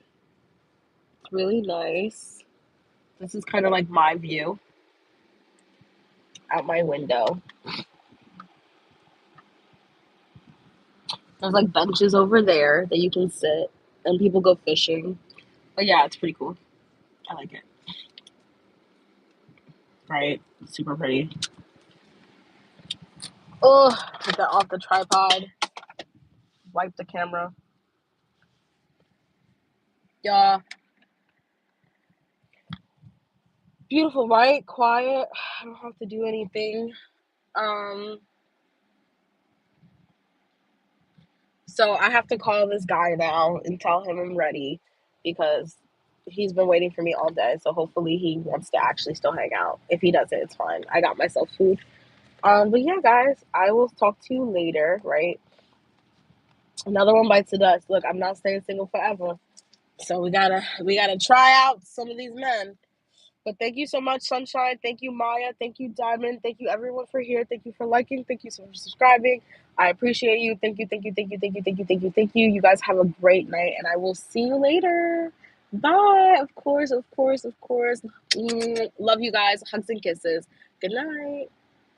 It's really nice. This is kind of like my view out my window. There's like benches over there that you can sit and people go fishing. But yeah, it's pretty cool. I like it. Right? Super pretty. Oh, take that off the tripod. Wipe the camera. Yeah. Beautiful, right? Quiet. I don't have to do anything. Um, so I have to call this guy now and tell him I'm ready because he's been waiting for me all day. So hopefully he wants to actually still hang out. If he doesn't, it's fine. I got myself food. But yeah, guys, I will talk to you later, right? Another one bites the dust. Look, I'm not staying single forever. So we gotta try out some of these men. But thank you so much, Sunshine. Thank you, Maya. Thank you, Diamond. Thank you, everyone, for here. Thank you for liking. Thank you so much for subscribing. I appreciate you. Thank you, thank you, thank you, thank you, thank you, thank you, thank you. You guys have a great night, and I will see you later. Bye. Of course, of course, of course. Love you guys. Hugs and kisses. Good night.